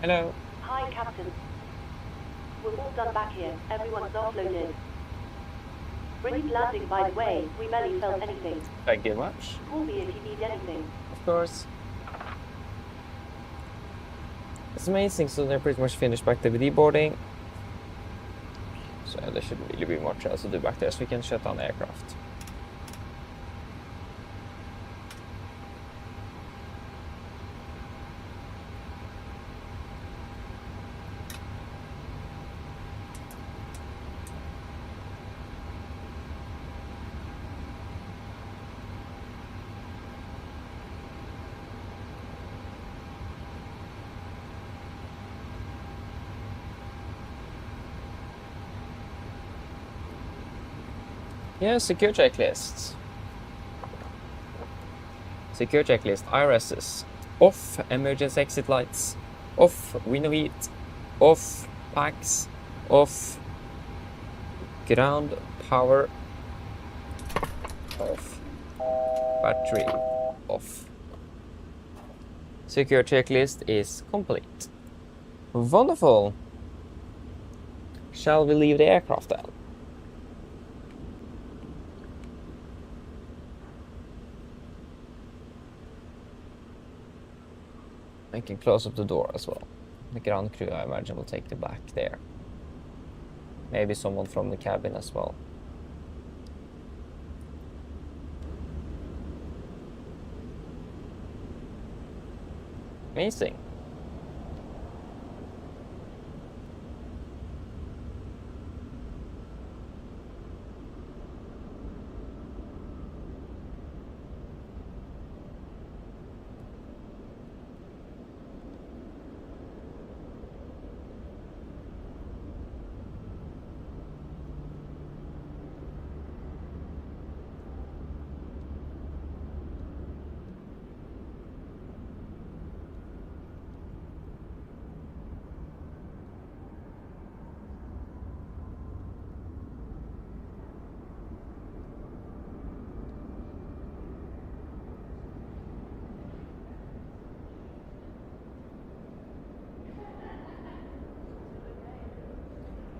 S4: Hello.
S3: Hi, Captain. We're all done back here. Everyone's offloaded. Brilliant landing, by the way. We barely felt anything.
S1: Thank you much.
S3: Call me if you need anything.
S1: Of course. It's amazing, so they're pretty much finished back the deboarding. So there shouldn't really be much else to do back there, so we can shut down the aircraft. Yeah, secure checklists. Secure checklist, IRSs. Off emergency exit lights. Off window heat. Off packs. Off ground power. Off. Battery. Off. Secure checklist is complete. Wonderful. Shall we leave the aircraft then? I can close up the door as well. The ground crew, I imagine, will take the back there. Maybe someone from the cabin as well. Amazing.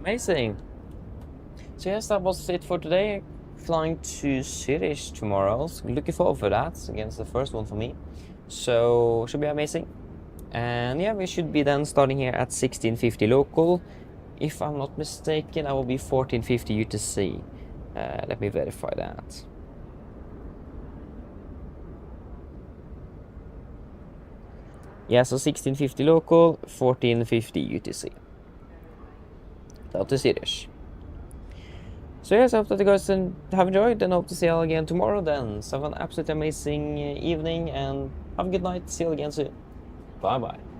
S1: Amazing. So yes, that was it for today. Flying to Zurich tomorrow. So looking forward for that. Again, it's the first one for me. So should be amazing. And yeah, we should be then starting here at 1650 local. If I'm not mistaken, I will be 1450 UTC. Let me verify that. Yeah, so 1650 local, 1450 UTC. Out to Zurich. So yes, I hope that you guys have enjoyed and hope to see you all again tomorrow then. So have an absolutely amazing evening and have a good night. See you all again soon. Bye bye.